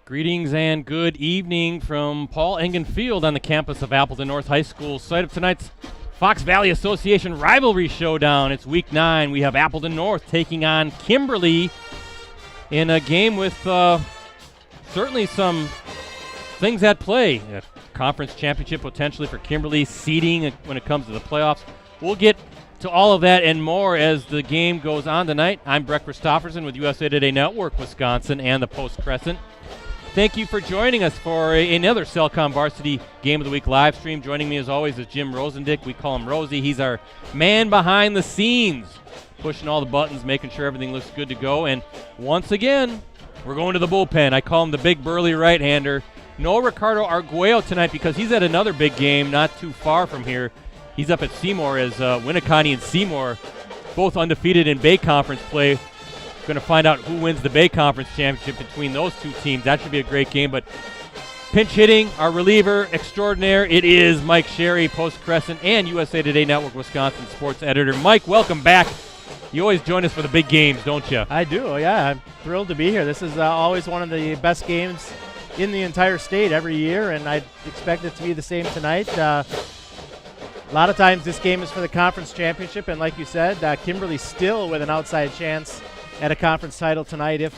Greetings and good evening from Paul Engen Field on the campus of Appleton North High School, site of tonight's Fox Valley Association Rivalry Showdown. It's Week 9. We have Appleton North taking on Kimberly in a game with certainly some things at play. A conference championship potentially for Kimberly, seeding when it comes to the playoffs. We'll get to all of that and more as the game goes on tonight. I'm Brett Christopherson with USA Today Network Wisconsin and the Post Crescent. Thank you for joining us for another Cellcom Varsity Game of the Week live stream. Joining me as always is Jim Rosandick. We call him Rosie. He's our man behind the scenes, pushing all the buttons, making sure everything looks good to go. And once again, we're going to the bullpen. I call him the big burly right-hander. No Ricardo Arguello tonight because he's at another big game not too far from here. He's up at Seymour as Winneconne and Seymour, both undefeated in Bay Conference play. Going to find out who wins the Bay Conference Championship between those two teams. That should be a great game. But pinch hitting, our reliever extraordinaire, it is Mike Sherry, Post Crescent and USA Today Network Wisconsin sports editor. Mike, welcome back. You always join us for the big games, don't you? I do, yeah. I'm thrilled to be here. This is always one of the best games in the entire state every year, and I expect it to be the same tonight. A lot of times this game is for the conference championship, and like you said, Kimberly still with an outside chance at a conference title tonight if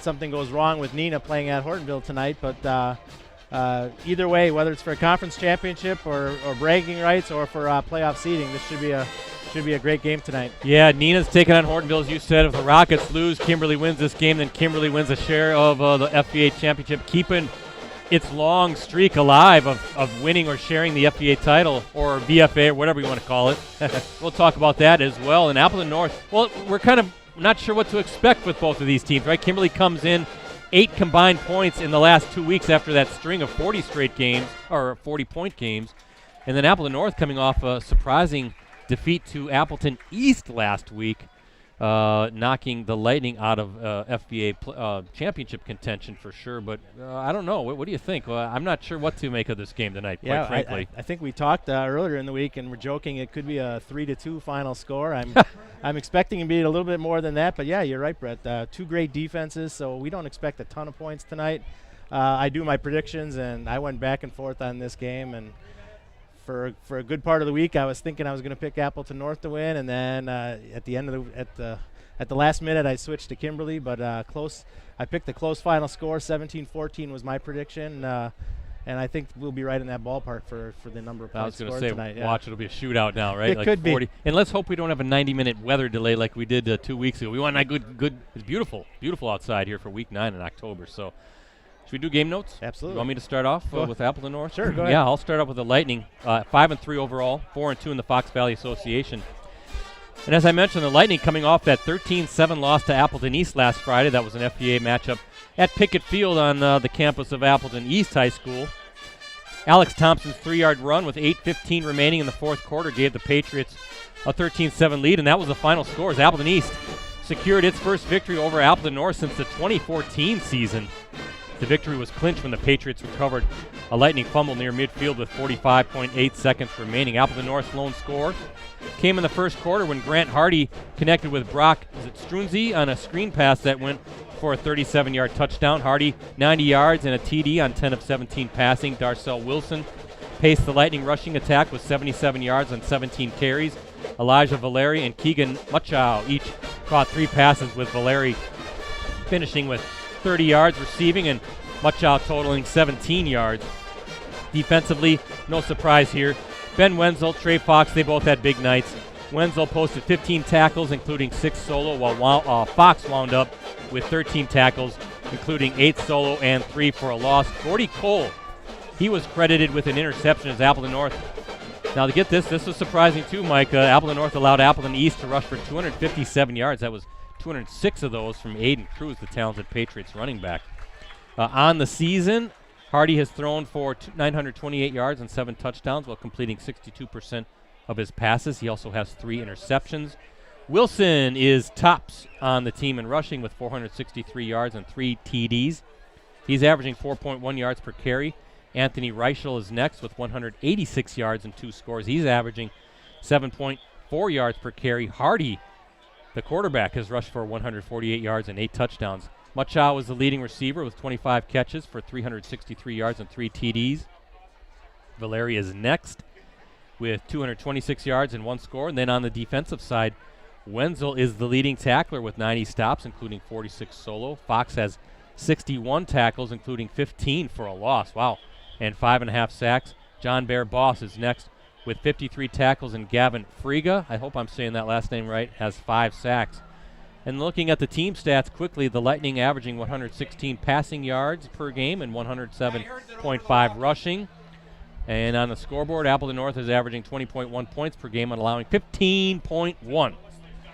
something goes wrong with Nina playing at Hortonville tonight. But either way, whether it's for a conference championship or bragging rights or for playoff seeding, this should be a great game tonight. Yeah, Nina's taking on Hortonville, as you said. If the Rockets lose, Kimberly wins this game, then Kimberly wins a share of the FBA championship, keeping its long streak alive of winning or sharing the FBA title, or VFA, or whatever you want to call it. We'll talk about that as well. And Appleton North, well, we're kind of not sure what to expect with both of these teams, right? Kimberly comes in 8 combined points in the last 2 weeks after that string of 40 straight games, or 40-point games. And then Appleton North coming off a surprising defeat to Appleton East last week, knocking the Lightning out of FBA championship contention for sure. But I don't know. What do you think? I'm not sure what to make of this game tonight, quite frankly. I think we talked earlier in the week, and we're joking it could be a 3-2 final score. I'm expecting to be a little bit more than that. But, yeah, you're right, Brett. Two great defenses, so we don't expect a ton of points tonight. I do my predictions, and I went back and forth on this game, and for a good part of the week, I was thinking I was going to pick Appleton North to win, and then at the last minute, I switched to Kimberly. But close. I picked a close final score. 17-14 was my prediction, and I think we'll be right in that ballpark for the number of points scored tonight. I was going to say, watch, it'll be a shootout now, right? It like could 40. Be. And let's hope we don't have a 90-minute weather delay like we did 2 weeks ago. We want that good. It's beautiful outside here for Week 9 in October. So. Should we do game notes? Absolutely. You want me to start off with Appleton North? Sure, go ahead. Yeah, I'll start off with the Lightning. 5-3 overall, 4-2 in the Fox Valley Association. And as I mentioned, the Lightning coming off that 13-7 loss to Appleton East last Friday. That was an FBA matchup at Pickett Field on the campus of Appleton East High School. Alex Thompson's 3-yard run with 8:15 remaining in the fourth quarter gave the Patriots a 13-7 lead, and that was the final score as Appleton East secured its first victory over Appleton North since the 2014 season. The victory was clinched when the Patriots recovered a Lightning fumble near midfield with 45.8 seconds remaining. Appleton North's lone score came in the first quarter when Grant Hardy connected with Brock Strunze on a screen pass that went for a 37-yard touchdown. Hardy 90 yards and a TD on 10 of 17 passing. Darcel Wilson paced the Lightning rushing attack with 77 yards on 17 carries. Elijah Valeri and Keegan Muchow each caught 3 passes, with Valeri finishing with 30 yards receiving and Muchow totaling 17 yards. Defensively, no surprise here. Ben Wenzel, Trey Fox, they both had big nights. Wenzel posted 15 tackles, including 6 solo, while Fox wound up with 13 tackles, including 8 solo and 3 for a loss. Gordy Cole, he was credited with an interception as Appleton North. Now to get this was surprising too, Mike. Appleton North allowed Appleton East to rush for 257 yards. That was 206 of those from Aiden Cruz, the talented Patriots running back. On the season, Hardy has thrown for 928 yards and 7 touchdowns while completing 62% of his passes. He also has 3 interceptions. Wilson is tops on the team in rushing with 463 yards and 3 TDs. He's averaging 4.1 yards per carry. Anthony Reichel is next with 186 yards and 2 scores. He's averaging 7.4 yards per carry. Hardy, the quarterback, has rushed for 148 yards and 8 touchdowns. Muchow was the leading receiver with 25 catches for 363 yards and 3 TDs. Valeri is next with 226 yards and 1 score. And then on the defensive side, Wenzel is the leading tackler with 90 stops, including 46 solo. Fox has 61 tackles, including 15 for a loss. Wow. And 5.5 sacks. John Bear Boss is next with 53 tackles, and Gavin Friga, I hope I'm saying that last name right, has 5 sacks. And looking at the team stats quickly, the Lightning averaging 116 passing yards per game and 107.5 rushing. And on the scoreboard, Appleton North is averaging 20.1 points per game and allowing 15.1.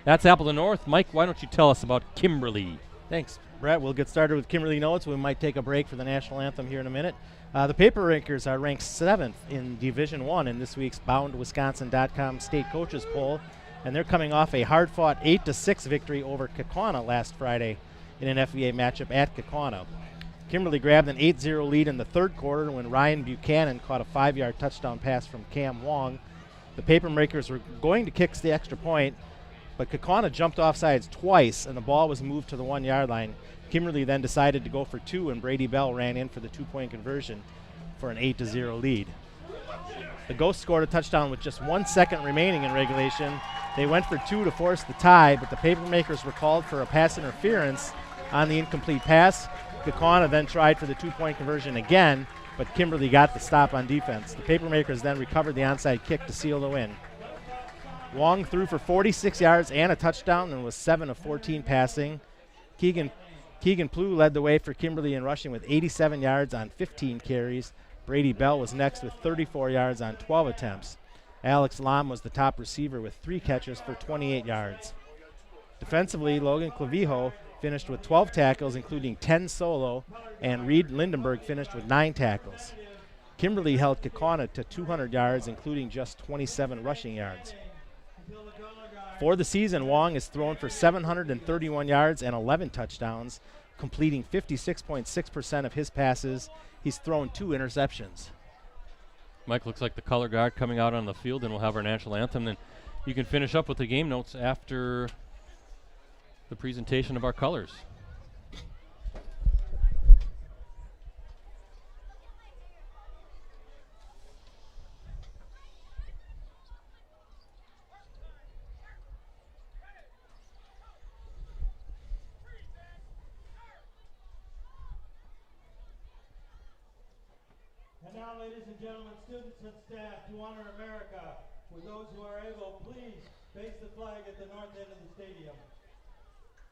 That's Appleton North. Mike, why don't you tell us about Kimberly? Thanks, Brett. We'll get started with Kimberly notes. We might take a break for the national anthem here in a minute. The Paper Rankers are ranked 7th in Division I in this week's BoundWisconsin.com state coaches poll, and they're coming off a hard-fought 8-6 victory over Kaukauna last Friday in an FVA matchup at Kaukauna. Kimberly grabbed an 8-0 lead in the third quarter when Ryan Buchanan caught a 5-yard touchdown pass from Cam Wong. The Papermakers were going to kick the extra point, but Kaukauna jumped offsides twice, and the ball was moved to the 1-yard line. Kimberly then decided to go for 2, and Brady Bell ran in for the 2-point conversion for an 8-0 lead. The Ghosts scored a touchdown with just 1 second remaining in regulation. They went for 2 to force the tie, but the Papermakers were called for a pass interference on the incomplete pass. Kaukauna then tried for the 2-point conversion again, but Kimberly got the stop on defense. The Papermakers then recovered the onside kick to seal the win. Wong threw for 46 yards and a touchdown and was 7 of 14 passing. Keegan Plew led the way for Kimberly in rushing with 87 yards on 15 carries. Brady Bell was next with 34 yards on 12 attempts. Alex Lam was the top receiver with 3 catches for 28 yards. Defensively, Logan Clavijo finished with 12 tackles, including 10 solo, and Reed Lindenberg finished with 9 tackles. Kimberly held Kaukauna to 200 yards, including just 27 rushing yards. For the season, Wong is thrown for 731 yards and 11 touchdowns, completing 56.6% of his passes. He's thrown 2 interceptions. Mike, looks like the color guard coming out on the field, and we'll have our national anthem. Then you can finish up with the game notes after the presentation of our colors. And now, ladies and gentlemen, students and staff, to honor America, with those who are able, please face the flag at the north end of the stadium.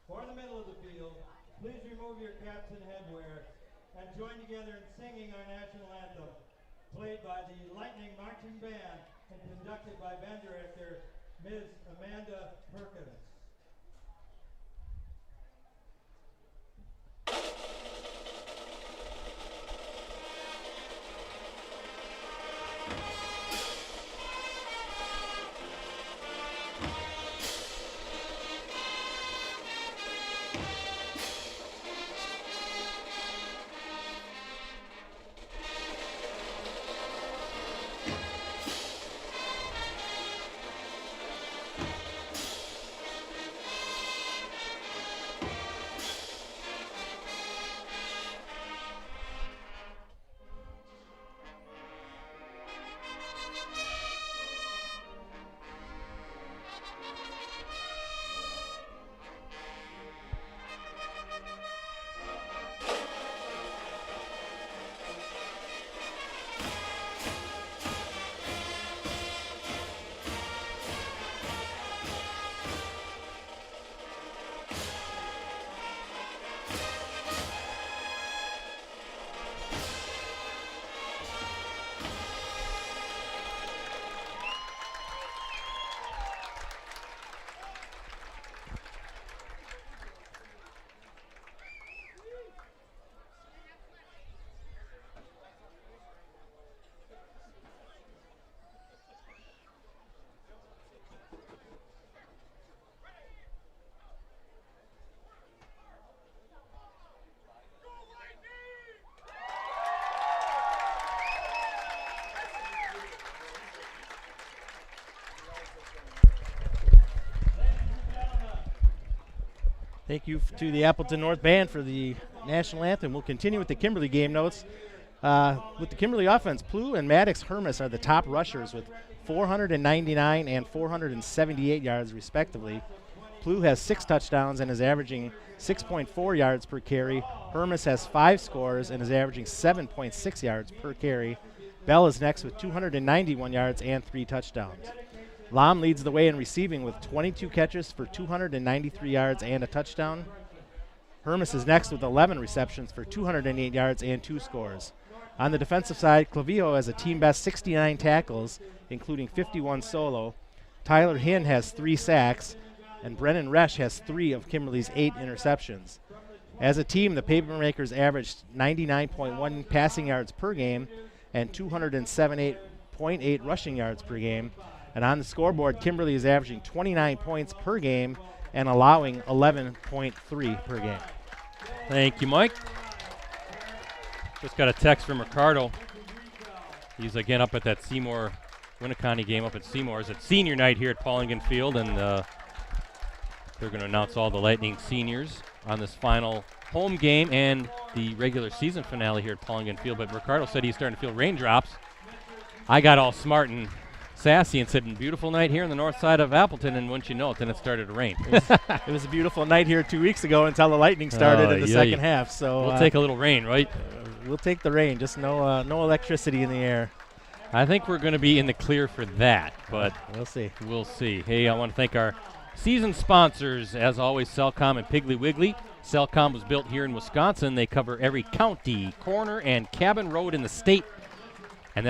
For in the middle of the field, please remove your caps and headwear and join together in singing our national anthem, played by the Lightning Marching Band and conducted by band director Ms. Amanda Perkins. Thank you to the Appleton North Band for the national anthem. We'll continue with the Kimberly game notes. With the Kimberly offense, Plu and Maddox Hermes are the top rushers with 499 and 478 yards respectively. Plu has 6 touchdowns and is averaging 6.4 yards per carry. Hermes has 5 scores and is averaging 7.6 yards per carry. Bell is next with 291 yards and 3 touchdowns. Lam leads the way in receiving with 22 catches for 293 yards and a touchdown. Hermes is next with 11 receptions for 208 yards and 2 scores. On the defensive side, Clavijo has a team-best 69 tackles, including 51 solo. Tyler Hinn has 3 sacks, and Brennan Resch has 3 of Kimberly's 8 interceptions. As a team, the Papermakers averaged 99.1 passing yards per game and 278.8 rushing yards per game. And on the scoreboard, Kimberly is averaging 29 points per game and allowing 11.3 per game. Thank you, Mike. Just got a text from Ricardo. He's again up at that Seymour Winneconne game up at Seymour's. It's senior night here at Paul Engen Field, and they're going to announce all the Lightning seniors on this final home game and the regular season finale here at Paul Engen Field. But Ricardo said he's starting to feel raindrops. I got all smart and sassy and said, beautiful night here on the north side of Appleton, and wouldn't you know it, then it started to rain. It was a beautiful night here 2 weeks ago until the Lightning started in the second half. So we'll take a little rain, right? We'll take the rain, just no electricity in the air. I think we're going to be in the clear for that, but we'll see. We'll see. Hey, I want to thank our season sponsors, as always, Cellcom and Piggly Wiggly. Cellcom was built here in Wisconsin. They cover every county, corner, and cabin road in the state. And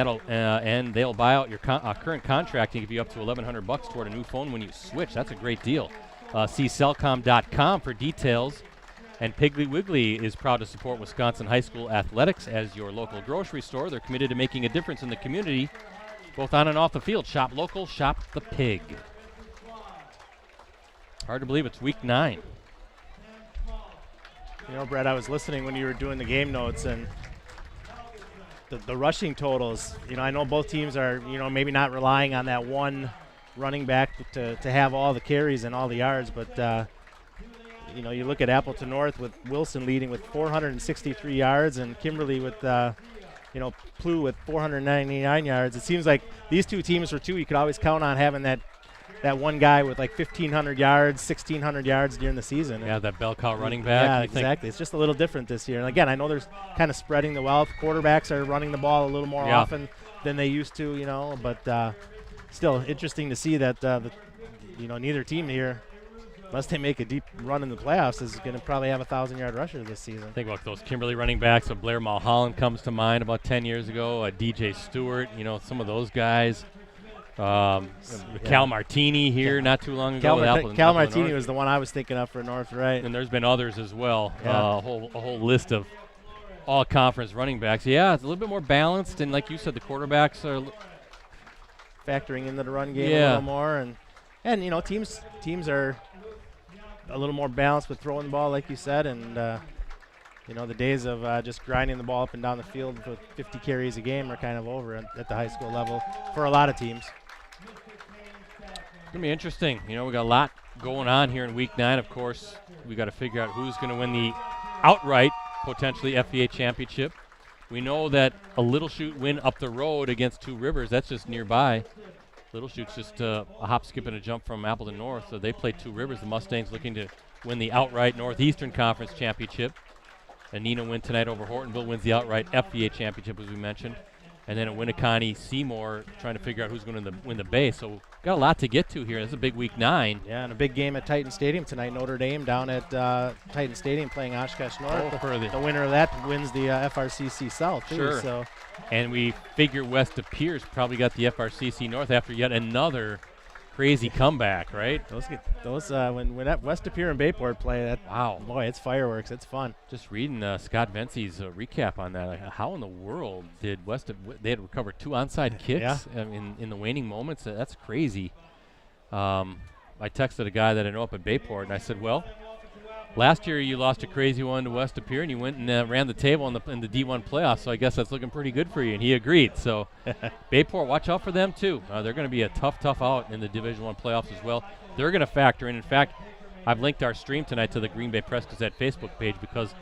they'll buy out your current contract and give you up to $1,100 toward a new phone when you switch. That's a great deal. See cellcom.com for details. And Piggly Wiggly is proud to support Wisconsin high school athletics as your local grocery store. They're committed to making a difference in the community, both on and off the field. Shop local, shop the pig. Hard to believe it's week 9. You know, Brett, I was listening when you were doing the game notes, and the rushing totals, you know, I know both teams are, you know, maybe not relying on that one running back to have all the carries and all the yards, but, you know, you look at Appleton North with Wilson leading with 463 yards and Kimberly with, you know, Plu with 499 yards. It seems like these two teams were two you could always count on having that one guy with like 1,500 yards, 1,600 yards during the season. Yeah, that bell cow running back. Yeah, exactly. It's just a little different this year. And again, I know there's kind of spreading the wealth. Quarterbacks are running the ball a little more often than they used to, you know, but still interesting to see that, you know, neither team here, unless they make a deep run in the playoffs, is going to probably have a 1,000-yard rusher this season. Think about those Kimberly running backs. So Blair Mulholland comes to mind about 10 years ago. DJ Stewart, you know, some of those guys. Cal Martini here not too long ago. Cal Martini was the one I was thinking of for North, right? And there's been others as well. A whole list of all-conference running backs. Yeah, it's a little bit more balanced, and like you said, the quarterbacks are factoring into the run game a little more, and you know, teams are a little more balanced with throwing the ball, like you said, and you know, the days of just grinding the ball up and down the field with 50 carries a game are kind of over at the high school level for a lot of teams. It's going to be interesting. You know, we got a lot going on here in week 9. Of course, we got to figure out who's going to win the outright, potentially FVA championship. We know that a Little Chute win up the road against Two Rivers, that's just nearby. Little Chute's just a hop, skip, and a jump from Appleton North. So they play Two Rivers. The Mustangs looking to win the outright Northeastern Conference championship. And Neenah win tonight over Hortonville, wins the outright FVA championship, as we mentioned. And then at Winneconne, Seymour trying to figure out who's going to win the Bay. So got a lot to get to here. This is a big week 9. Yeah, and a big game at Titan Stadium tonight. Notre Dame down at Titan Stadium playing Oshkosh North. The winner of that wins the FRCC South, too. Sure. So. And we figure West De Pere's probably got the FRCC North after yet another crazy comeback, right? Those when West De Pere and Bayport play, that boy, it's fireworks. It's fun. Just reading Scott Vency's recap on that. Like, how in the world did they had recovered 2 onside kicks in the waning moments? That's crazy. I texted a guy that I know up at Bayport, and I said, well, last year you lost a crazy one to West De Pere, and you went and ran the table in the D1 playoffs, so I guess that's looking pretty good for you, and he agreed. So Bayport, watch out for them too. They're going to be a tough out in the Division I playoffs as well. They're going to factor in. In fact, I've linked our stream tonight to the Green Bay Press Gazette Facebook page because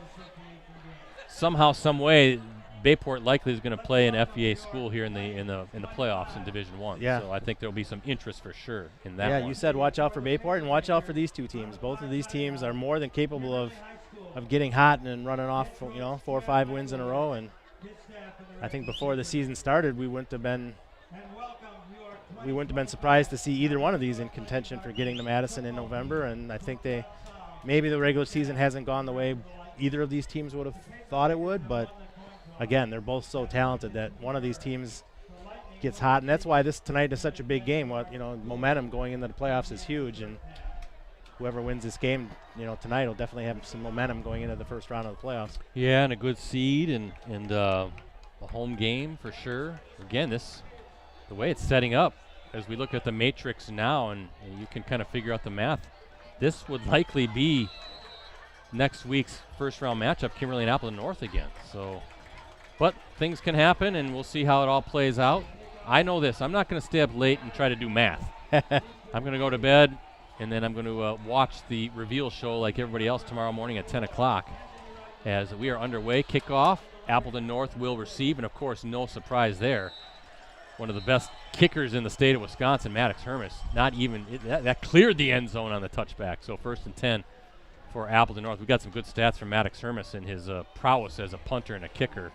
somehow, some way, Bayport likely is going to play an FVA school here in the playoffs in Division I. Yeah. So I think there will be some interest for sure in that. Yeah, one. you said watch out for Bayport and watch out for these two teams. Both of these teams are more than capable of getting hot and running off, 4 or 5 wins in a row. And I think before the season started, we wouldn't have been surprised to see either one of these in contention for getting to Madison in November. And I think maybe the regular season hasn't gone the way either of these teams would have thought it would, but again, they're both so talented that one of these teams gets hot, and that's why this tonight is such a big game. Momentum going into the playoffs is huge, and whoever wins this game, tonight will definitely have some momentum going into the first round of the playoffs. Yeah, and a good seed and a home game for sure. Again, the way it's setting up, as we look at the matrix now, and you can kind of figure out the math, this would likely be next week's first round matchup, Kimberly and Appleton North again. So, but things can happen, and we'll see how it all plays out. I know this. I'm not going to stay up late and try to do math. I'm going to go to bed, and then I'm going to watch the reveal show like everybody else tomorrow morning at 10 o'clock. As we are underway, kickoff, Appleton North will receive, and of course, no surprise there. One of the best kickers in the state of Wisconsin, Maddox Hermes. That cleared the end zone on the touchback. So 1st and 10 for Appleton North. We've got some good stats from Maddox Hermes and his prowess as a punter and a kicker.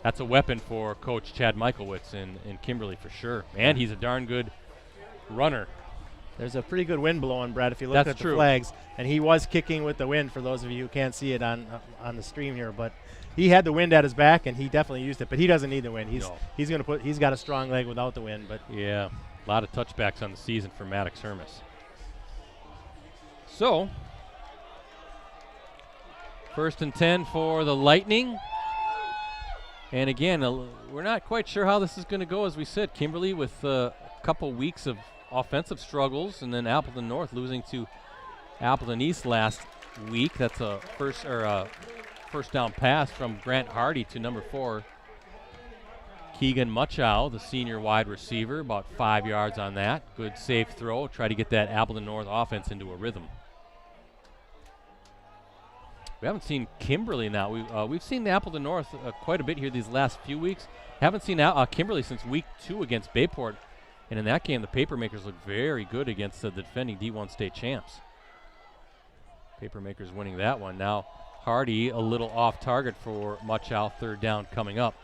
That's a weapon for Coach Chad Michaelwitz in Kimberly for sure. And he's a darn good runner. There's a pretty good wind blowing, Brett, if you look at the flags. And he was kicking with the wind, for those of you who can't see it on the stream here. But he had the wind at his back, and he definitely used it. But he doesn't need the wind. He's got a strong leg without the wind. But yeah, a lot of touchbacks on the season for Maddox Hermes. So, 1st and 10 for the Lightning. And again, we're not quite sure how this is going to go. As we said, Kimberly with a couple weeks of offensive struggles, and then Appleton North losing to Appleton East last week. That's a first down pass from Grant Hardy to number 4, Keegan Muchow, the senior wide receiver, about 5 yards on that. Good safe throw. Try to get that Appleton North offense into a rhythm. We haven't seen Kimberly now. We've seen Appleton North quite a bit here these last few weeks. Haven't seen Kimberly since week 2 against Bayport. And in that game, the Papermakers looked very good against the defending D1 state champs. Papermakers winning that one. Now Hardy a little off target for Muchow. 3rd down coming up.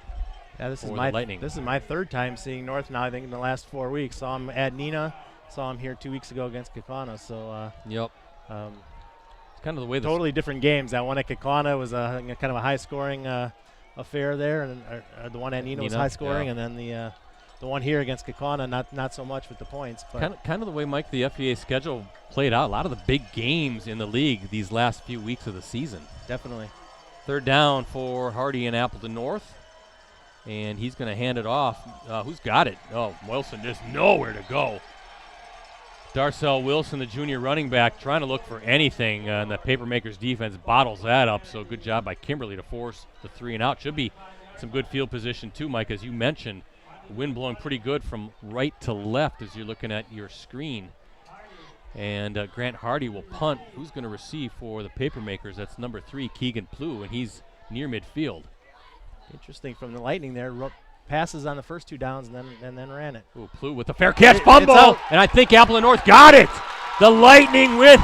Yeah, this is my 3rd time seeing North now, I think, in the last 4 weeks. Saw him at Neenah. Saw him here 2 weeks ago against Kaukauna. So yep. It's kind of the way totally different games. That one at Kaukauna was kind of a high-scoring affair there, and the one at Neenah was high-scoring, and then the one here against Kaukauna, not so much with the points. But kind of the way, Mike, the FVA schedule played out. A lot of the big games in the league these last few weeks of the season. Definitely. 3rd down for Hardy and Appleton North, and he's going to hand it off. Who's got it? Oh, Wilson just nowhere to go. Darcel Wilson, the junior running back, trying to look for anything, and the Papermakers defense bottles that up. So good job by Kimberly to force the 3 and out. Should be some good field position too, Mike, as you mentioned. The wind blowing pretty good from right to left as you're looking at your screen. And Grant Hardy will punt. Who's going to receive for the Papermakers? That's number 3, Keegan Plew, and he's near midfield. Interesting from the Lightning there. Passes on the first 2 downs and then ran it. Ooh, Plew with the fair catch, fumble, and I think Appleton North got it. The Lightning with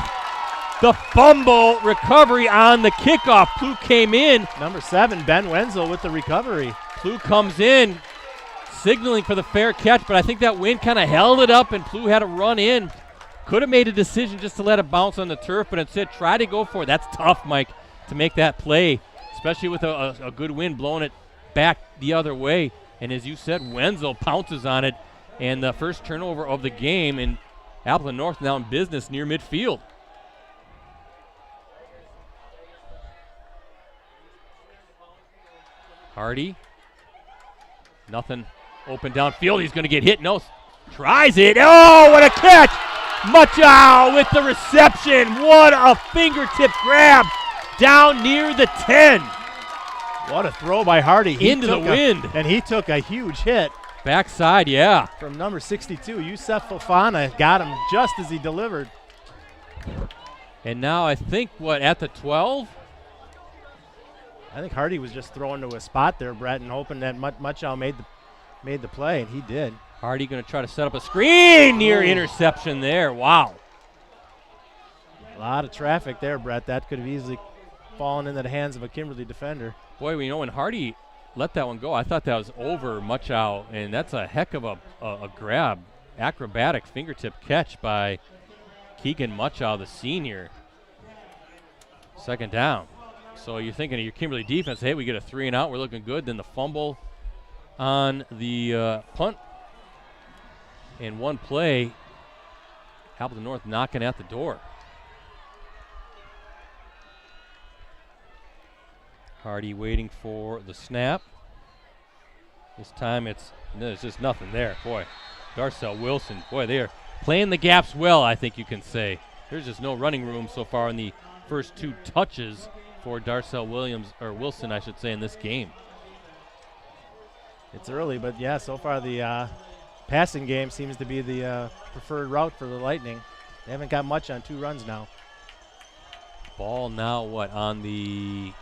the fumble recovery on the kickoff. Plew came in. Number 7, Ben Wenzel with the recovery. Plew comes in, signaling for the fair catch, but I think that wind kind of held it up, and Plew had to run in. Could have made a decision just to let it bounce on the turf, but instead try to go for it. That's tough, Mike, to make that play, especially with a good wind blowing it back the other way. And as you said, Wenzel pounces on it, and the first turnover of the game, and Appleton North now in business near midfield. Hardy, nothing open downfield. He's going to get hit. No, tries it. Oh, what a catch! Muchow with the reception. What a fingertip grab down near the 10. What a throw by Hardy. Into the wind. And he took a huge hit. Backside, yeah. From number 62, Yusef Fofana got him just as he delivered. And now I think, at the 12? I think Hardy was just throwing to a spot there, Brett, and hoping that Muchow made the play, and he did. Hardy going to try to set up a screen. Near interception there. Wow. A lot of traffic there, Brett. That could have easily fallen into the hands of a Kimberly defender. Boy, when Hardy let that one go, I thought that was over Muchow, and that's a heck of a grab. Acrobatic fingertip catch by Keegan Muchow, the senior. Second down. So you're thinking of your Kimberly defense, hey, we get a 3 and out, we're looking good. Then the fumble on the punt. And one play, Appleton North knocking at the door. Hardy waiting for the snap. This time there's just nothing there. Boy, Darcel Wilson, boy, they are playing the gaps well, I think you can say. There's just no running room so far in the first 2 touches for Darcel Wilson, I should say, in this game. It's early, but yeah, so far the passing game seems to be the preferred route for the Lightning. They haven't got much on 2 runs now. Ball now on the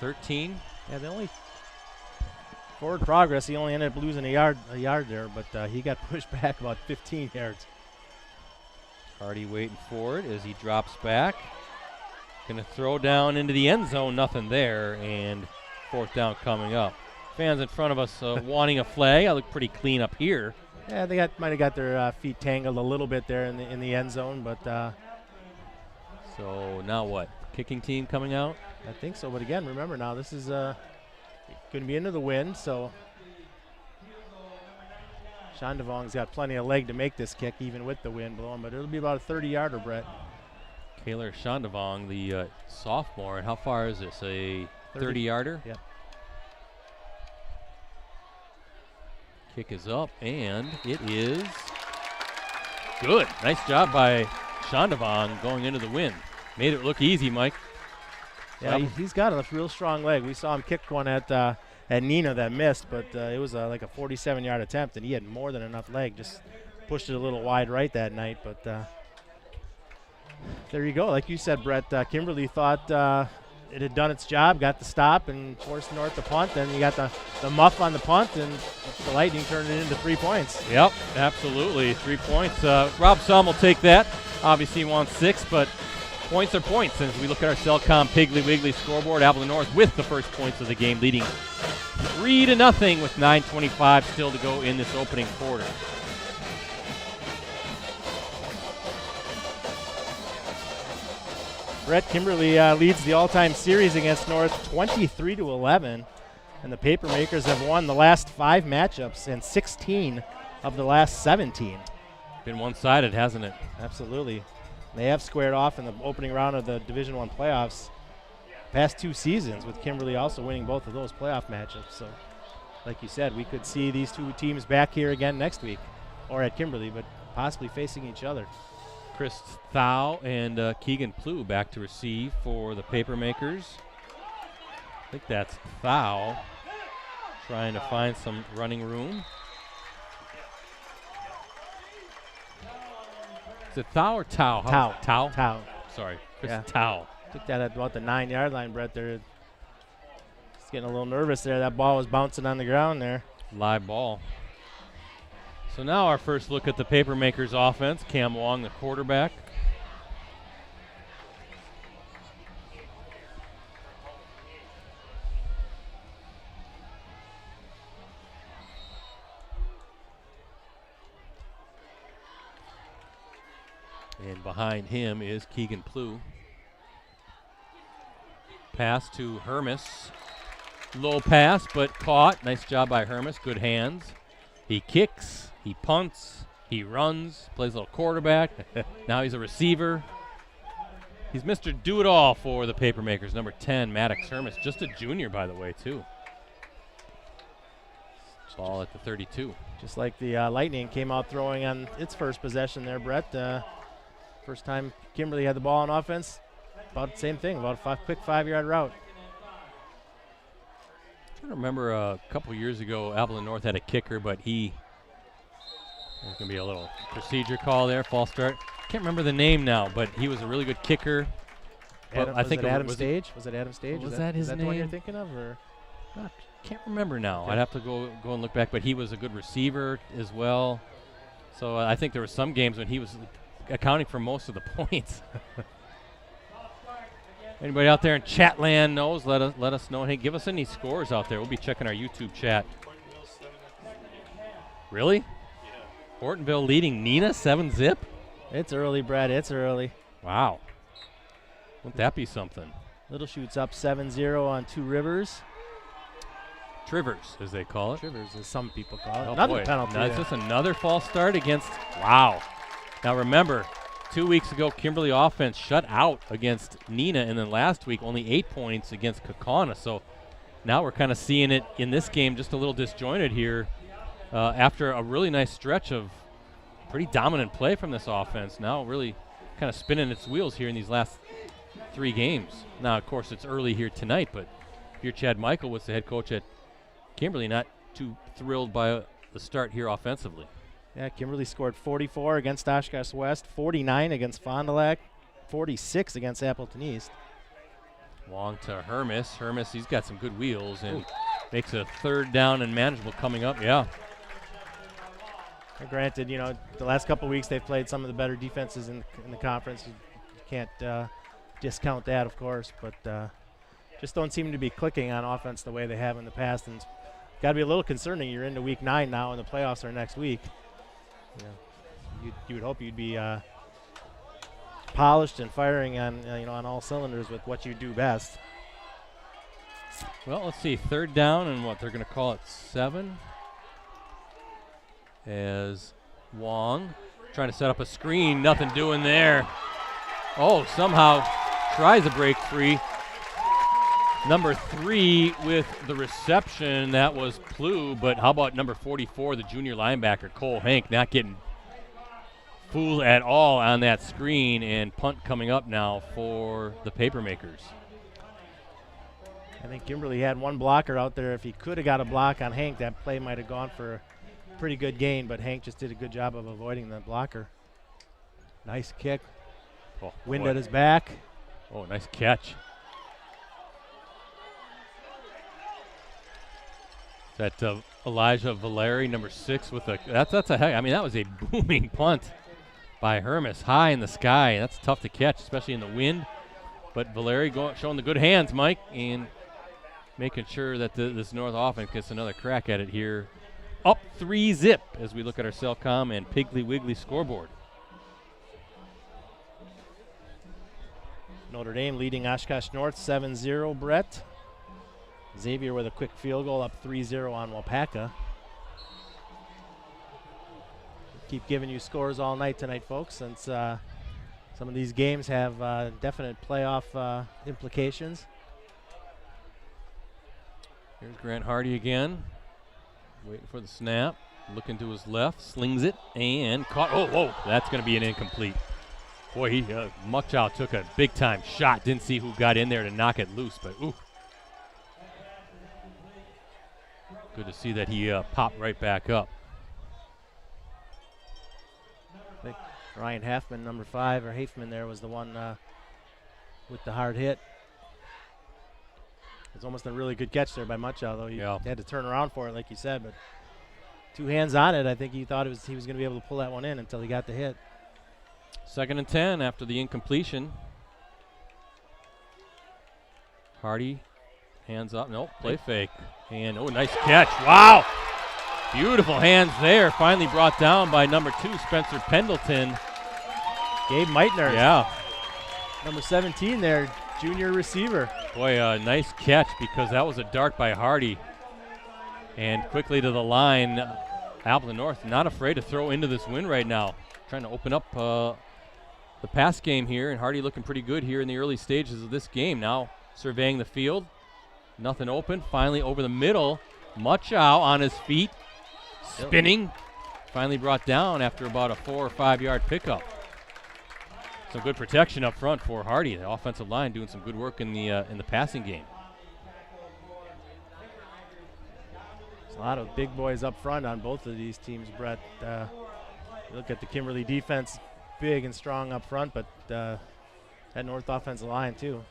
13? Yeah, they only forward progress. He only ended up losing a yard there, but he got pushed back about 15 yards. Hardy waiting for it as he drops back. Going to throw down into the end zone. Nothing there, and 4th down coming up. Fans in front of us wanting a flag. I look pretty clean up here. Yeah, they might have got their feet tangled a little bit there in the end zone, but. So now what? Kicking team coming out? I think so, but again, remember now this is going to be into the wind, so Shondavong's got plenty of leg to make this kick even with the wind blowing, but it'll be about a 30-yarder, Brett. Kaylor Shondavong, the sophomore, and how far is this? A 30-yarder? Yep. Kick is up, and it is good. Nice job by Shondavong going into the wind. Made it look easy, Mike. Yeah, he's got a real strong leg. We saw him kick one at Nina that missed, but it was like a 47-yard attempt, and he had more than enough leg. Just pushed it a little wide right that night, but there you go. Like you said, Brett, Kimberly thought it had done its job, got the stop, and forced North to punt. Then you got the muff on the punt, and the Lightning turned it into 3 points. Yep, absolutely. 3 points. Rob Somm will take that. Obviously he wants 6, but points are points. As we look at our Cellcom Piggly Wiggly scoreboard, Appleton North with the first points of the game, leading 3-0 with 9:25 still to go in this opening quarter. Brett, Kimberly leads the all-time series against North 23-11, and the Papermakers have won the last 5 matchups and 16 of the last 17. Been one-sided, hasn't it? Absolutely. They have squared off in the opening round of the Division I playoffs past 2 seasons, with Kimberly also winning both of those playoff matchups. So, like you said, we could see these 2 teams back here again next week, or at Kimberly, but possibly facing each other. Chris Thau and Keegan Plew back to receive for the Papermakers. I think that's Thau trying to find some running room. Is it Thau or Tau? Tau. Tau. Sorry, Chris Tau. Took that at about the 9-yard line, Brett. There, he's getting a little nervous there. That ball was bouncing on the ground there. Live ball. So now our first look at the Papermakers offense. Cam Wong, the quarterback. And behind him is Keegan Plew. Pass to Hermes. Low pass, but caught. Nice job by Hermes. Good hands. He kicks. He punts. He runs. Plays a little quarterback. Now he's a receiver. He's Mr. Do-It-All for the Papermakers. Number 10, Maddox Hermes. Just a junior, by the way, too. Ball at the 32. Just like the Lightning came out throwing on its first possession there, Brett. First time Kimberly had the ball on offense. About the same thing, about a quick 5-yard route. I remember a couple years ago, Appleton North had a kicker, but there's going to be a little procedure call there, false start. can't remember the name now, but he was a really good kicker. I think Adam Stage. Was it Adam Stage? Was that his name? Is that name? the one you're thinking of, or? Can't remember now. Okay. I'd have to go and look back, but he was a good receiver as well. So I think there were some games when he was accounting for most of the points. Anybody out there in chat land knows? Let us know. Hey, give us any scores out there. We'll be checking our YouTube chat. Really? Yeah. Hortonville leading Neenah 7-zip. It's early, Brad. It's early. Wow. Wouldn't that be something? Little Chutes up 7-0 on Two Rivers. Trivers, as they call it. Trivers, as some people call it. Oh Another boy. penalty. That's just another false start against. Wow. Now remember, 2 weeks ago, Kimberly offense shut out against Neenah, and then last week only 8 points against Kaukauna. So now we're kind of seeing it in this game, just a little disjointed here after a really nice stretch of pretty dominant play from this offense. Now really kind of spinning its wheels here in these last 3 games. Now, of course, it's early here tonight, but here Chad Michael was the head coach at Kimberly, not too thrilled by the start here offensively. Yeah, Kimberly scored 44 against Oshkosh West, 49 against Fond du Lac, 46 against Appleton East. Long to Hermes. Hermes, he's got some good wheels and makes a 3rd down and manageable coming up. Yeah. And granted, you know, the last couple of weeks they've played some of the better defenses in the conference. You can't discount that, of course, but just don't seem to be clicking on offense the way they have in the past, and it's got to be a little concerning. You're into week 9 now, and the playoffs are next week. You would hope you'd be polished and firing on on all cylinders with what you do best. Well, let's see, 3rd down and what they're going to call it 7. As Wong trying to set up a screen, nothing doing there. Oh, somehow tries a break free. Number 3 with the reception, that was Plu, but how about number 44, the junior linebacker, Cole Hank, not getting fooled at all on that screen, and punt coming up now for the Papermakers. I think Kimberly had one blocker out there. If he could have got a block on Hank, that play might have gone for a pretty good gain, but Hank just did a good job of avoiding the blocker. Nice kick. Oh, Wind boy. at his back. Oh, nice catch. That Elijah Valeri, number 6, with a that's a heck. I mean, that was a booming punt by Hermes, high in the sky. That's tough to catch, especially in the wind. But Valeri showing the good hands, Mike, and making sure that this North offense gets another crack at it here. Up 3-zip as we look at our Cellcom and Piggly Wiggly scoreboard. Notre Dame leading Oshkosh North 7-0, Brett. Xavier with a quick field goal, up 3-0 on Wapaka. Keep giving you scores all night tonight, folks, since some of these games have definite playoff implications. Here's Grant Hardy again, waiting for the snap, looking to his left, slings it, and caught. Oh, whoa, that's going to be an incomplete. Boy, Muckchow took a big-time shot. Didn't see who got in there to knock it loose, but ooh. Good to see that he popped right back up. I think Ryan Halfman, number 5, or Hafman there, was the one with the hard hit. It was almost a really good catch there by Muckchow, though. He had to turn around for it, like you said, but 2 hands on it. I think he thought he was going to be able to pull that one in until he got the hit. 2nd and 10 after the incompletion. Hardy, hands up. Nope, play fake. And, oh, nice catch. Wow. Beautiful hands there. Finally brought down by number 2, Spencer Pendleton. Gabe Meitner. Yeah. Number 17 there, junior receiver. Boy, nice catch, because that was a dart by Hardy. And quickly to the line, Appleton North not afraid to throw into this win right now. Trying to open up the pass game here, and Hardy looking pretty good here in the early stages of this game. Now surveying the field. Nothing open. Finally over the middle. Muckchow on his feet. Spinning. Finally brought down after about a 4 or 5 yard pickup. Some good protection up front for Hardy. The offensive line doing some good work in the passing game. There's a lot of big boys up front on both of these teams, Brett. You look at the Kimberly defense, big and strong up front, but that North offensive line too.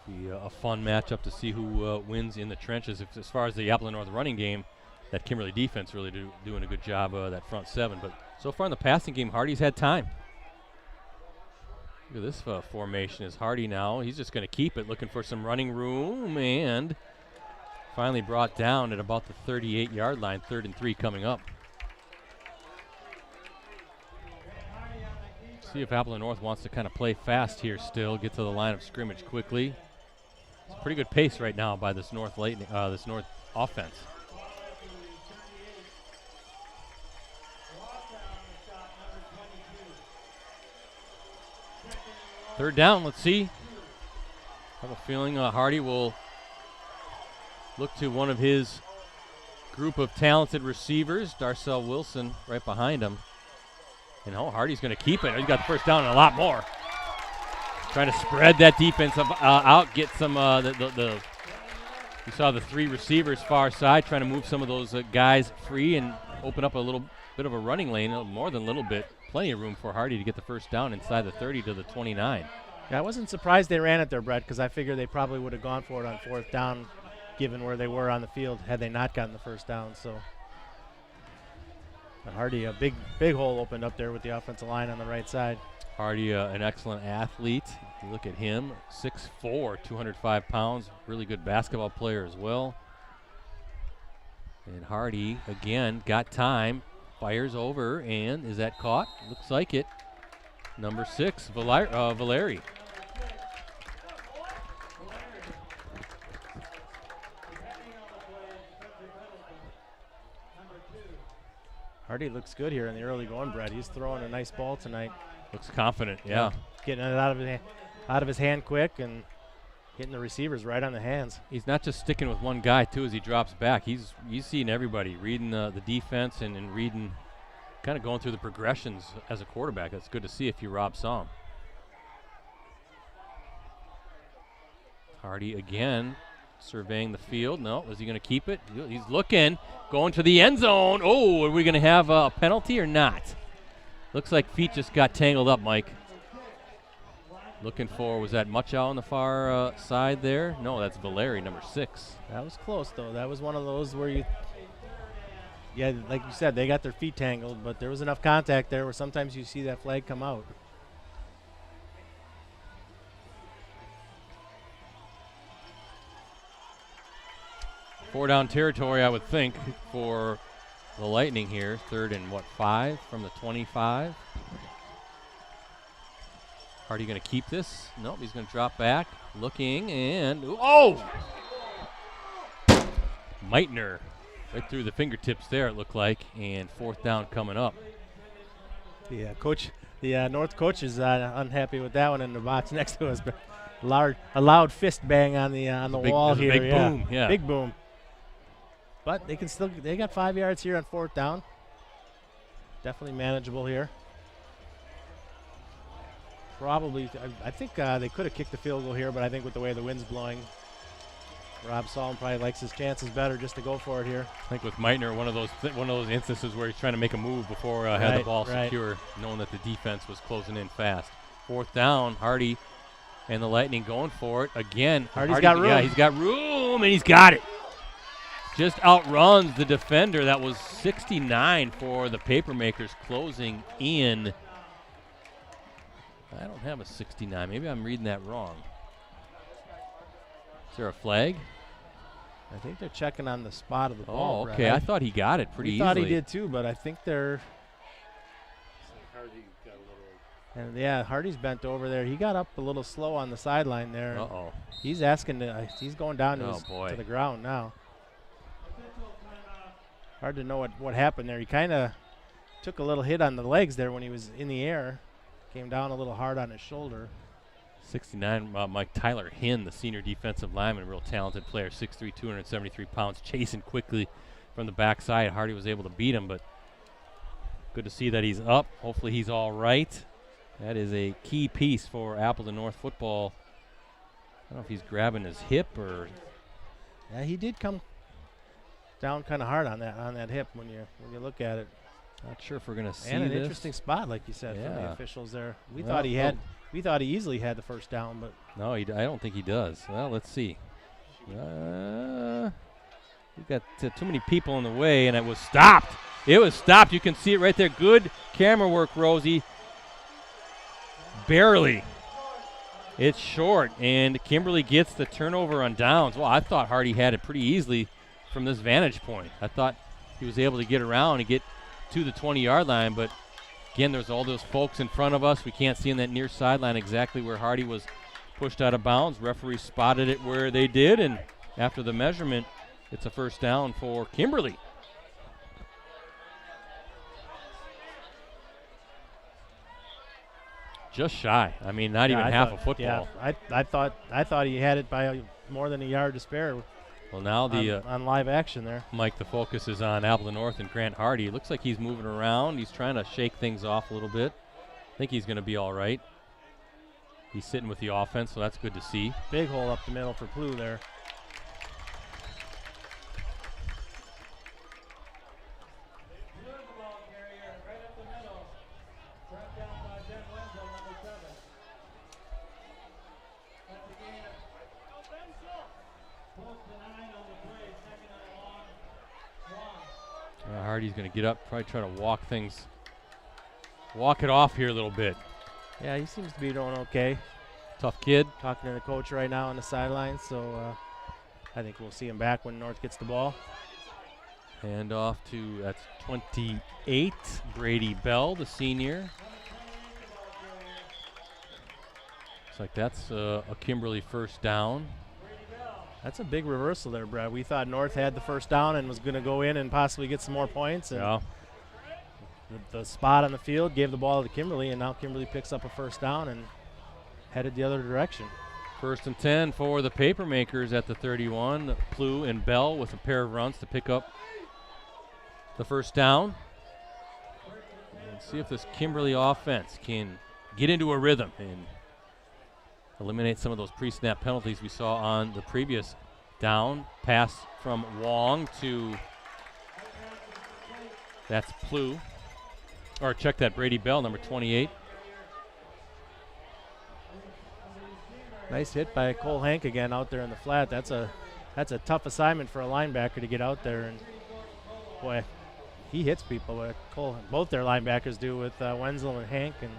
Be a fun matchup to see who wins in the trenches. As far as the Appleton North running game, that Kimberly defense really doing a good job of that front seven. But so far in the passing game, Hardy's had time. Look at this formation is Hardy now. He's just going to keep it, looking for some running room, and finally brought down at about the 38-yard line, 3rd and 3 coming up. See if Appleton North wants to kind of play fast here still, get to the line of scrimmage quickly. It's a pretty good pace right now by this North offense. Third down, let's see. I have a feeling Hardy will look to one of his group of talented receivers, Darcel Wilson right behind him. And Hardy's going to keep it. He's got the first down and a lot more. Trying to spread that defense out, get some you saw the 3 receivers far side, trying to move some of those guys free and open up a little bit of a running lane, more than a little bit. Plenty of room for Hardy to get the first down inside the 30 to the 29. Yeah, I wasn't surprised they ran it there, Brett, because I figured they probably would have gone for it on 4th down, given where they were on the field, had they not gotten the first down. So, but Hardy, a big hole opened up there with the offensive line on the right side. Hardy, an excellent athlete. You look at him, 6'4", 205 pounds, really good basketball player as well. And Hardy, again, got time, fires over, and is that caught? Looks like it. Number 6, Valeri. Hardy looks good here in the early going, Brett. He's throwing a nice ball tonight. Looks confident, yeah. Getting it out of his hand quick and hitting the receivers right on the hands. He's not just sticking with one guy, too, as he drops back. He's seeing everybody, reading the defense and reading, kind of going through the progressions as a quarterback. That's good to see if you saw him. Hardy again surveying the field. No, is he going to keep it? He's looking, going to the end zone. Oh, are we going to have a penalty or not? Looks like feet just got tangled up, Mike. Looking for, was that Muchow on the far side there? No, that's Valeri, number 6. That was close, though. That was one of those where yeah, like you said, they got their feet tangled, but there was enough contact there where sometimes you see that flag come out. Four down territory, I would think, for the Lightning here. 3rd and 5 from the 25. Hardy going to keep this? Nope, he's going to drop back. Looking and Meitner right through the fingertips there, it looked like, and 4th down coming up. Yeah, coach. The North coach is unhappy with that one in the box next to us, but a loud fist bang on the wall here. Big boom, yeah. Big boom. But they got 5 yards here on 4th down. Definitely manageable here. Probably, I think they could have kicked the field goal here, but I think with the way the wind's blowing, Rob Solomon probably likes his chances better just to go for it here. I think with Meitner, one of those instances where he's trying to make a move before had the ball secure, knowing that the defense was closing in fast. 4th down, Hardy and the Lightning going for it again. Hardy's got room. Yeah, he's got room, and he's got it. Just outruns the defender. That was 69 for the Papermakers, closing in. I don't have a 69. Maybe I'm reading that wrong. Is there a flag? I think they're checking on the spot of the ball. Oh, okay. I thought he got it pretty easily. I thought he did too, but I think they're. And yeah, Hardy's bent over there. He got up a little slow on the sideline there. Uh-oh. He's asking he's going down to the ground now. Hard to know what happened there. He kind of took a little hit on the legs there when he was in the air. Came down a little hard on his shoulder. 69, Mike Tyler Hinn, the senior defensive lineman, real talented player, 6'3", 273 pounds, chasing quickly from the backside. Hardy was able to beat him, but good to see that he's up. Hopefully he's all right. That is a key piece for Appleton North football. I don't know if he's grabbing his hip or. Yeah, he did come down kind of hard on that hip when you look at it. Not sure if we're going to see and an this. interesting spot, like you said, from the Yeah. officials there. We Well, thought he had. We thought he easily had the first down, but No, I don't think he does. Well, let's see. We've got too many people in the way, and it was stopped. It was stopped. You can see it right there. Good camera work, Rosie. Barely. It's short, and Kimberly gets the turnover on downs. Well, I thought Hardy had it pretty easily from this vantage point. I thought he was able to get around and get to the 20-yard line, but again, there's all those folks in front of us. We can't see in that near sideline exactly where Hardy was pushed out of bounds. Referee spotted it where they did, and after the measurement, it's a first down for Kimberly. Just shy. I mean, not even half a football. Yeah, I thought he had it by more than a yard to spare. Well, now on live action there. Mike, the focus is on Appleton North and Grant Hardy. It looks like he's moving around. He's trying to shake things off a little bit. I think he's going to be all right. He's sitting with the offense, so that's good to see. Big hole up the middle for Plu there. Hardy's going to get up, probably try to walk it off here a little bit. Yeah, he seems to be doing okay. Tough kid. Talking to the coach right now on the sidelines, so I think we'll see him back when North gets the ball. Hand off to, that's 28, Brady Bell, the senior. Looks like that's a Kimberly first down. That's a big reversal there, Brad. We thought North had the first down and was going to go in and possibly get some more points. And yeah. The spot on the field gave the ball to Kimberly, and now Kimberly picks up a first down and headed the other direction. 1st and 10 for the Papermakers at the 31. Plu and Bell with a pair of runs to pick up the first down. Let's see if this Kimberly offense can get into a rhythm and eliminate some of those pre-snap penalties we saw on the previous down. Pass from Wong to, that's Plu. Or check that, Brady Bell, number 28. Nice hit by Cole Hank again out there in the flat. That's a tough assignment for a linebacker to get out there, and boy, he hits people. Both their linebackers do with Wenzel and Hank, and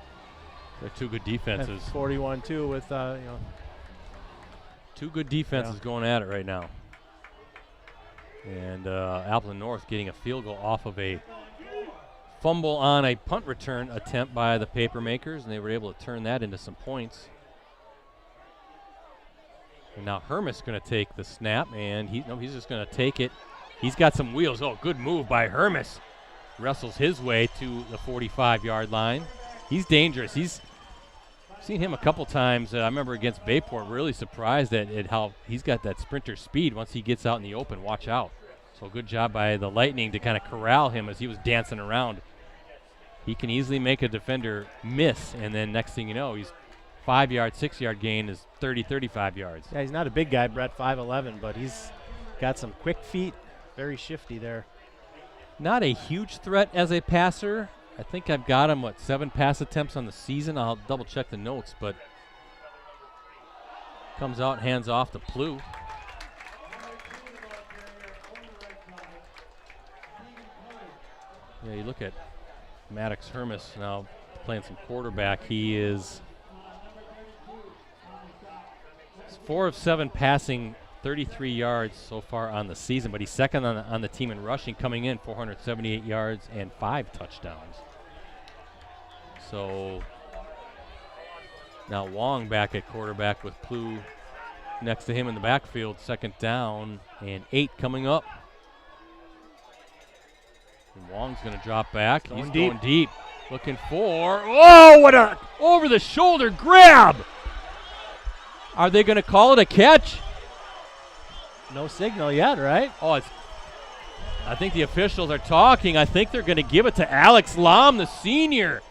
they're two good defenses. 41-2 with two good defenses going at it right now. And Appleton North getting a field goal off of a fumble on a punt return attempt by the Papermakers, and they were able to turn that into some points. And now Hermis going to take the snap, and he's just going to take it. He's got some wheels. Oh, good move by Hermis. Wrestles his way to the 45-yard line. He's dangerous. He's seen him a couple times. I remember against Bayport, really surprised at how he's got that sprinter speed once he gets out in the open. Watch out. So good job by the Lightning to kind of corral him as he was dancing around. He can easily make a defender miss, and then next thing you know, he's 5-yard, 6-yard gain is 30, 35 yards. Yeah, he's not a big guy, Brett, 5'11", but he's got some quick feet, very shifty there. Not a huge threat as a passer. I think I've got him, 7 pass attempts on the season. I'll double check the notes, but comes out, hands off to Plu. Yeah, you look at Maddox Hermis now playing some quarterback. He is 4 of 7 passing, 33 yards so far on the season, but he's second on the team in rushing, coming in 478 yards and 5 touchdowns. So now Wong back at quarterback with Plu next to him in the backfield. 2nd down and 8 coming up. And Wong's going to drop back. He's going deep. Looking for, oh, what a over-the-shoulder grab. Are they going to call it a catch? No signal yet, right? Oh, I think the officials are talking. I think they're going to give it to Alex Lam, the senior.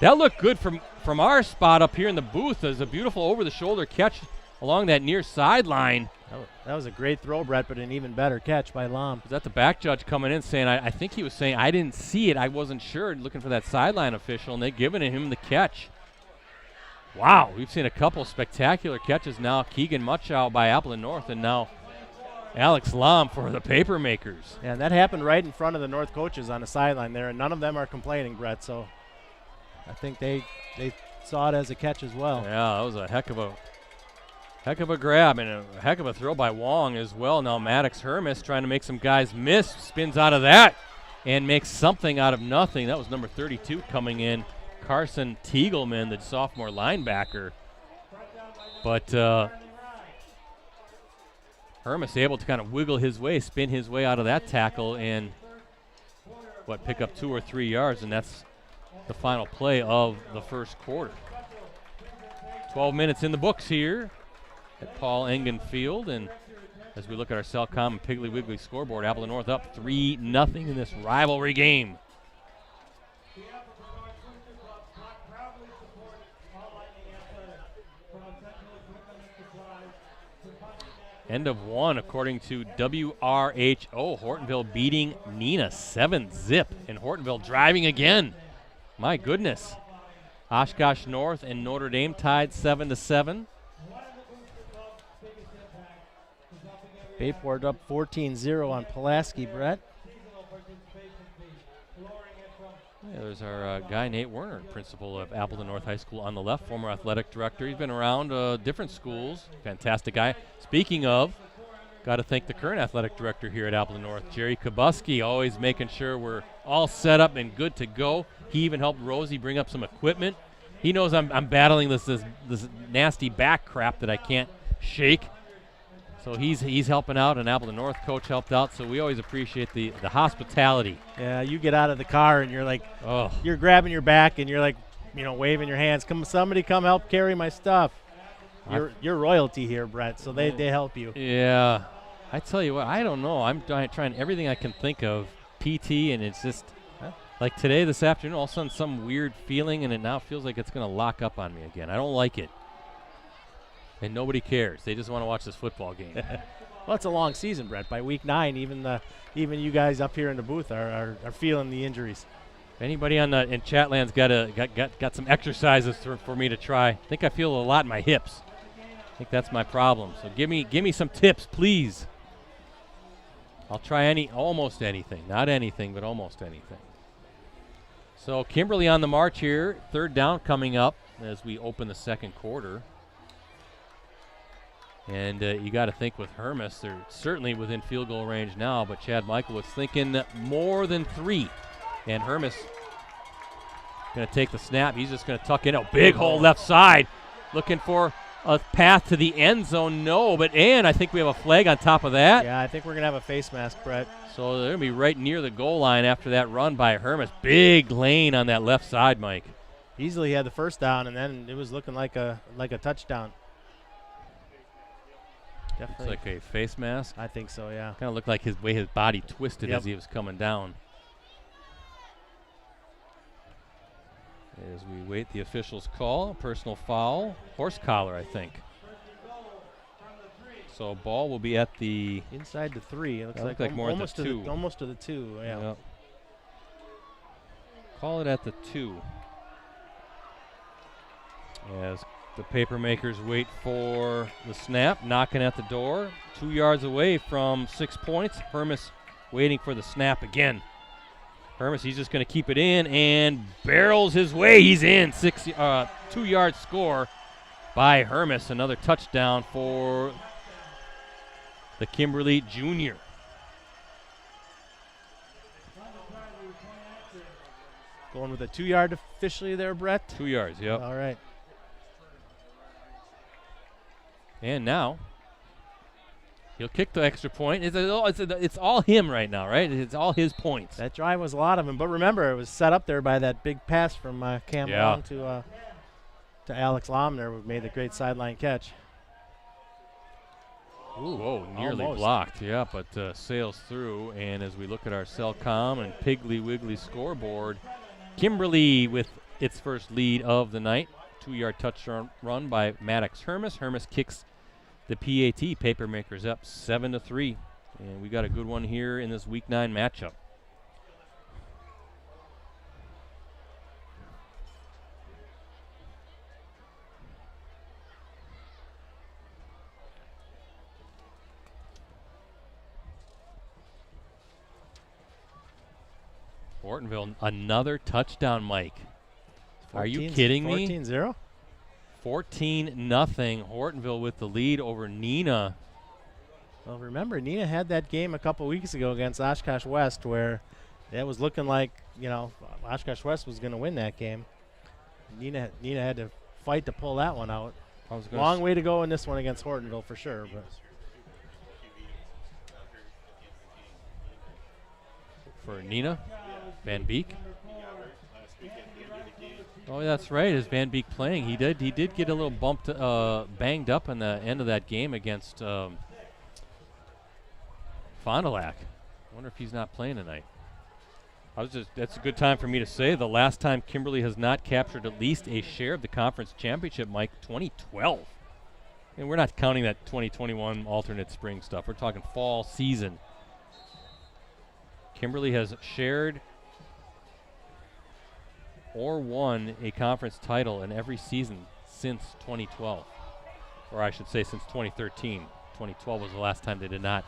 That looked good from our spot up here in the booth. There's a beautiful over-the-shoulder catch along that near sideline. That was a great throw, Brett, but an even better catch by Lom. Was that the back judge coming in saying, I think he was saying, I didn't see it, I wasn't sure, looking for that sideline official, and they giving him the catch. Wow, we've seen a couple spectacular catches now. Keegan Muchow by Appleton North, and now Alex Lom for the Papermakers. Yeah, that happened right in front of the North coaches on the sideline there, and none of them are complaining, Brett, so I think they saw it as a catch as well. Yeah, that was a heck of a grab and a heck of a throw by Wong as well. Now Maddox Hermes trying to make some guys miss, spins out of that and makes something out of nothing. That was number 32 coming in, Carson Tiegelman, the sophomore linebacker. But Hermes able to kind of wiggle his way, spin his way out of that tackle and pick up 2 or 3 yards, and that's the final play of the first quarter. 12 minutes in the books here at Paul Engen Field, and as we look at our Cellcom and Piggly Wiggly scoreboard, Appleton North up 3-0 in this rivalry game. End of one, according to WRHO. Hortonville beating Nina 7-0, and Hortonville driving again. My goodness. Oshkosh North and Notre Dame tied 7-7. Bayport up 14-0 on Pulaski, Brett. Yeah, there's our guy, Nate Werner, principal of Appleton North High School on the left, former athletic director. He's been around different schools. Fantastic guy. Speaking of, got to thank the current athletic director here at Appleton North, Jerry Kabuski, always making sure we're all set up and good to go. He even helped Rosie bring up some equipment. He knows I'm battling this nasty back crap that I can't shake. So he's helping out, and Appleton North coach helped out, so we always appreciate the hospitality. Yeah, you get out of the car and you're like, you're grabbing your back and you're like, waving your hands. Somebody come help carry my stuff. You're royalty here, Brett, so they help you. Yeah. I tell you what, I don't know. I'm trying everything I can think of, PT, and it's just like today, this afternoon, all of a sudden some weird feeling, and it now feels like it's going to lock up on me again. I don't like it. And nobody cares. They just want to watch this football game. Well, it's a long season, Brett. By week 9, even you guys up here in the booth are feeling the injuries. If anybody in Chatland's got some exercises for me to try. I think I feel a lot in my hips. I think that's my problem. So give me some tips, please. I'll try almost anything. Not anything, but almost anything. So Kimberly on the march here. 3rd down coming up as we open the second quarter. And you got to think with Hermes, they're certainly within field goal range now, but Chad Michael was thinking more than 3. And Hermes going to take the snap. He's just going to tuck in a big hole left side, looking for a path to the end zone. No, and I think we have a flag on top of that. Yeah, I think we're going to have a face mask, Brett. So they're going to be right near the goal line after that run by Hermes. Big lane on that left side, Mike. Easily had the first down, and then it was looking like a touchdown. Definitely. Looks like a face mask. I think so, yeah. Kind of looked like his body twisted as he was coming down. As we wait the official's call, personal foul, horse collar, I think. So ball will be at the inside the 3. It looks like more at the 2. Almost to the 2. Yeah. Yep. Call it at the 2. As the Papermakers wait for the snap, knocking at the door. 2 yards away from 6 points. Hermes waiting for the snap again. Hermes, he's just going to keep it in and barrels his way. He's in. 2-yard score by Hermes. Another touchdown for the Kimberly Junior. Going with a 2-yard officially there, Brett? 2 yards, yep. All right. And now he'll kick the extra point. It's all him right now, right? It's all his points. That drive was a lot of them. But remember, it was set up there by that big pass from Cam Long to Alex Lomner, who made the great sideline catch. Ooh, whoa, nearly blocked. Yeah, but sails through. And as we look at our Cellcom and Piggly Wiggly scoreboard, Kimberly with its first lead of the night. 2-yard touchdown run by Maddox Hermes. Hermes kicks the PAT. Papermakers up 7-3. And we got a good one here in this Week 9 matchup. Hortonville, another touchdown, Mike. Are you kidding me? 14-0? 14-0. Hortonville with the lead over Neenah. Well, remember, Neenah had that game a couple weeks ago against Oshkosh West where it was looking like, Oshkosh West was going to win that game. Neenah had to fight to pull that one out. Long way to go in this one against Hortonville for sure. But for Neenah, Van Beek. Oh, that's right. Is Van Beek playing? He did get a little bumped, banged up in the end of that game against Fond du Lac. I wonder if he's not playing tonight. That's a good time for me to say the last time Kimberly has not captured at least a share of the conference championship, Mike, 2012. And we're not counting that 2021 alternate spring stuff. We're talking fall season. Kimberly has shared or won a conference title in every season since 2012. Or I should say since 2013. 2012 was the last time they did not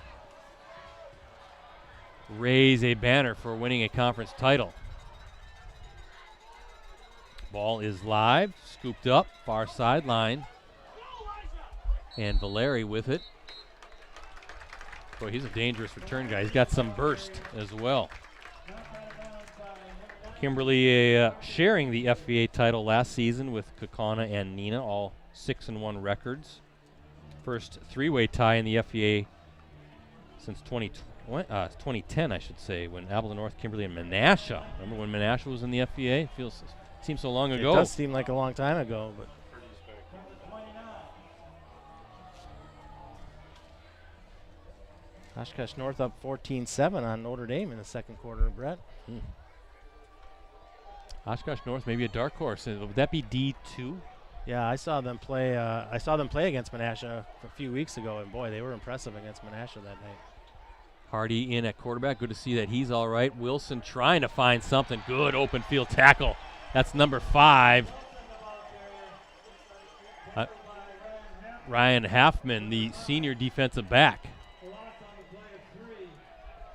raise a banner for winning a conference title. Ball is live, scooped up, far sideline. And Valeri with it. Boy, he's a dangerous return guy. He's got some burst as well. Kimberly sharing the FVA title last season with Kaukauna and Neenah, all 6-1 records. First three-way tie in the FVA since 2010, I should say, when Appleton North, Kimberly, and Menasha. Remember when Menasha was in the FVA? Seems so long ago. It does seem like a long time ago, but Oshkosh North up 14-7 on Notre Dame in the second quarter, Brett. Oshkosh North, maybe a dark horse. Would that be D2? Yeah, I saw them play. I saw them play against Menasha a few weeks ago, and boy, they were impressive against Menasha that night. Hardy in at quarterback. Good to see that he's all right. Wilson trying to find something. Good open field tackle. That's number 5. Ryan Halfman, the senior defensive back.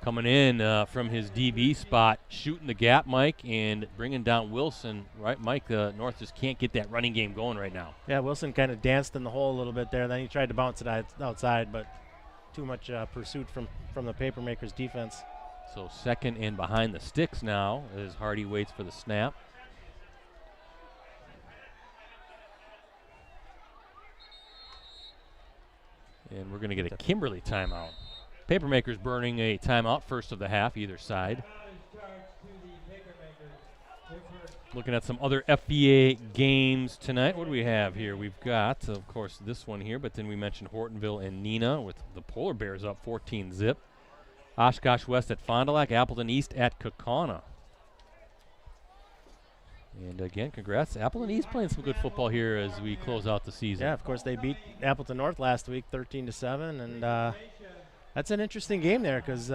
Coming in from his DB spot, shooting the gap, Mike, and bringing down Wilson. Right, Mike, North just can't get that running game going right now. Yeah, Wilson kind of danced in the hole a little bit there. Then he tried to bounce it outside, but too much pursuit from the Papermakers defense. So second and behind the sticks now as Hardy waits for the snap. And we're going to get a Kimberly timeout. Papermakers burning a timeout first of the half, either side. Looking at some other FVA games tonight. What do we have here? We've got, of course, this one here, but then we mentioned Hortonville and Neenah with the Polar Bears up 14-0. Oshkosh West at Fond du Lac, Appleton East at Kaukauna. And again, congrats. Appleton East playing some good football here as we close out the season. Yeah, of course, they beat Appleton North last week 13-7, and that's an interesting game there because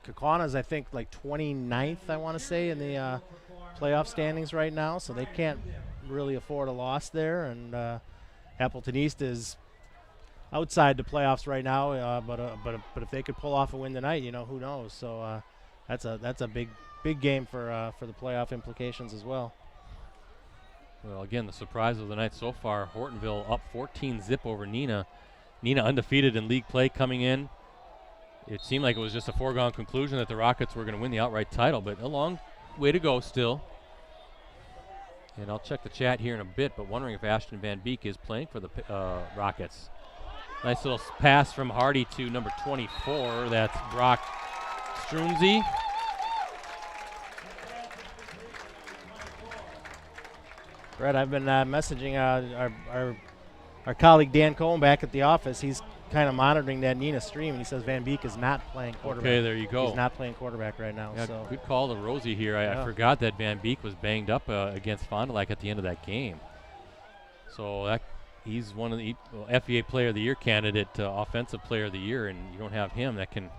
Kaukana's, I think, like 29th, I want to say, in the playoff standings right now, so they can't really afford a loss there. And Appleton East is outside the playoffs right now, but if they could pull off a win tonight, who knows? So that's a big game for the playoff implications as well. Well, again, the surprise of the night so far, Hortonville up 14-0 over Neenah. Neenah undefeated in league play coming in. It seemed like it was just a foregone conclusion that the Rockets were going to win the outright title, but a long way to go still. And I'll check the chat here in a bit, but wondering if Ashton Van Beek is playing for the Rockets. Nice little pass from Hardy to number 24. That's Brock Strunze. Brett, I've been messaging our colleague Dan Cohen back at the office. He's kind of monitoring that Neenah stream, and he says Van Beek is not playing quarterback. Okay, there you go. He's not playing quarterback right now. Yeah, so good call to Rosie here. I forgot that Van Beek was banged up against Fond du Lac at the end of that game. So he's one of the FEA Player of the Year candidate, Offensive Player of the Year, and you don't have him, that can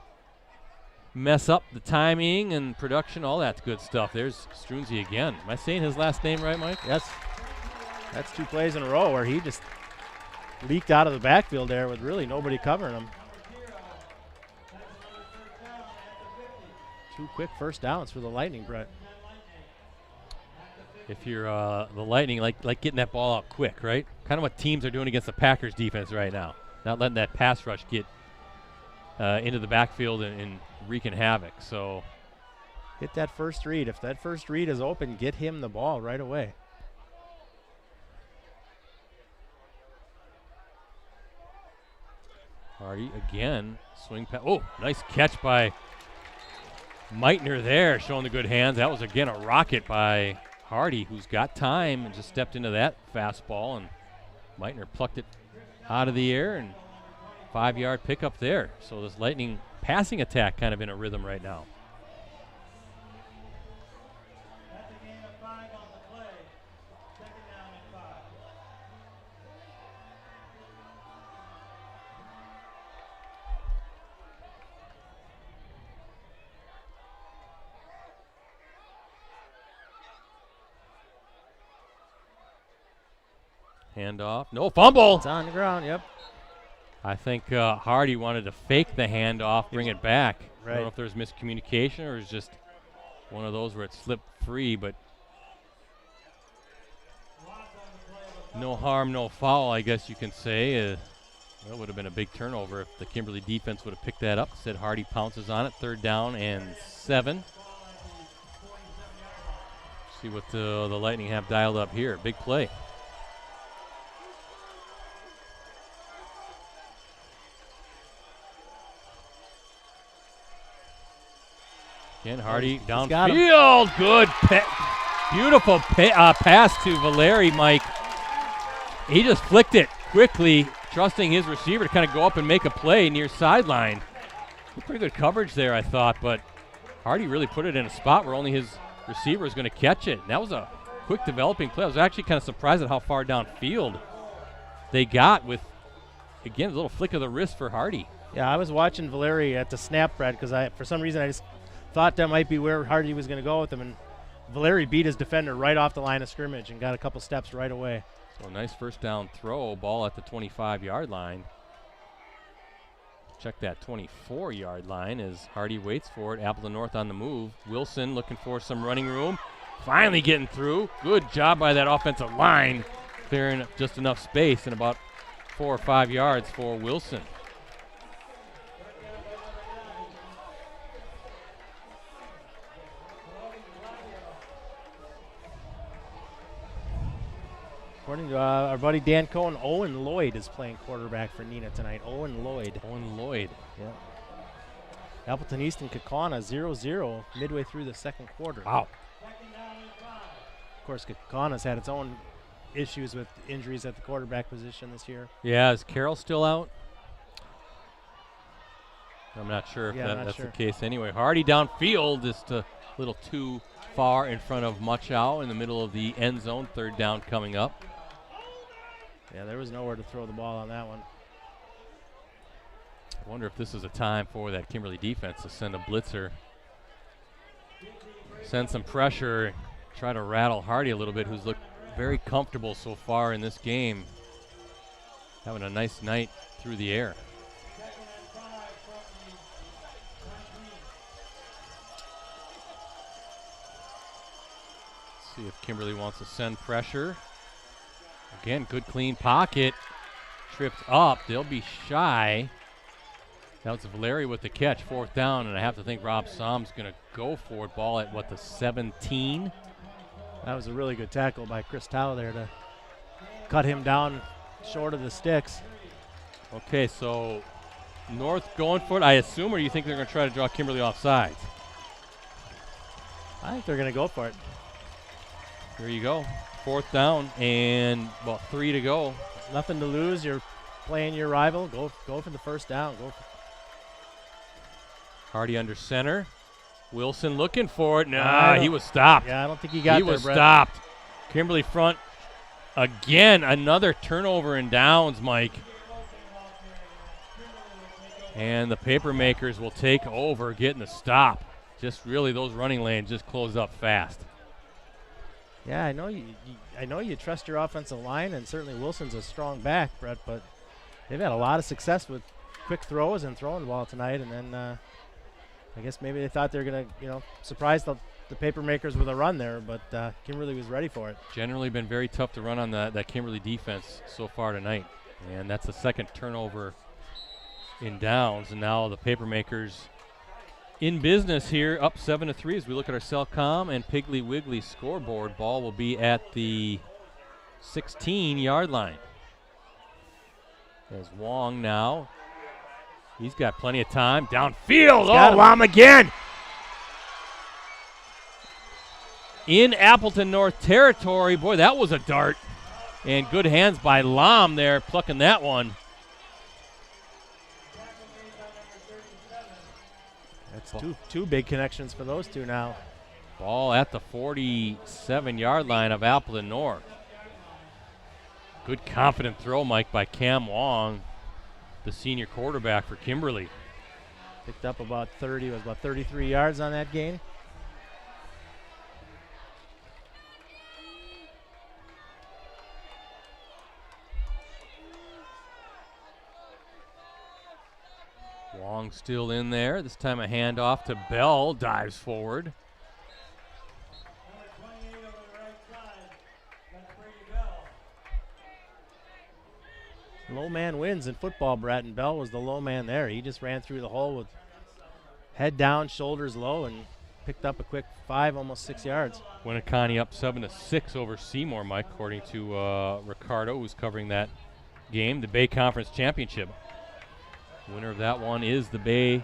mess up the timing and production, all that good stuff. There's Strunzi again. Am I saying his last name right, Mike? Yes. That's 2 plays in a row where he just leaked out of the backfield there with really nobody covering him. 2 quick first downs for the Lightning, Brett. If you're the Lightning, like getting that ball out quick, right? Kind of what teams are doing against the Packers defense right now. Not letting that pass rush get into the backfield and wreaking havoc. So Get that first read. If that first read is open, get him the ball right away. Hardy again, swing pass. Oh, nice catch by Meitner there, showing the good hands. That was again a rocket by Hardy, who's got time and just stepped into that fastball, and Meitner plucked it out of the air, and 5-yard pickup there. So this Lightning passing attack kind of in a rhythm right now. That's a gain of 5 on the play. 2nd down and 5. Handoff, no fumble. It's on the ground, yep. I think Hardy wanted to fake the handoff, bring it back. Right. I don't know if there's miscommunication or it's just one of those where it slipped free, but no harm, no foul, I guess you can say. Well, it would have been a big turnover if the Kimberly defense would have picked that up. Instead, Hardy pounces on it, 3rd down and 7. See what the Lightning have dialed up here. Big play. Again, Hardy downfield. Good, beautiful pass to Valeri, Mike. He just flicked it quickly, trusting his receiver to kind of go up and make a play near sideline. Pretty good coverage there, I thought, but Hardy really put it in a spot where only his receiver is going to catch it. And that was a quick developing play. I was actually kind of surprised at how far downfield they got with, again, a little flick of the wrist for Hardy. Yeah, I was watching Valeri at the snap, Brad, because for some reason I just thought that might be where Hardy was going to go with him, and Valeri beat his defender right off the line of scrimmage and got a couple steps right away. So a nice 1st down throw, ball at the 25-yard line. Check that 24-yard line as Hardy waits for it. Appleton North on the move. Wilson looking for some running room. Finally getting through. Good job by that offensive line, clearing just enough space and about 4 or 5 yards for Wilson. According to our buddy Dan Cohen, Owen Lloyd is playing quarterback for Neenah tonight. Owen Lloyd. Yeah. Appleton East and Kaukauna 0-0 midway through the 2nd quarter. Wow. Of course, Kaukana's had its own issues with injuries at the quarterback position this year. Yeah, is Carroll still out? I'm not sure if that's the case anyway. Hardy downfield, just a little too far in front of Muchow in the middle of the end zone. 3rd down coming up. Yeah, there was nowhere to throw the ball on that one. I wonder if this is a time for that Kimberly defense to send a blitzer, send some pressure, try to rattle Hardy a little bit, who's looked very comfortable so far in this game, having a nice night through the air. Let's see if Kimberly wants to send pressure. Again, good clean pocket. Tripped up. They'll be shy. That was Valeri with the catch. 4th down, and I have to think Rob Som's going to go for it. Ball at, the 17? That was a really good tackle by Chris Tao there to cut him down short of the sticks. Okay, so North going for it, I assume, or you think they're going to try to draw Kimberly off sides? I think they're going to go for it. Here you go. 4th down and about 3 to go. Nothing to lose. You're playing your rival. Go for the 1st down. Hardy under center. Wilson looking for it. Nah, he was stopped. Yeah, I don't think he got there, He was Brett. stopped. Kimberly front Again, another turnover and downs, Mike. And the paper makers will take over, getting the stop. Just really those running lanes just close up fast. Yeah, I know you trust your offensive line, and certainly Wilson's a strong back, Brett, but they've had a lot of success with quick throws and throwing the ball tonight, and then I guess maybe they thought they were going to, surprise the paper makers with a run there, but Kimberly was ready for it. Generally been very tough to run on that Kimberly defense so far tonight, and that's the second turnover in downs, and now the paper makers in business here, up 7-3 as we look at our Cellcom and Piggly Wiggly scoreboard. Ball will be at the 16-yard line. There's Wong now. He's got plenty of time. Downfield. Oh, Lam again. In Appleton North territory. Boy, that was a dart. And good hands by Lam there, plucking that one. That's two big connections for those two now. Ball at the 47-yard line of Appleton North. Good confident throw, Mike, by Cam Wong, the senior quarterback for Kimberly. Picked up about 33 yards on that gain. Wong still in there. This time a handoff to Bell. Dives forward. Number 28 over the right side. That's Brady Bell. Low man wins in football, Brett, and Bell was the low man there. He just ran through the hole with head down, shoulders low, and picked up a quick 5, almost 6 yards. Winneconne up 7-6 over Seymour, Mike, according to Ricardo, who's covering that game, the Bay Conference Championship. Winner of that one is the Bay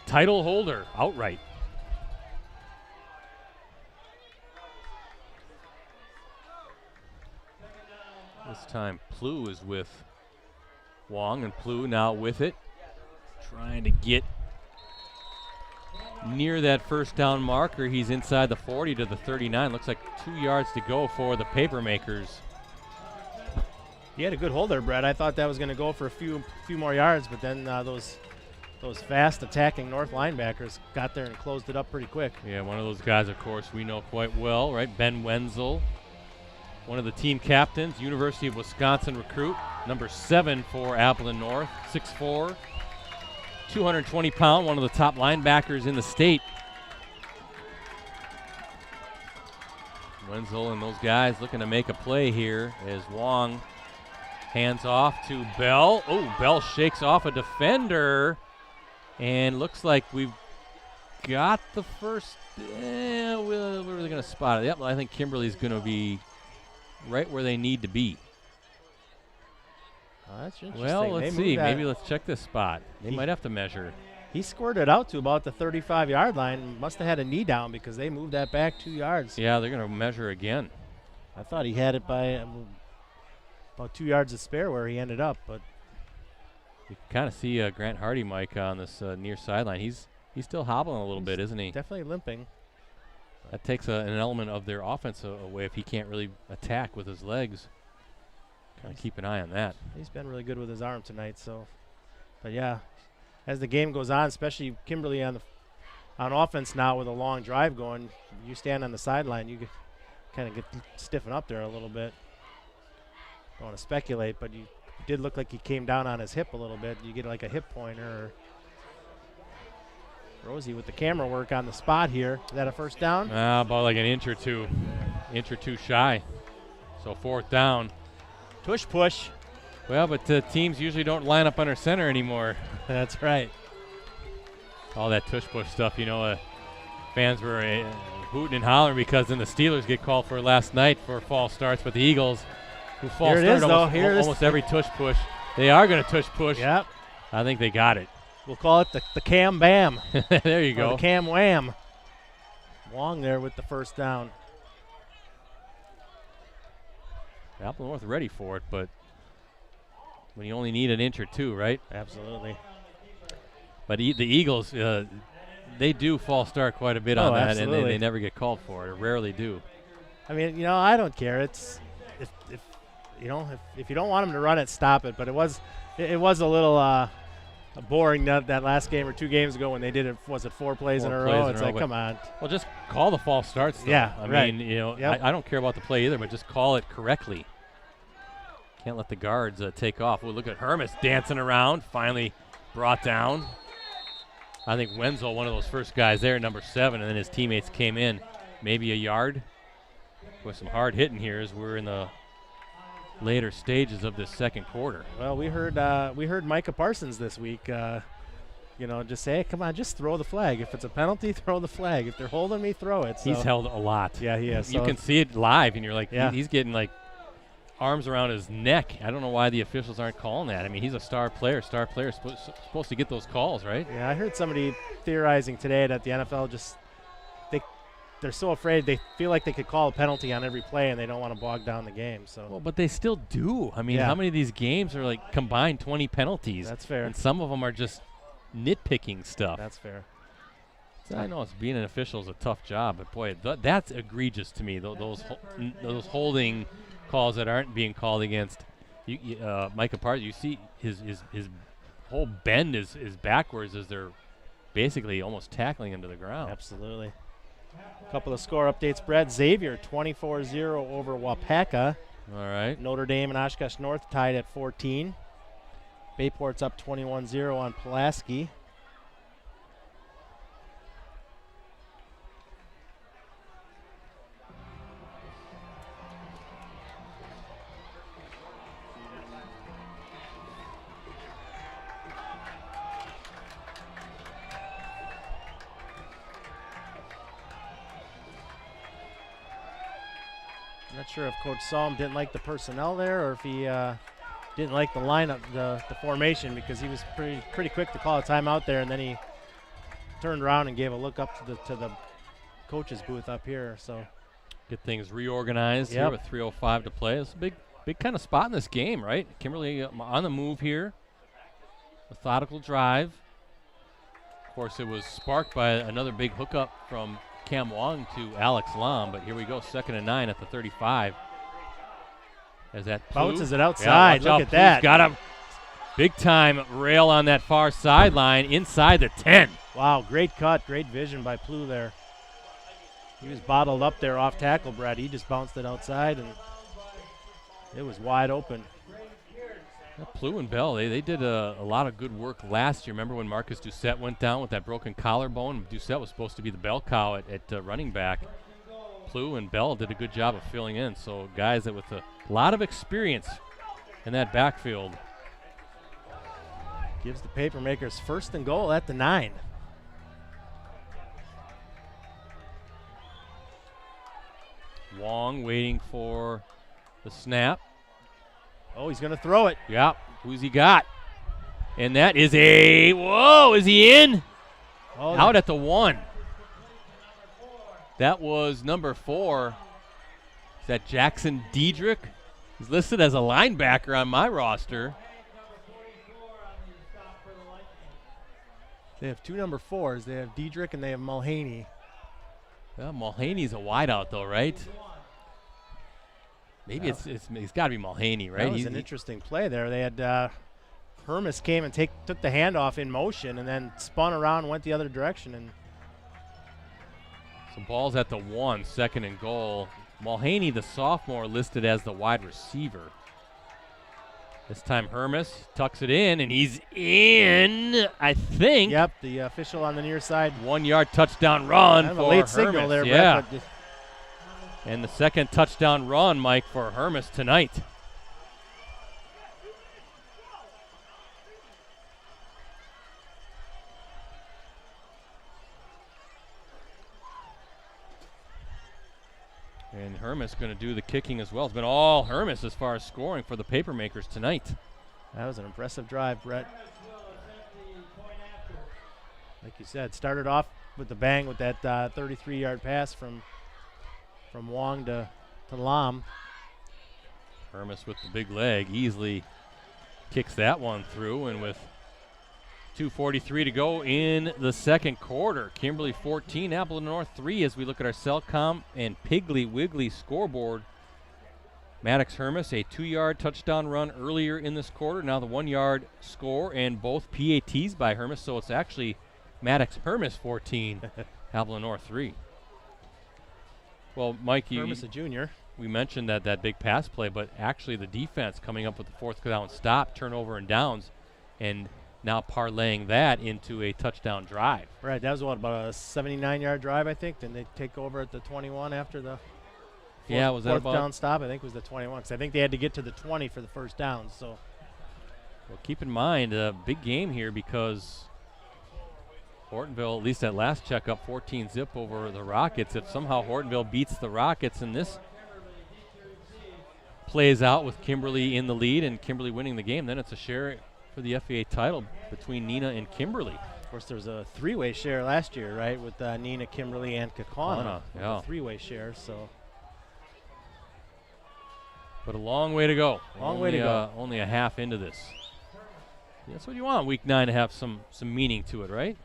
title holder outright. This time Plu is with Wong, and Plu now with it, trying to get near that first down marker. He's inside the 40 to the 39. Looks like 2 yards to go for the paper makers. He had a good hold there, Brett. I thought that was going to go for a few more yards, but then those fast attacking North linebackers got there and closed it up pretty quick. Yeah, one of those guys, of course, we know quite well, right? Ben Wenzel, one of the team captains, University of Wisconsin recruit, number 7 for Appleton North, 6'4", 220-pound, one of the top linebackers in the state. Wenzel and those guys looking to make a play here as Wong hands off to Bell. Oh, Bell shakes off a defender. And looks like we've got the first. Where are they going to spot it? Yep, I think Kimberly's going to be right where they need to be. That's interesting. Well, let's see. Maybe let's check this spot. They might have to measure. He scored it out to about the 35-yard line. Must have had a knee down because they moved that back 2 yards. Yeah, they're going to measure again. I thought he had it by about 2 yards to spare where he ended up, but you can kind of see Grant Hardy, Mike, on this near sideline. He's still hobbling a little bit, isn't he? Definitely limping. That takes an element of their offense away if he can't really attack with his legs. Kind of keep an eye on that. He's been really good with his arm tonight. So, but yeah, as the game goes on, especially Kimberly on offense now with a long drive going, you stand on the sideline, you kind of get stiffen up there a little bit. Don't want to speculate, but you did look like he came down on his hip a little bit. You get like a hip pointer. Rosie with the camera work on the spot here. Is that a first down? About like an inch or two shy. So fourth down. Tush push. Well, but teams usually don't line up under center anymore. That's right. All that tush push stuff, fans were hooting and hollering because then the Steelers get called for last night for false starts, but the Eagles, who false start almost every tush push, they are going to tush push. Yep. I think they got it. We'll call it the Cam Bam. There you go. The Cam Wham. Wong there with the first down. Appleton North ready for it, but when you only need an inch or two, right? Absolutely. But the Eagles, they do false start quite a bit on that, absolutely. and they never get called for it, or rarely do. I mean, I don't care. It's if you don't want him to run it, stop it. But it was a little boring that last game or 2 games ago when they did it. Was it 4 plays in a row? It's like, come on. Well, just call the false starts. Though. Yeah, I right. mean, Yep. I don't care about the play either, but just call it correctly. Can't let the guards take off. We'll look at Hermes dancing around, finally brought down. I think Wenzel, one of those first guys there, number 7, and then his teammates came in, maybe a yard. With some hard hitting here as we're in the later stages of this second quarter. Well, we heard Micah Parsons this week. Just say, hey, come on, just throw the flag. If it's a penalty, throw the flag. If they're holding me, throw it. So. He's held a lot. Yeah, he is. You can see it live, and you're like, yeah. He's getting like arms around his neck. I don't know why the officials aren't calling that. I mean, he's a star player. Star player supposed to get those calls, right? Yeah, I heard somebody theorizing today that the NFL they're so afraid. They feel like they could call a penalty on every play, and they don't want to bog down the game. So. Well, but they still do. I mean, how many of these games are like combined 20 penalties? That's fair. And some of them are just nitpicking stuff. That's fair. So I know being an official is a tough job, but boy, that's egregious to me. Those holding calls that aren't being called against Micah Parsons. You see his whole bend is backwards as they're basically almost tackling him to the ground. Absolutely. A couple of score updates, Brett. Xavier 24-0 over Wapaka. All right. Notre Dame and Oshkosh North tied at 14. Bayport's up 21-0 on Pulaski. Not sure if Coach Salm didn't like the personnel there or if he didn't like the lineup, the formation, because he was pretty quick to call a timeout there, and then he turned around and gave a look up to the coach's booth up here. So get things reorganized here with 3:05 to play. It's a big kind of spot in this game, right? Kimberly on the move here. Methodical drive. Of course, it was sparked by another big hookup from Cam Wong to Alex Lam, but here we go, 2nd and 9 at the 35. As that bounces it outside. Look at that. Got a big time rail on that far sideline inside the 10. Wow, great cut, great vision by Plu there. He was bottled up there off tackle, Brad. He just bounced it outside, and it was wide open. Plu and Bell, they did a lot of good work last year. Remember when Marcus Doucette went down with that broken collarbone? Doucette was supposed to be the bell cow at running back. Plu and Bell did a good job of filling in. So guys that with a lot of experience in that backfield. Gives the Papermakers 1st and goal at the 9. Wong waiting for the snap. Oh, he's going to throw it. Yeah. Who's he got? And that is whoa, is he in? Oh, out at the 1. That was number 4. Is that Jackson Diedrich? He's listed as a linebacker on my roster. They have 2 number 4s. They have Diedrich and they have Mulhaney. Well, Mulhaney's a wideout though, right? Maybe it's got to be Mulhaney, right? That was an interesting play there. They had Hermes came and took the handoff in motion and then spun around and went the other direction. And so ball's at the 1, 2nd and goal. Mulhaney, the sophomore, listed as the wide receiver. This time Hermes tucks it in, and he's in, I think. Yep, the official on the near side. 1-yard touchdown run kind of for a late Hermes. signal there, yeah. Brett, And the 2nd touchdown run, Mike, for Hermes tonight. And Hermes going to do the kicking as well. It's been all Hermes as far as scoring for the Papermakers tonight. That was an impressive drive, Brett. Like you said, started off with the bang with that 33-yard pass from Wong to Lam. Hermes with the big leg easily kicks that one through, and with 2:43 to go in the second quarter. Kimberly 14, Appleton North 3 as we look at our Cellcom and Piggly Wiggly scoreboard Maddox Hermes, a 2-yard touchdown run earlier in this quarter. Now the 1-yard score and both PATs by Hermes. So it's actually Maddox Hermes 14, Appleton North 3. Well, Mike, Hermes a junior. We mentioned that big pass play, but actually the defense coming up with the 4th down stop, turnover and downs, and now parlaying that into a touchdown drive. Right, that was about a 79-yard drive, I think. Then they take over at the 21 after the was that 4th about down stop? I think it was the 21, because I think they had to get to the 20 for the first down. So, well, keep in mind a big game here because Hortonville, at least at last checkup, 14-zip over the Rockets. If somehow Hortonville beats the Rockets and this plays out with Kimberly in the lead and Kimberly winning the game, then it's a share for the FAA title between Neenah and Kimberly. Of course, there was a 3-way share last year, right, with Neenah, Kimberly, and Kaukauna. Yeah. A 3-way share, so. But a long way to go. Long way to go. Only a half into this. That's what you want, week 9, to have some meaning to it, right?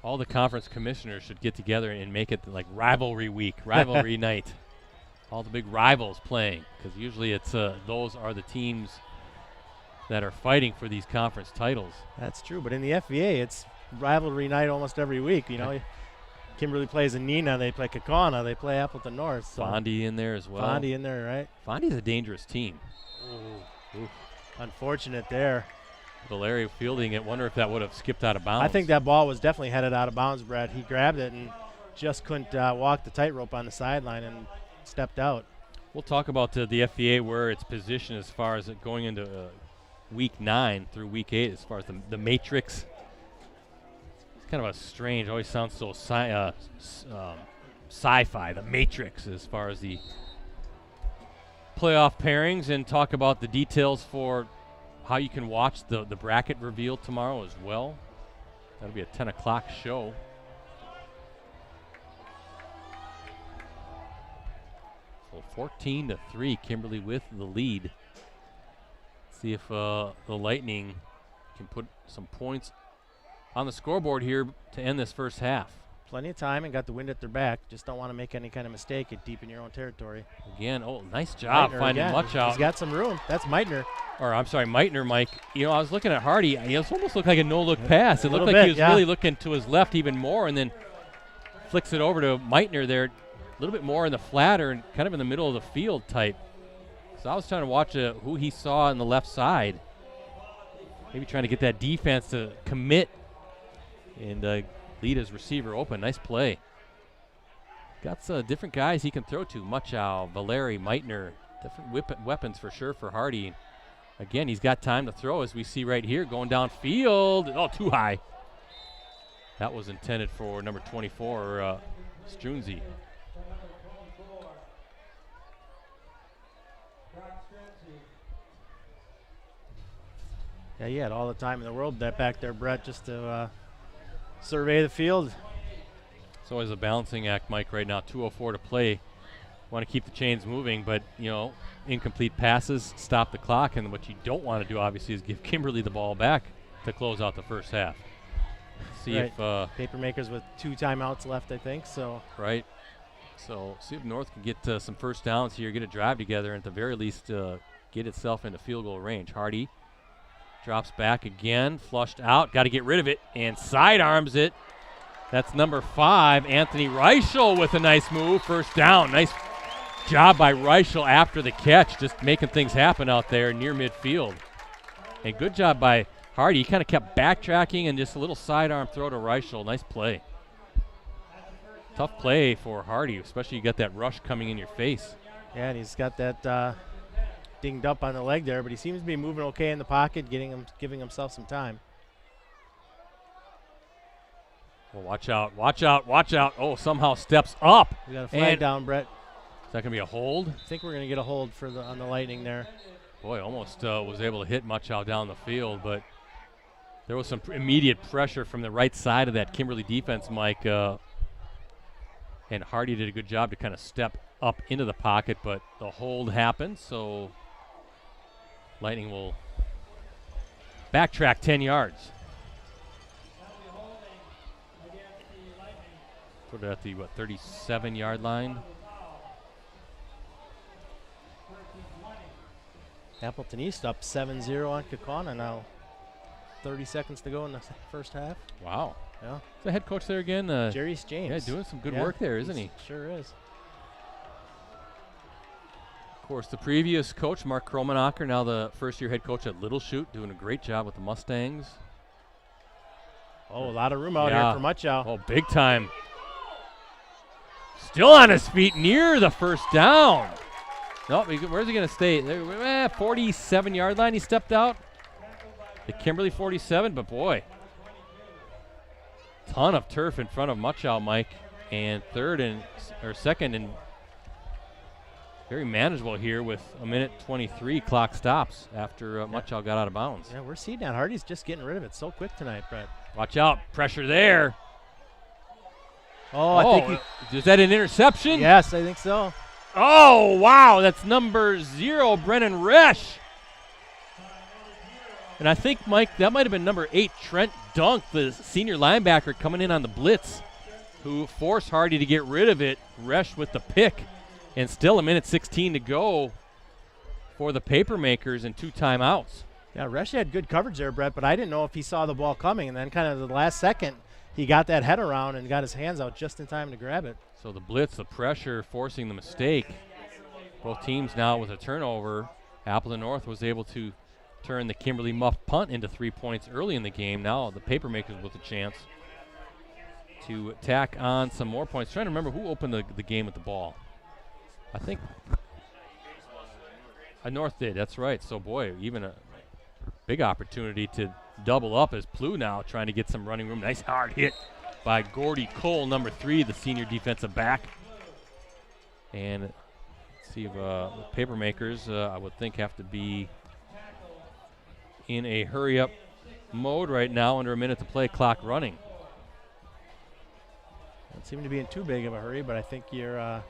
All the conference commissioners should get together and make it like rivalry week, rivalry night. All the big rivals playing, because usually it's those are the teams that are fighting for these conference titles. That's true, but in the FVA, it's rivalry night almost every week. You know, Kimberly plays in Neenah, they play Kaukauna, they play Appleton North. So Fondy in there as well. Fondy in there, right? Fondy's a dangerous team. Ooh. Unfortunate there. Valerio fielding it. Wonder if that would have skipped out of bounds. I think that ball was definitely headed out of bounds, Brett. He grabbed it and just couldn't walk the tightrope on the sideline and stepped out. We'll talk about the FVA, where it's positioned as far as it going into week 9 through week 8, as far as the matrix. It's kind of a strange, always sounds so sci-fi, the matrix, as far as the playoff pairings, and talk about the details for how you can watch the bracket reveal tomorrow as well. That'll be a 10 o'clock show. So 14-3, Kimberly with the lead. See if the Lightning can put some points on the scoreboard here to end this first half. Plenty of time and got the wind at their back. Just don't want to make any kind of mistake at deep in your own territory. Again, nice job finding much out. He's got some room. That's Meitner. Or I'm sorry, Meitner, Mike. You know, I was looking at Hardy. It almost looked like a no-look pass. It looked like he was really looking to his left even more, and then flicks it over to Meitner there, a little bit more in the flatter and kind of in the middle of the field type. So I was trying to watch who he saw on the left side. Maybe trying to get that defense to commit and lead his receiver open. Nice play. Got some different guys he can throw to. Muchow, Valeri, Meitner. Different weapons for sure for Hardy. Again, he's got time to throw, as we see right here, going downfield. Oh, too high. That was intended for number 24, Strunzi. Yeah, you had all the time in the world that back there, Brett, just to survey the field. It's always a balancing act, Mike, right now. 2:04 to play. Want to keep the chains moving, but, you know, incomplete passes stop the clock, and what you don't want to do, obviously, is give Kimberly the ball back to close out the first half. See if Papermakers with 2 timeouts left, I think. So right. So see if North can get some first downs here, get a drive together, and at the very least get itself into field goal range. Hardy drops back again, flushed out, got to get rid of it, and sidearms it. That's number 5, Anthony Reichel, with a nice move, first down. Nice job by Reichel after the catch, just making things happen out there near midfield. And good job by Hardy. He kind of kept backtracking and just a little sidearm throw to Reichel. Nice play. Tough play for Hardy, especially you got that rush coming in your face. Yeah, and he's got that dinged up on the leg there, but he seems to be moving okay in the pocket, giving himself some time. Well, watch out, watch out, watch out. Oh, somehow steps up. We got a flag down, Brett. Is that going to be a hold? I think we're going to get a hold on the Lightning there. Boy, almost was able to hit Muchow down the field, but there was some immediate pressure from the right side of that Kimberly defense, Mike. And Hardy did a good job to kind of step up into the pocket, but the hold happened, so Lightning will backtrack 10 yards. Put it at the, 37-yard line. Appleton East up 7-0 on Kaukauna now. 30 seconds to go in the first half. Wow. Yeah. The head coach there again. Jerry James. Yeah, doing some good work there, isn't he? Sure is. Of course, the previous coach, Mark Kromenacher, now the first-year head coach at Little Chute, doing a great job with the Mustangs. Oh, a lot of room out here for Muchow. Oh, big time. Still on his feet near the first down. Nope, where's he going to stay? 47-yard line he stepped out. The Kimberly 47, but boy. Ton of turf in front of Muchow, Mike. And second and very manageable here with a minute 23 clock stops after Muchow got out of bounds. Yeah, we're seeing that. Hardy's just getting rid of it so quick tonight, Brett. Watch out. Pressure there. Oh, I think is that an interception? Yes, I think so. Oh, wow. That's number 0, Brennan Resch. And I think, Mike, that might have been number 8, Trent Dunk, the senior linebacker coming in on the blitz, who forced Hardy to get rid of it. Resch with the pick. And still a minute 16 to go for the Papermakers and 2 timeouts. Yeah, Resch had good coverage there, Brett, but I didn't know if he saw the ball coming. And then kind of the last second, he got that head around and got his hands out just in time to grab it. So the blitz, the pressure, forcing the mistake. Both teams now with a turnover. Appleton North was able to turn the Kimberly muff punt into 3 points early in the game. Now the Papermakers with a chance to tack on some more points. Trying to remember who opened the game with the ball. I think North did. That's right. So, boy, even a big opportunity to double up as Plu now trying to get some running room. Nice hard hit by Gordy Cole, number 3, the senior defensive back. And let's see if the Papermakers, I would think, have to be in a hurry-up mode right now, under a minute to play, clock running. Don't seem to be in too big of a hurry, but I think you're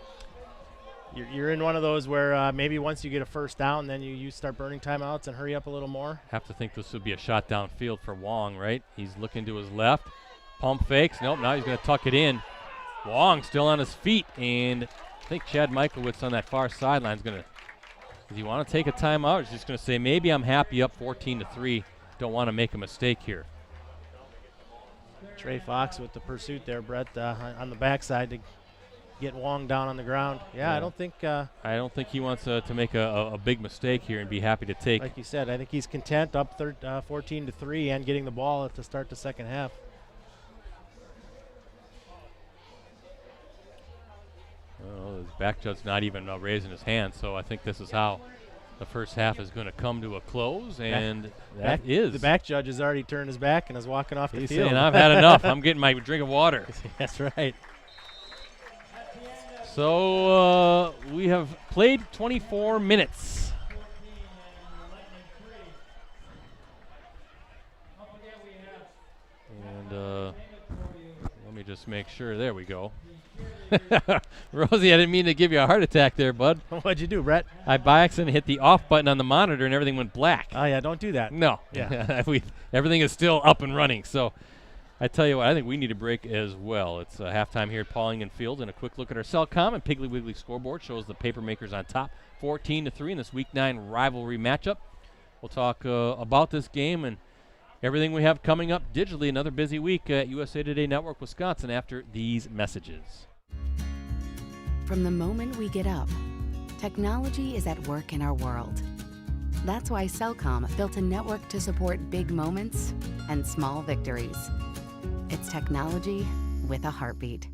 in one of those where maybe once you get a first down, then you start burning timeouts and hurry up a little more. Have to think this would be a shot downfield for Wong, right? He's looking to his left. Pump fakes. Nope, now he's going to tuck it in. Wong still on his feet, and I think Chad Michaelwitz on that far sideline is going to, does he want to take a timeout? Or is he just going to say, maybe I'm happy up 14-3. Don't want to make a mistake here. Trey Fox with the pursuit there, Brett, on the backside to get Wong down on the ground. Yeah. I don't think he wants to make a big mistake here and be happy to take. Like you said, I think he's content up 14-3 and getting the ball to start the second half. Well, his back judge's not even raising his hand, so I think this is how the first half is going to come to a close, and the back judge has already turned his back and is walking off the field. He's saying, I've had enough. I'm getting my drink of water. That's right. So we have played 24 minutes. And let me just make sure. There we go. Rosie, I didn't mean to give you a heart attack there, bud. What'd you do, Brett? I by accident hit the off button on the monitor and everything went black. Oh, yeah, don't do that. No. Yeah. Everything is still up and running. So I tell you what, I think we need a break as well. It's halftime here at Paulingen Field, and a quick look at our Cellcom and Piggly Wiggly scoreboard shows the Papermakers on top 14-3 in this Week 9 rivalry matchup. We'll talk about this game and everything we have coming up digitally. Another busy week at USA Today Network Wisconsin after these messages. From the moment we get up, technology is at work in our world. That's why Cellcom built a network to support big moments and small victories. It's technology with a heartbeat.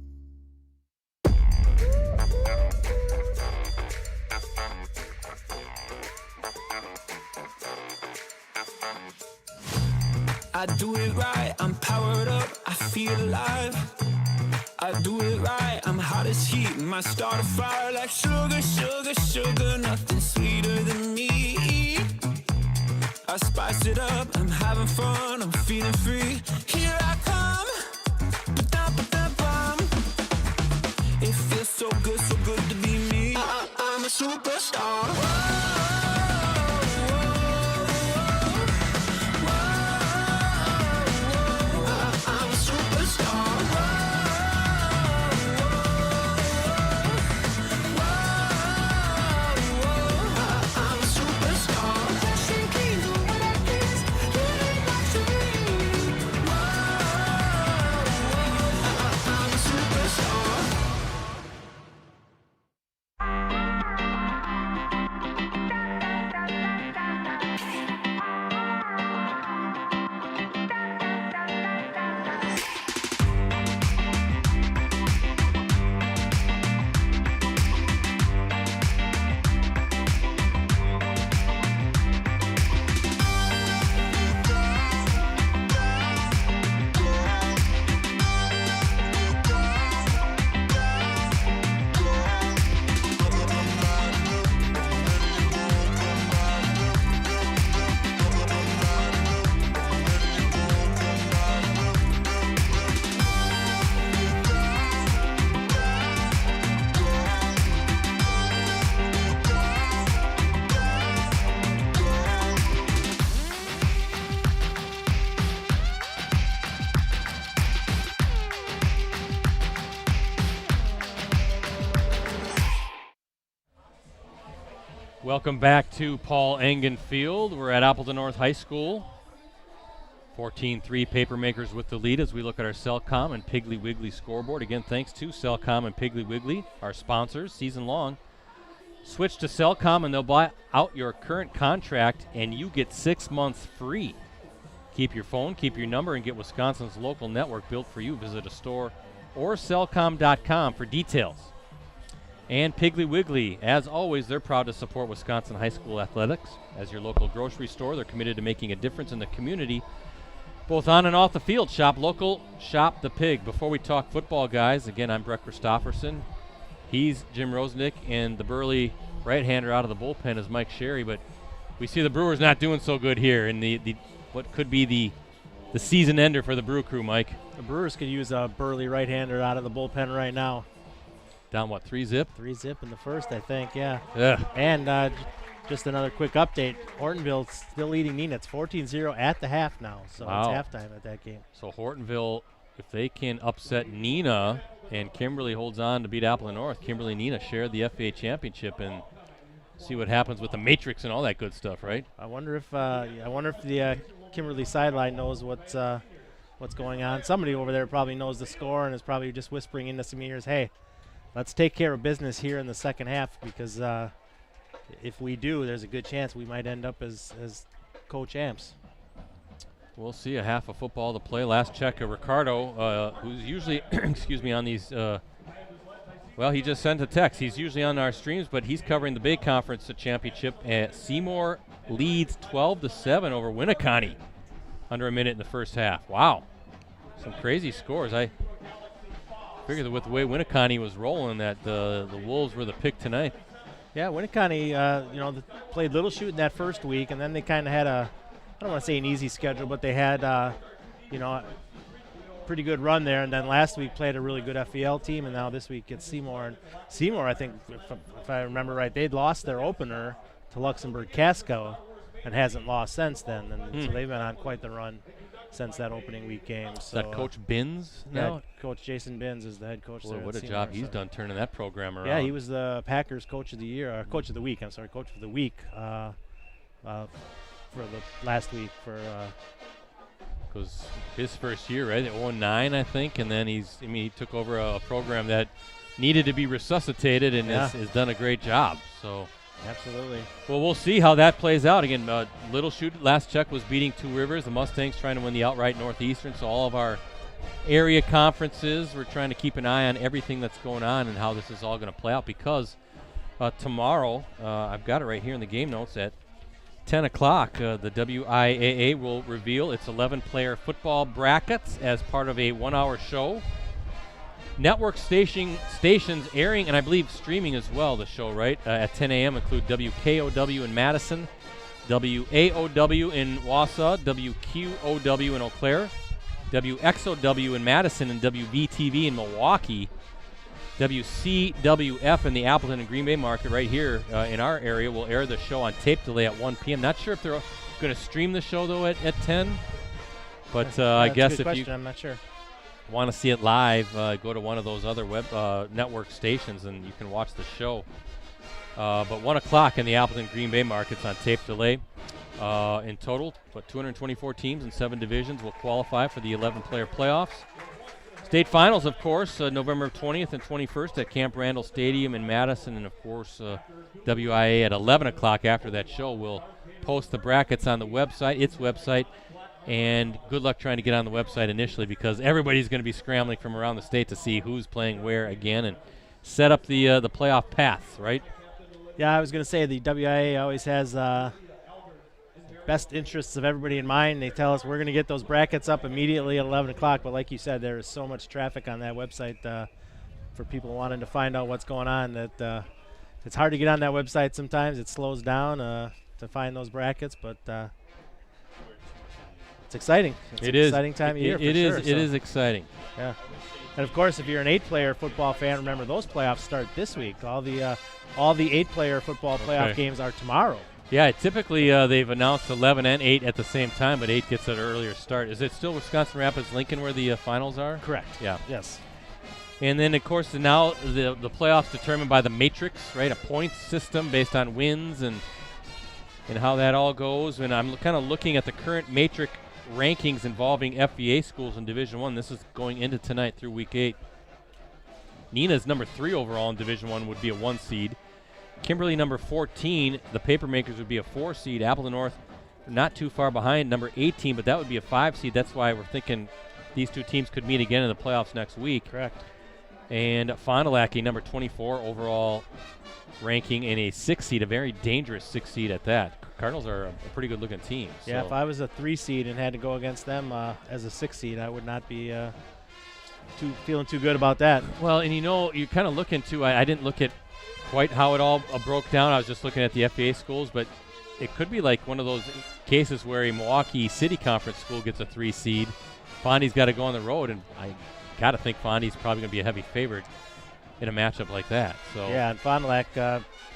I do it right, I'm powered up, I feel alive. I do it right, I'm hot as heat, my starter fire like sugar, sugar, sugar, nothing sweeter than me. I spice it up, I'm having fun, I'm feeling free. Here I come, ba-da-ba-da-bum. It feels so good to be me. I'm a superstar. Whoa. Welcome back to Paul Engen Field. We're at Appleton North High School. 14-3 Papermakers with the lead as we look at our Cellcom and Piggly Wiggly scoreboard. Again, thanks to Cellcom and Piggly Wiggly, our sponsors, season long. Switch to Cellcom and they'll buy out your current contract and you get 6 months free. Keep your phone, keep your number, and get Wisconsin's local network built for you. Visit a store or cellcom.com for details. And Piggly Wiggly, as always, they're proud to support Wisconsin high school athletics. As your local grocery store, they're committed to making a difference in the community, both on and off the field. Shop local, shop the Pig. Before we talk football, guys, again, I'm Brett Christopherson. He's Jim Rosandick, and the burly right-hander out of the bullpen is Mike Sherry. But we see the Brewers not doing so good here in the what could be the season ender for the Brew Crew, Mike. The Brewers could use a burly right-hander out of the bullpen right now. Down, what, 3-zip? 3-zip in the first, I think, yeah. Ugh. And just another quick update. Hortonville still leading Neenah. It's 14-0 at the half now, so wow. It's halftime at that game. So Hortonville, if they can upset Neenah and Kimberly holds on to beat Appleton North, Kimberly and Neenah share the FA championship and see what happens with the matrix and all that good stuff, right? I wonder if the Kimberly sideline knows what's going on. Somebody over there probably knows the score and is probably just whispering into some ears, hey, let's take care of business here in the second half because if we do, there's a good chance we might end up as co-champs. We'll see. A half of football to play. Last check of Ricardo, who's usually, excuse me, on these, well, he just sent a text. He's usually on our streams, but he's covering the Big Conference Championship. Seymour leads 12-7 over Winneconne. Under a minute in the first half. Wow. Some crazy scores. I figured that with the way Winneconne was rolling that the Wolves were the pick tonight. Yeah, Winneconne, played Little Chute in that first week, and then they kind of had I don't want to say an easy schedule, but they had, a pretty good run there. And then last week played a really good FEL team, and now this week it's Seymour. And Seymour, I think, if I remember right, they'd lost their opener to Luxembourg Casco and hasn't lost since then. And so they've been on quite the run since that opening week game. So, is that Coach Binns now? Yeah, Coach Jason Binns is the head coach there. What a Seymour, job he's done turning that program around. Yeah, he was the Packers Coach of the Year, Coach of the Week. I'm sorry, Coach of the Week for the last week for. Because his first year, right? At 0-9, I think, and then he took over a program that needed to be resuscitated and has done a great job. So. Absolutely. Well, we'll see how that plays out. Again, Little Chute, last check, was beating Two Rivers. The Mustangs trying to win the outright Northeastern. So all of our area conferences, we're trying to keep an eye on everything that's going on and how this is all going to play out because tomorrow, I've got it right here in the game notes at 10 o'clock, the WIAA will reveal its 11-player football brackets as part of a 1-hour show. Network stations airing, and I believe streaming as well, the show, right? At 10 a.m. include WKOW in Madison, WAOW in Wausau, WQOW in Eau Claire, WXOW in Madison, and WVTV in Milwaukee. WCWF in the Appleton and Green Bay market right here in our area will air the show on tape delay at 1 p.m. Not sure if they're going to stream the show, though, at 10. But I guess if you I'm not sure. Want to see it live, go to one of those other web network stations and you can watch the show. But 1 o'clock in the Appleton Green Bay markets on tape delay. In total, 224 teams in 7 divisions will qualify for the 11-player playoffs. State finals, of course, November 20th and 21st at Camp Randall Stadium in Madison. And, of course, WIA at 11 o'clock after that show will post the brackets on the website, its website. And good luck trying to get on the website initially because everybody's going to be scrambling from around the state to see who's playing where again and set up the playoff paths, right? Yeah, I was going to say the WIA always has best interests of everybody in mind. They tell us we're going to get those brackets up immediately at 11 o'clock, but like you said, there is so much traffic on that website for people wanting to find out what's going on that it's hard to get on that website sometimes. It slows down to find those brackets, but it's exciting. It's an exciting time of year for sure. It is exciting. Yeah. And, of course, if you're an 8-player football fan, remember those playoffs start this week. All the 8-player football playoff games are tomorrow. Yeah, typically they've announced 11 and 8 at the same time, but 8 gets an earlier start. Is it still Wisconsin Rapids Lincoln where the finals are? Correct. Yeah. Yes. And then, of course, now the playoffs determined by the matrix, right? A points system based on wins and how that all goes. And I'm kind of looking at the current matrix rankings involving FVA schools in Division I. This is going into tonight through Week 8. Neenah's number 3 overall in Division I would be a 1 seed. Kimberly, number 14. The Papermakers would be a 4 seed. Appleton North, not too far behind, number 18, but that would be a 5 seed. That's why we're thinking these two teams could meet again in the playoffs next week. Correct. And Fond du Lac, number 24 overall ranking in a 6 seed, a very dangerous 6 seed at that. Cardinals are a pretty good-looking team. Yeah, so. if I was a 3 seed and had to go against them as a 6 seed, I would not be feeling too good about that. Well, and you kind of look into, I didn't look at quite how it all broke down. I was just looking at the FBA schools, but it could be like one of those cases where a Milwaukee City Conference school gets a 3 seed. Fondy's got to go on the road, and I got to think Fondy's probably going to be a heavy favorite in a matchup like that. So yeah, and Fond du Lac,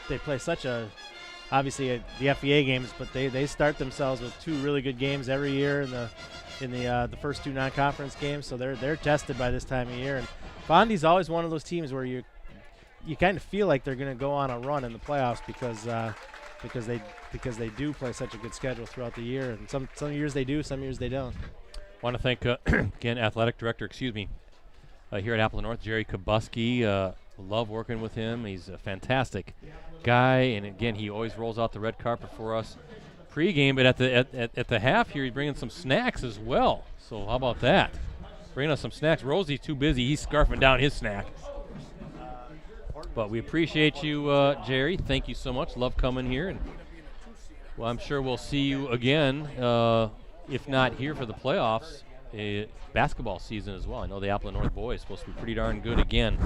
they play such a obviously the FVA games, but they start themselves with 2 really good games every year in the first 2 non-conference games, so they're tested by this time of year. And Fondy's always one of those teams where you kind of feel like they're going to go on a run in the playoffs because they do play such a good schedule throughout the year, and some years they do, some years they don't. Want to thank again athletic director, here at Appleton North, Jerry Kabuski. Love working with him. He's a fantastic guy, and again, he always rolls out the red carpet for us pregame. But at the half here, he's bringing some snacks as well. So how about that? Bringing us some snacks. Rosie's too busy. He's scarfing down his snack. But we appreciate you, Jerry. Thank you so much. Love coming here, and well, I'm sure we'll see you again. If not here for the playoffs, basketball season as well. I know the Appleton North boys supposed to be pretty darn good again.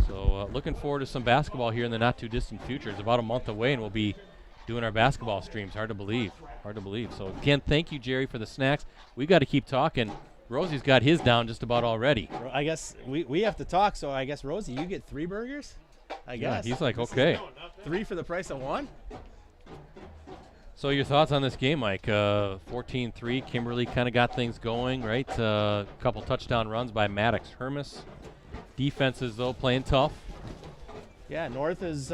So looking forward to some basketball here in the not too distant future. It's about a month away, and we'll be doing our basketball streams. Hard to believe. So again, thank you, Jerry, for the snacks. We got to keep talking. Rosie's got his down just about already. I guess we have to talk, so I guess, Rosie, you get 3 burgers? I guess. He's like, okay. 3 for the price of 1? So your thoughts on this game, Mike? 14-3, Kimberly kind of got things going, right? A couple touchdown runs by Maddox Hermes. Defenses, though, playing tough. Yeah, North has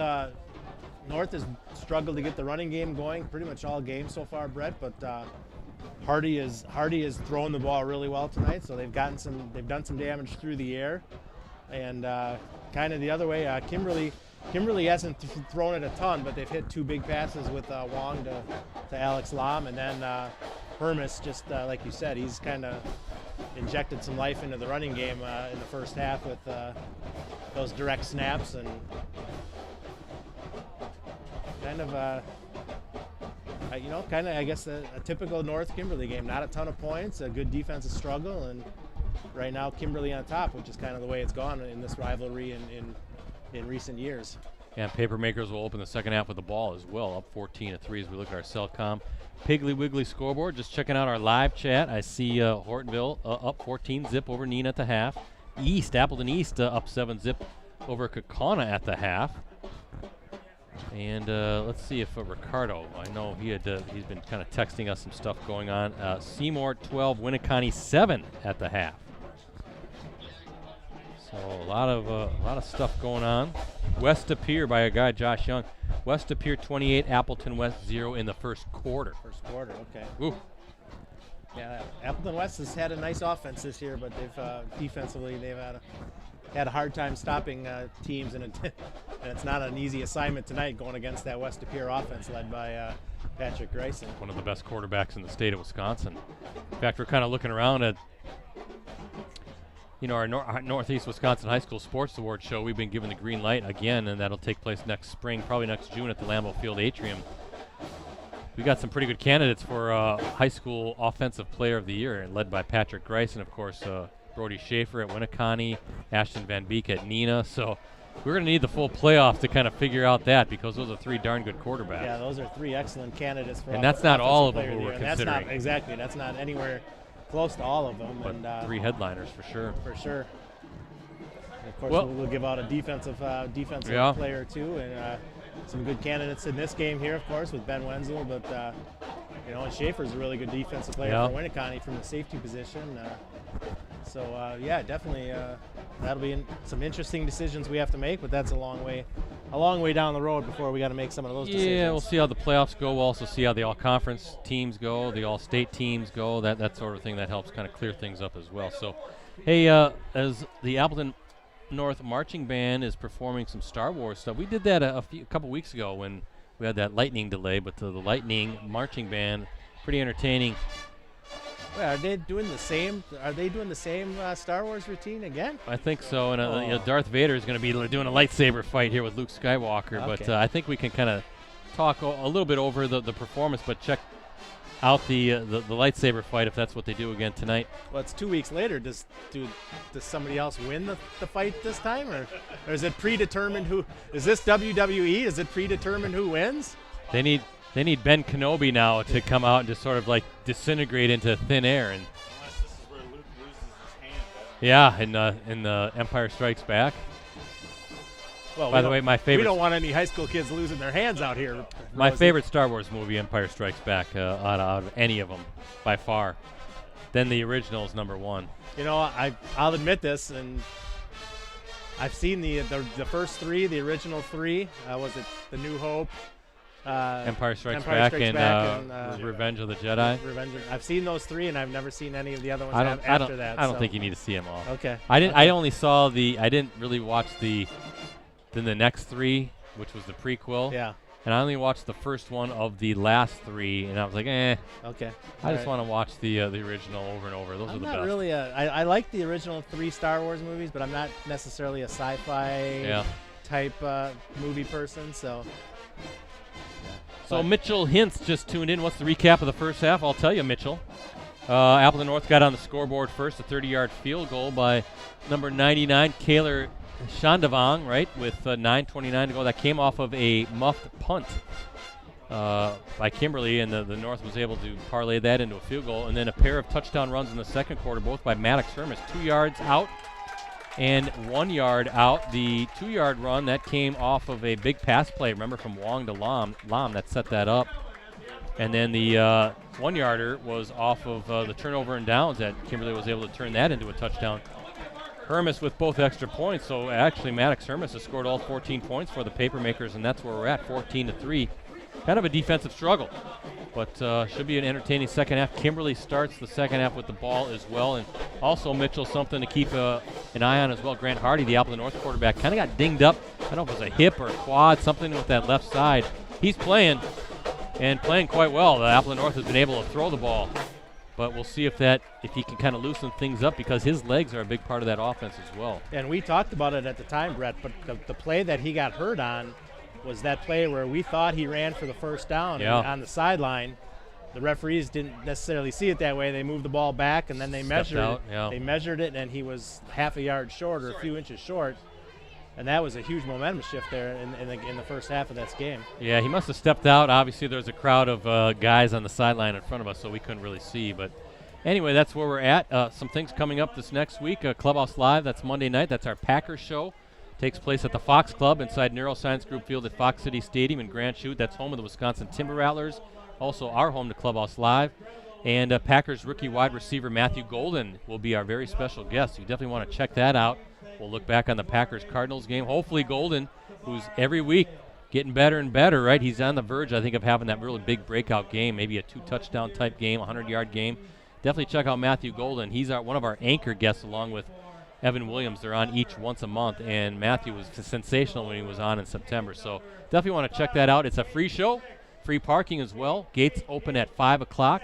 struggled to get the running game going pretty much all game so far, Brett, but Hardy is throwing the ball really well tonight, so they've done some damage through the air. And kind of the other way, Kimberly hasn't thrown it a ton, but they've hit 2 big passes with Wong to Alex Lam, and then Hermes, just like you said, he's kind of injected some life into the running game in the first half with those direct snaps, and kind of I guess a typical North Kimberly game. Not a ton of points, a good defensive struggle, and right now Kimberly on top, which is kind of the way it's gone in this rivalry in recent years. And Papermakers will open the second half with the ball as well, up 14-3 as we look at our Cellcom Piggly Wiggly scoreboard. Just checking out our live chat. I see Hortonville up 14-zip over Neenah at the half. Appleton East up 7-zip over Kaukauna at the half. And let's see if Ricardo, I know he's been kind of texting us some stuff going on. Seymour 12, Winneconne 7 at the half. So a lot of stuff going on. West De Pere by our guy Josh Young. West De Pere 28, Appleton West 0 in the first quarter. Okay. Ooh. Yeah, Appleton West has had a nice offense this year, but defensively they've had a hard time stopping teams, and it's not an easy assignment tonight going against that West De Pere offense led by Patrick Grayson. One of the best quarterbacks in the state of Wisconsin. In fact, we're kind of looking around at our Northeast Wisconsin High School Sports Award show. We've been given the green light again, and that'll take place next spring, probably next June at the Lambeau Field Atrium. We got some pretty good candidates for High School Offensive Player of the Year, led by Patrick Grice, and of course Brody Schaefer at Winneconne, Ashton Van Beek at Neenah. So we're going to need the full playoff to kind of figure out that, because those are 3 darn good quarterbacks. Yeah, those are 3 excellent candidates for. And that's not all of them who we're considering. That's not anywhere close to all of them. But and 3 headliners for sure. For sure. And of course, we'll give out a defensive player too, and some good candidates in this game here, of course, with Ben Wenzel. But and Schaefer's a really good defensive player for Winneconne from the safety position. So yeah, definitely that'll be some interesting decisions we have to make, but that's a long way down the road before we got to make some of those decisions. Yeah, we'll see how the playoffs go. We'll also see how the all-conference teams go, the all-state teams go, that sort of thing. That helps kind of clear things up as well. So, hey, as the Appleton North Marching Band is performing some Star Wars stuff, we did that a couple weeks ago when we had that lightning delay, but the Lightning Marching Band, pretty entertaining. Wait, are they doing the same? Star Wars routine again? I think so, and Darth Vader is going to be doing a lightsaber fight here with Luke Skywalker. Okay. But I think we can kind of talk a little bit over the performance, but check out the lightsaber fight if that's what they do again tonight. Well, it's 2 weeks later. Does somebody else win the fight this time, or is it predetermined who? Is this WWE? Is it predetermined who wins? They need Ben Kenobi now to come out and just sort of like disintegrate into thin air. And unless this is where Luke loses his hand. yeah, in the Empire Strikes Back. Well, by the way, my favorite. We don't want any high school kids losing their hands out here. My favorite Star Wars movie, Empire Strikes Back, out of any of them, by far. Then the original is number one. You know, I'll admit this, and I've seen the first three, the original three. Was it The New Hope? Empire Strikes Back and Revenge of the Jedi. I've seen those three, and I've never seen any of the other ones after that. I don't think you need to see them all. Okay. I only saw I didn't really watch the next three, which was the prequel. Yeah. And I only watched the first one of the last three, and I was like, eh. Okay. I just want to watch the original over and over. Those are the best. I'm not really I like the original 3 Star Wars movies, but I'm not necessarily a sci-fi type movie person, so. So Mitchell Hintz just tuned in. What's the recap of the first half? I'll tell you, Mitchell. Appleton North got on the scoreboard first, a 30-yard field goal by number 99, Kaylor Shandavang, right, with 9:29 to go. That came off of a muffed punt by Kimberly, and the North was able to parlay that into a field goal. And then a pair of touchdown runs in the second quarter, both by Maddox Hermes, 2 yards out and 1 yard out. The 2-yard run, that came off of a big pass play, remember, from Wong to Lam that set that up. And then the 1-yarder was off of the turnover and downs that Kimberly was able to turn that into a touchdown. Hermes with both extra points, so actually Maddox Hermes has scored all 14 points for the Papermakers, and that's where we're at, 14-3. Kind of a defensive struggle, but should be an entertaining second half. Kimberly starts the second half with the ball as well, and also Mitchell, something to keep an eye on as well. Grant Hardy, the Appleton North quarterback, kind of got dinged up. I don't know if it was a hip or a quad, something with that left side. He's playing, and playing quite well. The Appleton North has been able to throw the ball, but we'll see if he can kind of loosen things up, because his legs are a big part of that offense as well. And we talked about it at the time, Brett, but the play that he got hurt on was that play where we thought he ran for the first down on the sideline. The referees didn't necessarily see it that way. They moved the ball back, and then they measured it. They measured it, and he was half a yard short or a few inches short. And that was a huge momentum shift there in the first half of that game. Yeah, he must have stepped out. Obviously, there was a crowd of guys on the sideline in front of us, so we couldn't really see. But anyway, that's where we're at. Some things coming up this next week. Clubhouse Live, that's Monday night. That's our Packers show. Takes place at the Fox Club inside Neuroscience Group Field at Fox City Stadium in Grand Chute. That's home of the Wisconsin Timber Rattlers. Also our home to Clubhouse Live. And Packers rookie wide receiver Matthew Golden will be our very special guest. You definitely want to check that out. We'll look back on the Packers-Cardinals game. Hopefully Golden, who's every week getting better and better, right? He's on the verge, I think, of having that really big breakout game, maybe a 2-touchdown type game, 100-yard game. Definitely check out Matthew Golden. He's one of our anchor guests along with Evan Williams. They're on each once a month, and Matthew was sensational when he was on in September. So definitely want to check that out. It's a free show, free parking as well. Gates open at 5 o'clock,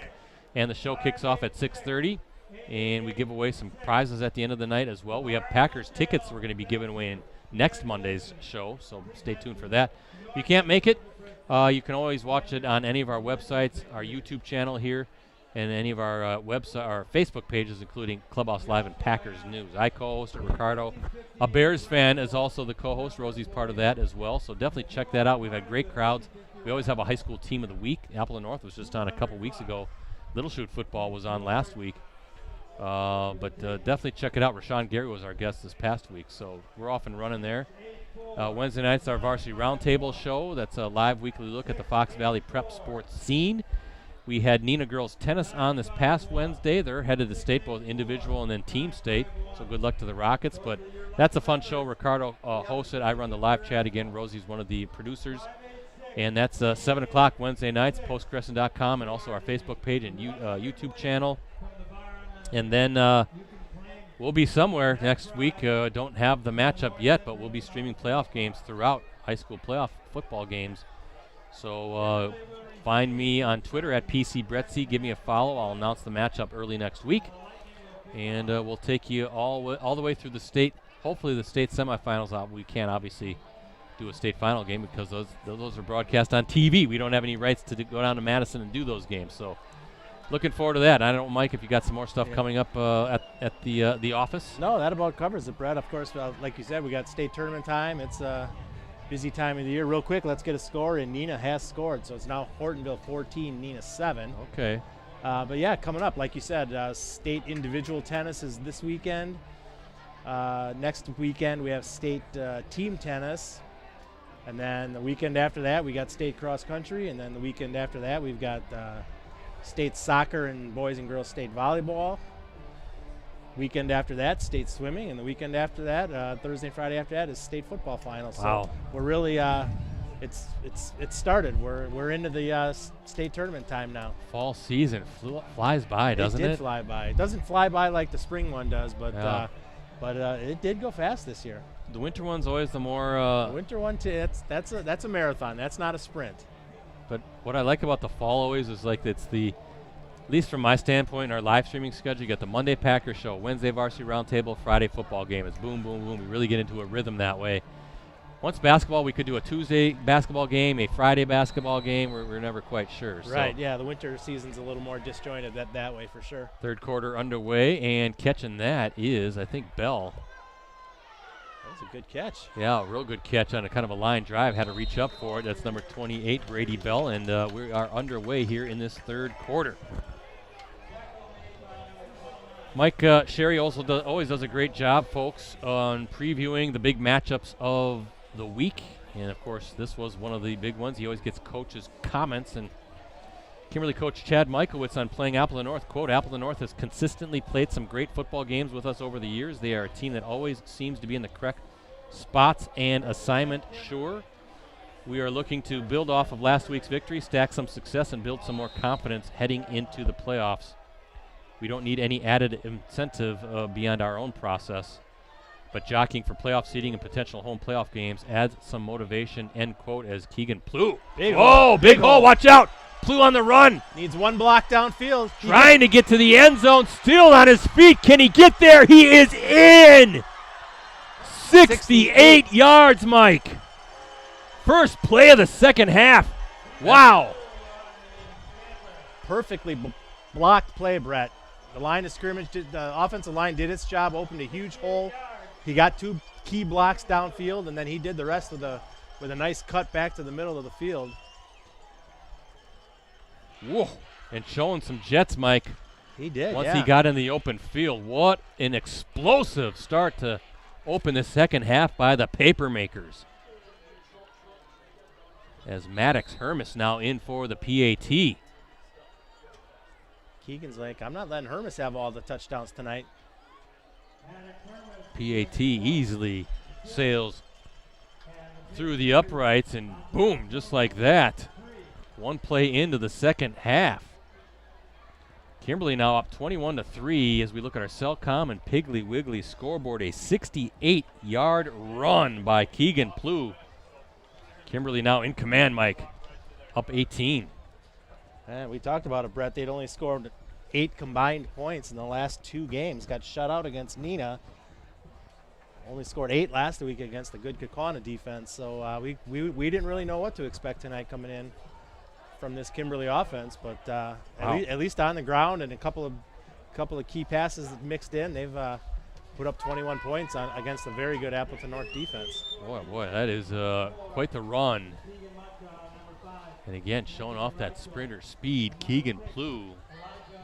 and the show kicks off at 6:30. And we give away some prizes at the end of the night as well. We have Packers tickets we're going to be giving away in next Monday's show, so stay tuned for that. If you can't make it, you can always watch it on any of our websites, our YouTube channel here, and any of our our Facebook pages, including Clubhouse Live and Packers News. I co-host it, Ricardo. A Bears fan is also the co-host. Rosie's part of that as well, so definitely check that out. We've had great crowds. We always have a high school team of the week. Appleton North was just on a couple weeks ago. Little Chute football was on last week. But definitely check it out. Rashawn Gary was our guest this past week, so we're off and running there. Wednesday night's our Varsity Roundtable show. That's a live weekly look at the Fox Valley prep sports scene. We had Neenah girls tennis on this past Wednesday. They're headed to state, both individual and then team state. So good luck to the Rockets. But that's a fun show. Ricardo hosts it. I run the live chat again. Rosie's one of the producers. And that's 7 o'clock Wednesday nights, postcrescent.com, and also our Facebook page and YouTube channel. And then we'll be somewhere next week. Don't have the matchup yet, but we'll be streaming playoff games throughout, high school playoff football games. So find me on Twitter at PCBretzi. Give me a follow. I'll announce the matchup early next week. And we'll take you all the way through the state, hopefully the state semifinals. We can't obviously do a state final game because those are broadcast on TV. We don't have any rights to go down to Madison and do those games. So looking forward to that. I don't know, Mike, if you got some more stuff coming up at the office. No, that about covers it, Brett. Of course, like you said, we got state tournament time. It's a busy time of the year. Real quick, let's get a score, and Neenah has scored. So it's now Hortonville 14, Neenah 7. Okay. But yeah, coming up, like you said, state individual tennis is this weekend. Next weekend, we have state team tennis. And then the weekend after that, we got state cross country. And then the weekend after that, we've got state soccer and boys and girls state volleyball. Weekend after that, state swimming. And the weekend after that, Thursday and Friday after that, is state football finals. Wow. So we're really, it's started. We're into the state tournament time now. Fall season flies by, doesn't it? It did fly by. It doesn't fly by like the spring one does, but it did go fast this year. The winter one's always the more. The winter one, that's a marathon. That's not a sprint. But what I like about the fall always is like it's the, at least from my standpoint, in our live streaming schedule, you got the Monday Packers show, Wednesday Varsity Roundtable, Friday football game. It's boom, boom, boom. We really get into a rhythm that way. Once basketball, we could do a Tuesday basketball game, a Friday basketball game. We're never quite sure. Right, so yeah, the winter season's a little more disjointed that way for sure. Third quarter underway, and catching that is, I think, Bell. That was a good catch. Yeah, a real good catch on a kind of a line drive. Had to reach up for it. That's number 28, Brady Bell, and we are underway here in this third quarter. Mike Sherry also always does a great job, folks, on previewing the big matchups of the week. And, of course, this was one of the big ones. He always gets coaches' comments. And Kimberly coach Chad Michaelwitz on playing Appleton North. Quote, Appleton North has consistently played some great football games with us over the years. They are a team that always seems to be in the correct spots and assignment sure. We are looking to build off of last week's victory, stack some success, and build some more confidence heading into the playoffs. We don't need any added incentive beyond our own process, but jockeying for playoff seeding and potential home playoff games adds some motivation, end quote, as Keegan Plew. Big hole, watch out. Plew on the run. Needs one block downfield. Trying to get to the end zone, still on his feet. Can he get there? He is in. 68 yards, Mike. First play of the second half. Wow. Perfectly blocked play, Brett. The line of scrimmage, the offensive line did its job, opened a huge hole. He got two key blocks downfield, and then he did the rest with a nice cut back to the middle of the field. Whoa. And showing some jets, Mike. He did, Once he got in the open field. What an explosive start to open the second half by the Papermakers. As Maddox Hermes now in for the PAT. Keegan's like, I'm not letting Hermes have all the touchdowns tonight. PAT easily sails through the uprights, and boom, just like that. One play into the second half. Kimberly now up 21-3 as we look at our Cellcom and Piggly Wiggly scoreboard. A 68-yard run by Keegan Plew. Kimberly now in command, Mike. Up 18. And we talked about it, Brett. They'd only scored 8 combined points in the last 2 games. Got shut out against Neenah. Only scored 8 last week against the good Kaukauna defense. So we didn't really know what to expect tonight coming in from this Kimberly offense. But at least on the ground and a couple of key passes mixed in, they've put up 21 points against a very good Appleton North defense. Boy, that is quite the run. And again, showing off that sprinter speed, Keegan Plew,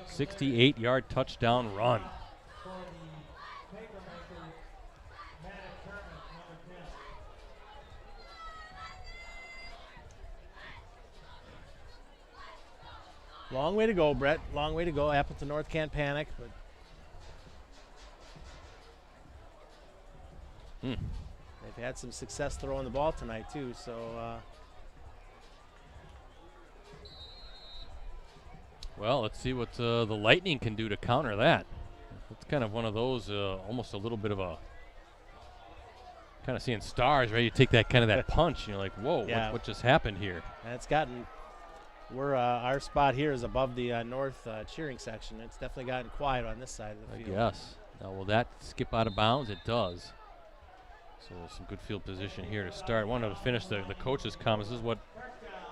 68-yard touchdown run. Long way to go, Brett. Long way to go. Appleton North can't panic, but they've had some success throwing the ball tonight too. So, well, let's see what the Lightning can do to counter that. It's kind of one of those, almost a little bit of a kind of seeing stars, right? You take that kind of that punch, and you're like, whoa, Yeah. what just happened here? and it's gotten. Our spot here is above the north cheering section. It's definitely gotten quiet on this side of the I field. guess. Now, will that skip out of bounds? It does. So some good field position here to start. Wanted to finish the coach's comments. This is what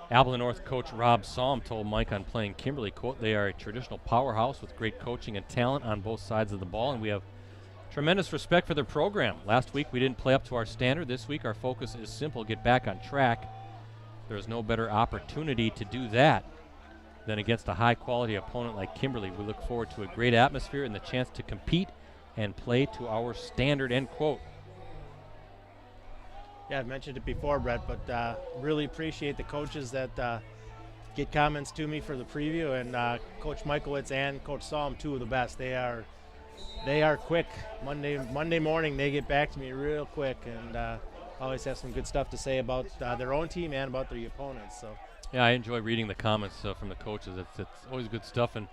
Appleton North coach Rob Salm told Mike on playing Kimberly. Quote, they are a traditional powerhouse with great coaching and talent on both sides of the ball, and we have tremendous respect for their program. Last week we didn't play up to our standard. This week our focus is simple, get back on track. There is no better opportunity to do that than against a high-quality opponent like Kimberly. We look forward to a great atmosphere and the chance to compete and play to our standard, end quote. Yeah, I've mentioned it before, Brett, but really appreciate the coaches that get comments to me for the preview, and Coach Michaelwitz and Coach Salm, two of the best. They are quick. Monday morning, they get back to me real quick, and always have some good stuff to say about their own team and about their opponents. So. Yeah, I enjoy reading the comments from the coaches. It's always good stuff, and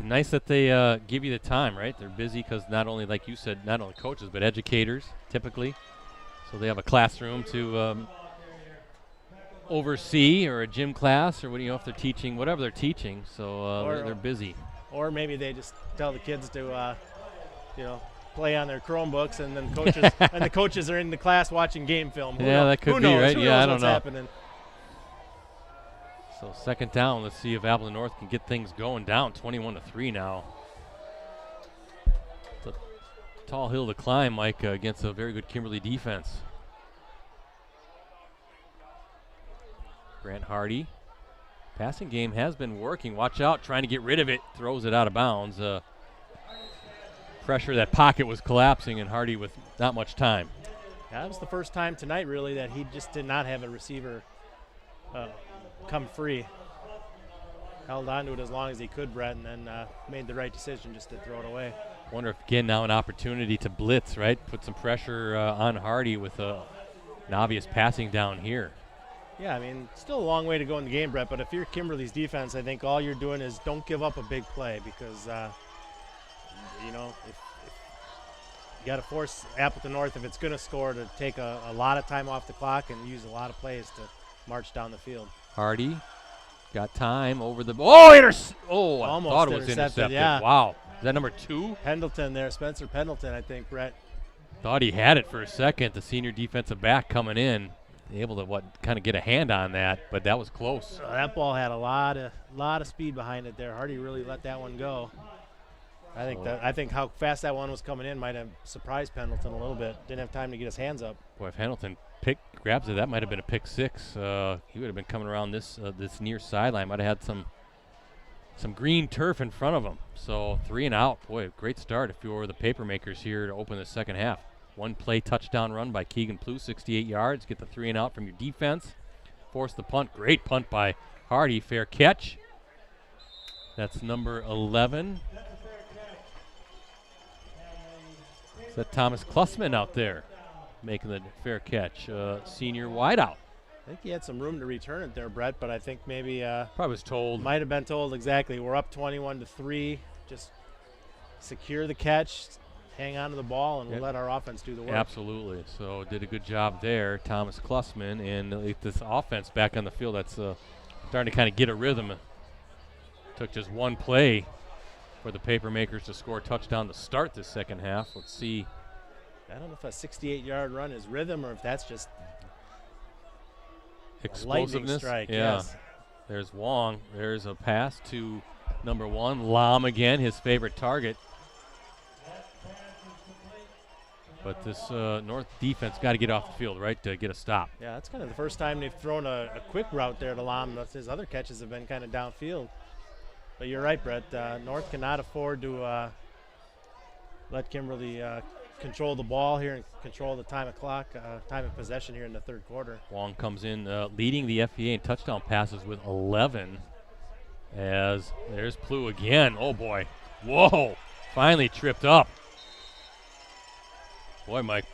nice that they give you the time, right? They're busy because not only, like you said, not only coaches, but educators, typically. So they have a classroom to oversee, or a gym class, or what, if they're teaching, whatever they're teaching. So they're busy. Or maybe they just tell the kids to, play on their Chromebooks, and then coaches and the coaches are in the class watching game film. Who knows? That could Who be knows? right. Who Yeah, knows I don't what's know. happening? So second down. Let's see if Appleton North can get things going. Down 21-3 now. It's a tall hill to climb, Mike, against a very good Kimberly defense. Grant Hardy. Passing game has been working. Watch out, trying to get rid of it. Throws it out of bounds. Pressure, that pocket was collapsing, and Hardy with not much time. That was the first time tonight, really, that he just did not have a receiver come free. Held on to it as long as he could, Brett, and then made the right decision just to throw it away. Wonder if, again, now an opportunity to blitz, right? Put some pressure on Hardy with an obvious passing down here. Yeah, I mean, still a long way to go in the game, Brett, but if you're Kimberly's defense, I think all you're doing is don't give up a big play, because, if you got to force Appleton North, if it's going to score, to take a lot of time off the clock and use a lot of plays to march down the field. Hardy got time over the I Almost thought it was intercepted. Yeah. Wow. Is that number 2? Pendleton there, Spencer Pendleton, I think, Brett. Thought he had it for a second. The senior defensive back coming in, able to kind of get a hand on that, but that was close. That ball had a lot of speed behind it there. Hardy really let that one go. I think how fast that one was coming in might have surprised Pendleton a little bit. Didn't have time to get his hands up. Boy, if Pendleton grabs it, that might have been a pick 6. He would have been coming around this near sideline. Might have had some green turf in front of him. So 3 and out. Boy, great start if you were the Papermakers here to open the second half. One play touchdown run by Keegan Plouffe, 68 yards. Get the 3 and out from your defense. Force the punt. Great punt by Hardy. Fair catch. That's number 11. Is that Thomas Klussman out there making the fair catch? Senior wideout. I think he had some room to return it there, Brett, but I think maybe Probably was told. might have been told exactly. We're up 21-3. Just secure the catch, hang on to the ball, and we'll let our offense do the work. Absolutely. So did a good job there, Thomas Klussman, and this offense back on the field that's starting to kind of get a rhythm. Took just one play for the Papermakers to score a touchdown to start this second half. Let's see. I don't know if a 68-yard run is rhythm or if that's just Explosiveness. a lightning strike. Yeah. Yes. There's Wong. There's a pass to number 1. Lam again, his favorite target. But this North defense got to get off the field, right, to get a stop. Yeah, that's kind of the first time they've thrown a quick route there to Lam. His other catches have been kind of downfield. But you're right, Brett. North cannot afford to let Kimberly control the ball here and control the time of possession here in the third quarter. Wong comes in leading the FVA in touchdown passes with 11. As there's Plew again. Oh, boy. Whoa. Finally tripped up. Boy, Mike,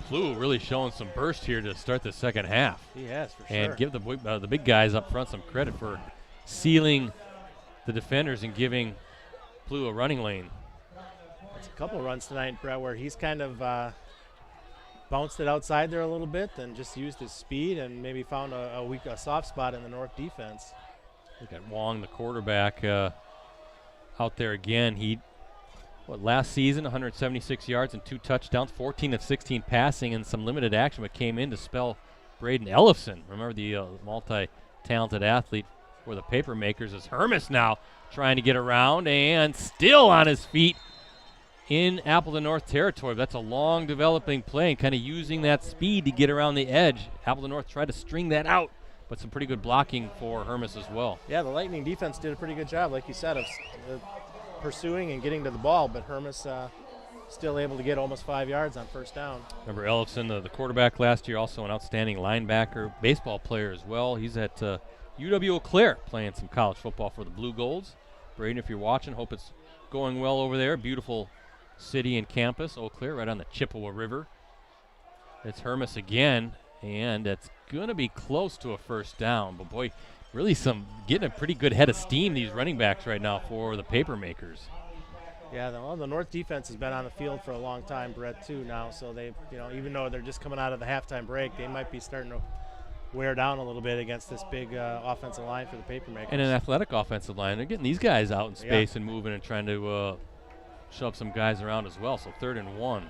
Plew really showing some burst here to start the second half. He has, for sure. And give the big guys up front some credit for sealing the defenders and giving Plew a running lane. It's a couple runs tonight, Brett, where he's kind of bounced it outside there a little bit and just used his speed and maybe found a soft spot in the North defense. Look at Wong, the quarterback, out there again. Last season, 176 yards and 2 touchdowns, 14 of 16 passing, and some limited action, but came in to spell Braden Ellefson. Remember the multi-talented athlete for the Papermakers is Hermes now trying to get around and still on his feet in Appleton North territory. That's a long developing play and kind of using that speed to get around the edge. Appleton North tried to string that out, but some pretty good blocking for Hermes as well. Yeah, the Lightning defense did a pretty good job, like you said, of pursuing and getting to the ball, but Hermes still able to get almost 5 yards on first down. Remember Ellefson, the quarterback last year, also an outstanding linebacker, baseball player as well. He's at UW Eau Claire playing some college football for the Blue Golds. Braden, if you're watching, hope it's going well over there. Beautiful city and campus, Eau Claire, right on the Chippewa River. It's Hermes again, and it's going to be close to a first down. But, boy, really getting a pretty good head of steam, these running backs right now for the Papermakers. Yeah, the North defense has been on the field for a long time, Brett, too, now. So they, even though they're just coming out of the halftime break, they might be starting to wear down a little bit against this big offensive line for the Papermakers. And an athletic offensive line. They're getting these guys out in space and moving and trying to shove some guys around as well. So 3rd and 1.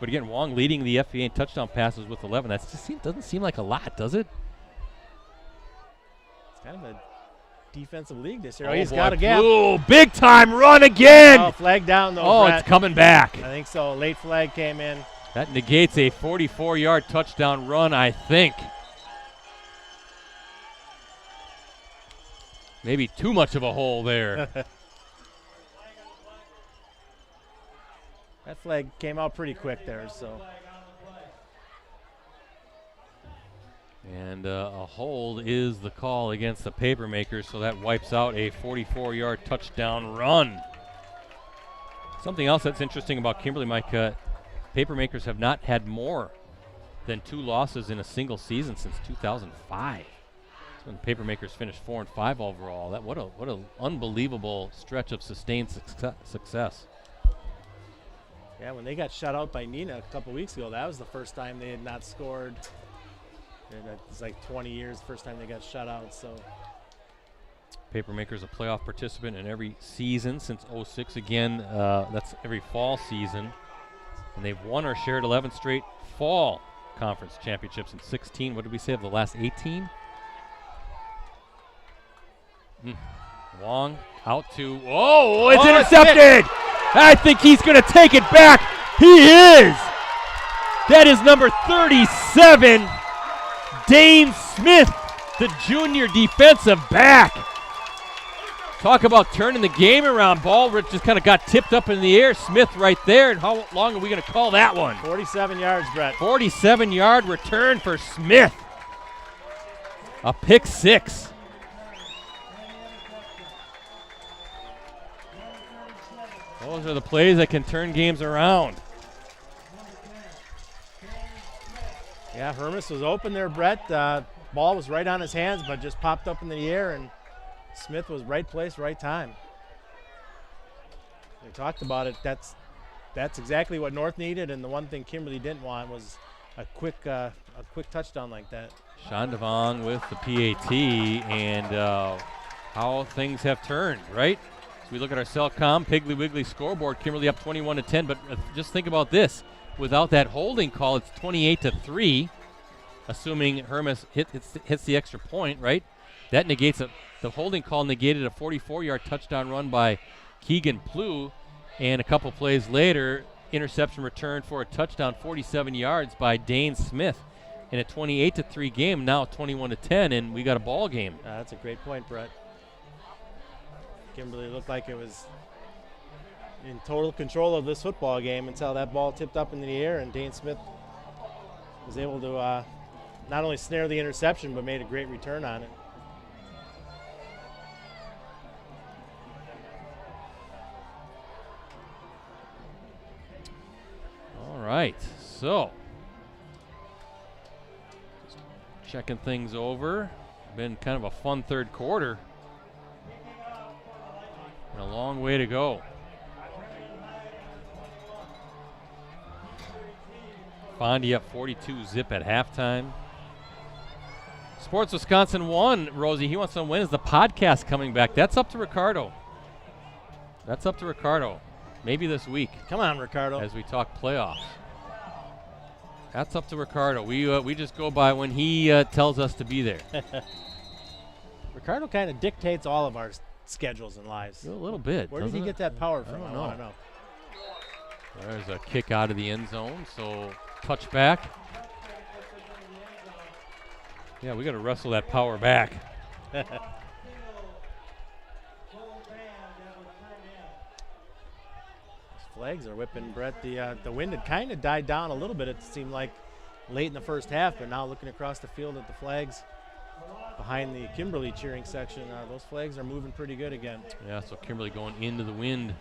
But again, Wong leading the FVA in touchdown passes with 11. That just doesn't seem like a lot, does it? It's kind of a defensive league this year. Oh, he's got a gap. Ooh, big time run again. Oh, flag down though. Oh, Brett. It's coming back. I think so. Late flag came in. That negates a 44-yard touchdown run, I think. Maybe too much of a hole there. That flag came out pretty quick there, so. And a hold is the call against the Papermakers, so that wipes out a 44-yard touchdown run. Something else that's interesting about Kimberly, Mike, Papermakers have not had more than 2 losses in a single season since 2005. That's when Papermakers finished 4-5 overall. What an unbelievable stretch of sustained success. Yeah, when they got shut out by Neenah a couple weeks ago, that was the first time they had not scored. It's like 20 years, first time they got shut out. So, Papermakers a playoff participant in every season since '06. Again, that's every fall season, and they've won or shared 11 straight fall conference championships in 16. What did we say of the last 18? Wong out to it's intercepted. I think he's going to take it back. He is. That is number 37. Dane Smith, the junior defensive back. Talk about turning the game around. Ball just kind of got tipped up in the air. Smith right there. And how long are we going to call that one? 47 yards, Brett. 47-yard return for Smith. A pick 6. Those are the plays that can turn games around. Yeah, Hermes was open there, Brett. Ball was right on his hands, but just popped up in the air, and Smith was right place, right time. We talked about it. That's exactly what North needed, and the one thing Kimberly didn't want was a quick touchdown like that. Sean DeVong with the PAT, and how things have turned, right? We look at our Cellcom Piggly Wiggly scoreboard. Kimberly up 21-10, but just think about this. Without that holding call, it's 28-3, assuming Hermes hits the extra point, right? That negates the holding call negated a 44-yard touchdown run by Keegan Plew, and a couple plays later, interception return for a touchdown, 47 yards by Dane Smith. In a 28-3 game, now 21-10, and we got a ball game. That's a great point, Brett. Kimberly looked like it was in total control of this football game until that ball tipped up in the air, and Dane Smith was able to not only snare the interception but made a great return on it. right, so just checking things over. Been kind of a fun third quarter. And a long way to go. Fondy up 42 zip at halftime. Sports Wisconsin won, Rosie. He wants to win. Is the podcast coming back? That's up to Ricardo. That's up to Ricardo. Maybe this week. Come on, Ricardo. As we talk playoffs. That's up to Ricardo. We just go by when he tells us to be there. Ricardo kind of dictates all of our schedules and lives. A little bit. Where did he get that power from? I don't know. There's a kick out of the end zone, so touchback. Yeah, we got to wrestle that power back. Flags are whipping, Brett. The wind had kind of died down a little bit, it seemed like, late in the first half, but now looking across the field at the flags behind the Kimberly cheering section, those flags are moving pretty good again. Yeah, so Kimberly going into the wind.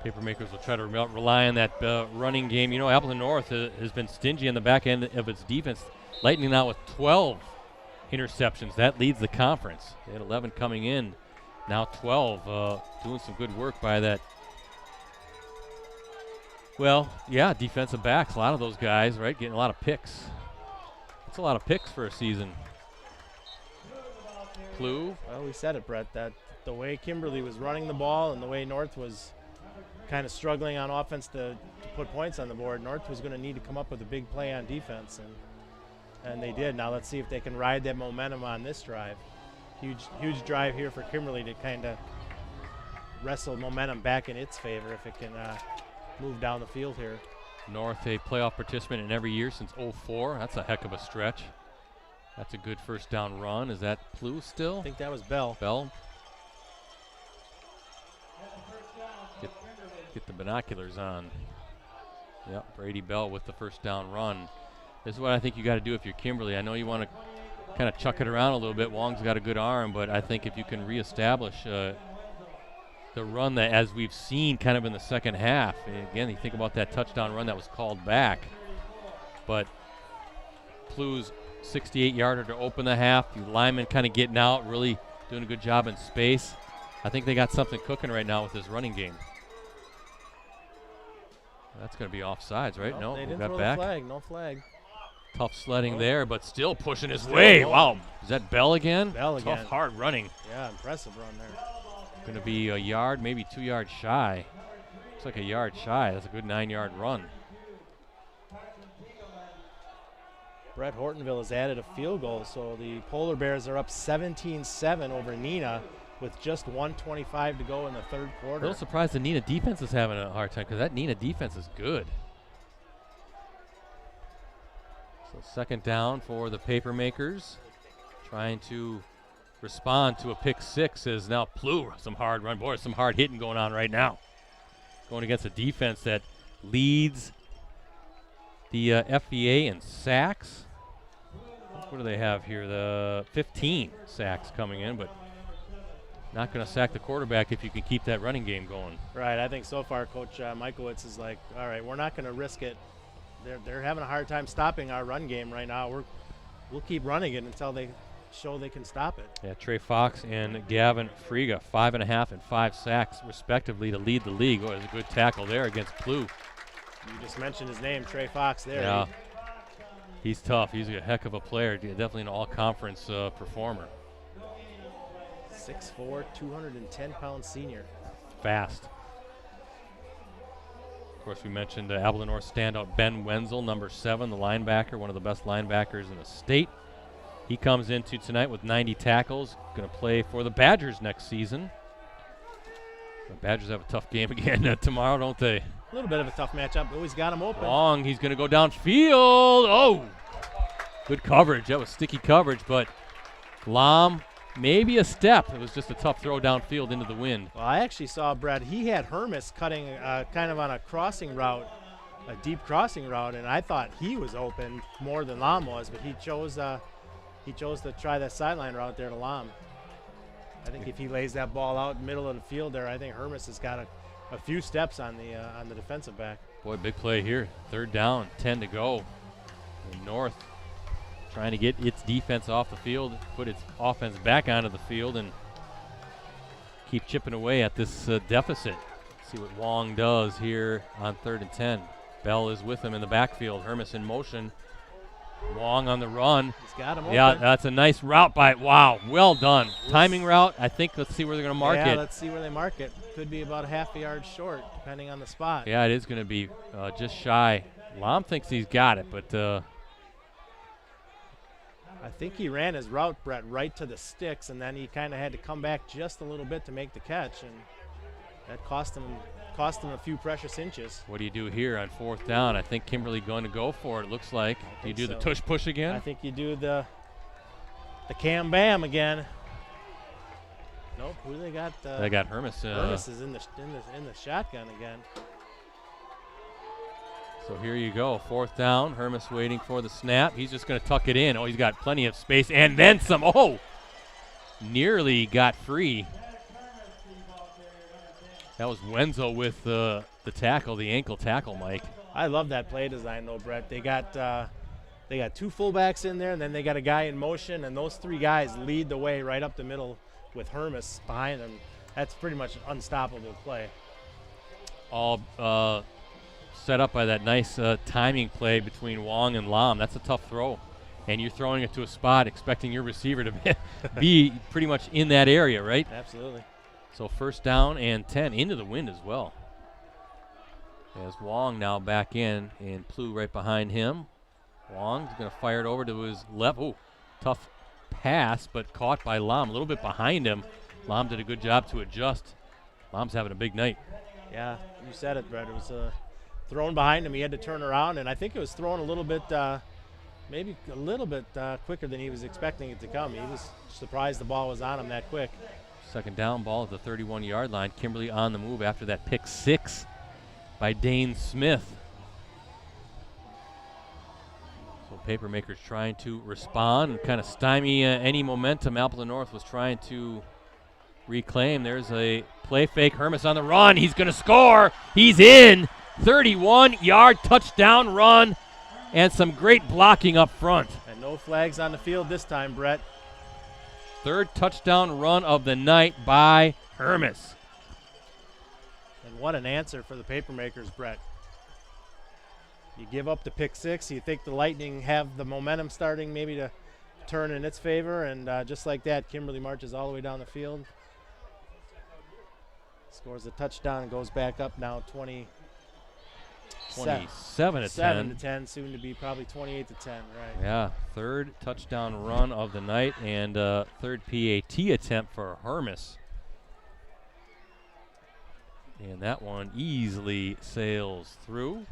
Papermakers will try to rely on that running game. You know, Appleton North has been stingy on the back end of its defense. Lightning now with 12 interceptions. That leads the conference. They had 11 coming in, now 12. Doing some good work by that. Well, yeah, defensive backs, a lot of those guys, right, getting a lot of picks. That's a lot of picks for a season. Plouffe. Well, we said it, Brett, that the way Kimberly was running the ball and the way North was kind of struggling on offense to put points on the board, North was going to need to come up with a big play on defense, and they did. Now let's see if they can ride that momentum on this drive. Huge drive here for Kimberly to kind of wrestle momentum back in its favor if it can move down the field here. North, a playoff participant in every year since '04. That's a heck of a stretch. That's a good first down run. Is that Plouffe still? I think that was Bell. Bell. Get the binoculars on. Yep, Brady Bell with the first down run. This is what I think you got to do if you're Kimberly. I know you want to kind of chuck it around a little bit. Wong's got a good arm, but I think if you can reestablish the run that, as we've seen kind of in the second half, again, you think about that touchdown run that was called back, but Plouffe's 68-yarder to open the half. The lineman kind of getting out, really doing a good job in space. I think they got something cooking right now with this running game. That's going to be offsides, right? No, they didn't got throw back. The flag. No flag. Tough sledding there, but still pushing his way. Wow. Is that Bell again? Bell again. Tough, hard running. Yeah, impressive run there. Going to be a yard, maybe 2 yards shy. Looks like a yard shy. That's a good 9-yard run. Brett Hortonville has added a field goal, so the Polar Bears are up 17-7 over Neenah with just 1:25 to go in the third A quarter. little surprised the Neenah defense is having a hard time because that Neenah defense is good. So second down for the Papermakers. Trying to respond to a pick six is now Plouffe. Some hard run. Boy, some hard hitting going on right now. Going against a defense that leads the FVA in sacks. What do they have here? The 15 sacks coming in, but not going to sack the quarterback if you can keep that running game going. Right, I think so far Coach Michaelwitz is like, all right, we're not going to risk it. They're having a hard time stopping our run game right now. We'll keep running it until they show they can stop it. Yeah, Trey Fox and Gavin Friga, 5.5 and 5 sacks respectively to lead the league. Oh, there's a good tackle there against Plouffe. You just mentioned his name, Trey Fox there. Yeah, he's tough. He's a heck of a player. Definitely an all-conference performer. 6'4", 210-pound senior. Fast. Of course, we mentioned Appleton North standout Ben Wenzel, number 7, the linebacker, one of the best linebackers in the state. He comes into tonight with 90 tackles. Going to play for the Badgers next season. The Badgers have a tough game again tomorrow, don't they? A little bit of a tough matchup, but he's got him open. Long, he's going to go downfield. Oh, good coverage. That was sticky coverage, but Lom, maybe a step. It was just a tough throw downfield into the wind. Well, I actually saw, Brad, he had Hermes cutting kind of on a crossing route, a deep crossing route, and I thought he was open more than Lom was, but he chose to try that sideline route there to Lom. I think if he lays that ball out in the middle of the field there, I think Hermes has got a a few steps on the defensive back. Boy, big play here. 3rd down, 10 to go. And North trying to get its defense off the field, put its offense back onto the field, and keep chipping away at this deficit. See what Wong does here on 3rd and 10. Bell is with him in the backfield. Hermes in motion. Wong on the run. He's got him Yeah, open. that's a nice route by, wow, well done. Timing route, I think, let's see where they're going to mark it. Yeah, let's see where they mark it. Could be about a half a yard short, depending on the spot. Yeah, it is going to be just shy. Lam thinks he's got it, but I think he ran his route, Brett, right to the sticks, and then he kind of had to come back just a little bit to make the catch, and that cost him a few precious inches. what do you do here on 4th down? I think Kimberly going to go for it, looks like. Do you do the tush push again? I think you do the cam bam again. Nope, who they got? They got Hermes. Hermes is in the shotgun again. So here you go, 4th down. Hermes waiting for the snap. He's just going to tuck it in. Oh, he's got plenty of space and then some. Oh, nearly got free. That was Wenzel with the tackle, the ankle tackle, Mike. I love that play design, though, Brett. They got 2 fullbacks in there, and then they got a guy in motion, and those 3 guys lead the way right up the middle with Hermes behind them. That's pretty much an unstoppable play. All set up by that nice timing play between Wong and Lam. That's a tough throw. And you're throwing it to a spot expecting your receiver to be pretty much in that area, right? Absolutely. So 1st down and 10 into the wind as well. As Wong now back in and Plu right behind him. Wong's going to fire it over to his left. Ooh, tough pass, but caught by Lam. A little bit behind him. Lam did a good job to adjust. Lam's having a big night. Yeah, you said it, Brett. It was thrown behind him. He had to turn around, and I think it was thrown a little bit, maybe a little bit quicker than he was expecting it to come. He was surprised the ball was on him that quick. 2nd down, ball at the 31-yard line. Kimberly on the move after that pick 6 by Dane Smith. So Papermakers trying to respond and kind of stymie any momentum Appleton North was trying to reclaim. There's a play fake. Hermes on the run. He's going to score. He's in. 31-yard touchdown run and some great blocking up front. And no flags on the field this time, Brett. 3rd touchdown run of the night by Hermes. And what an answer for the Papermakers, Brett. You give up the pick 6. You think the Lightning have the momentum starting maybe to turn in its favor, and just like that, Kimberly marches all the way down the field. Scores a touchdown and goes back up now 27 to 10. Soon to be probably 28 to 10, right? Yeah, 3rd touchdown run of the night and 3rd PAT attempt for Hermes. And that one easily sails through.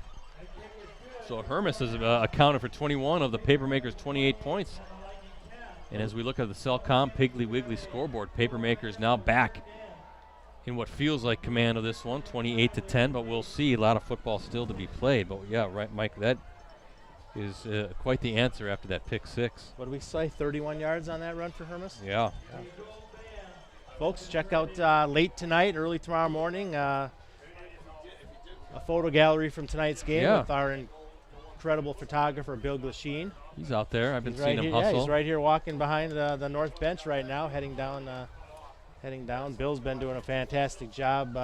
So Hermes has accounted for 21 of the Papermakers' 28 points. And as we look at the Cellcom Piggly Wiggly scoreboard, Papermakers now back in what feels like command of this one, 28 to 10, but we'll see. A lot of football still to be played. But yeah, right, Mike, that is quite the answer after that pick 6. What did we say, 31 yards on that run for Hermes? Yeah. Folks, check out late tonight, early tomorrow morning, a photo gallery from tonight's game with our incredible photographer, Bill Glasheen. He's out there. I've been He's seeing right him here, hustle. Yeah, he's right here walking behind the north bench right now, heading down. Bill's been doing a fantastic job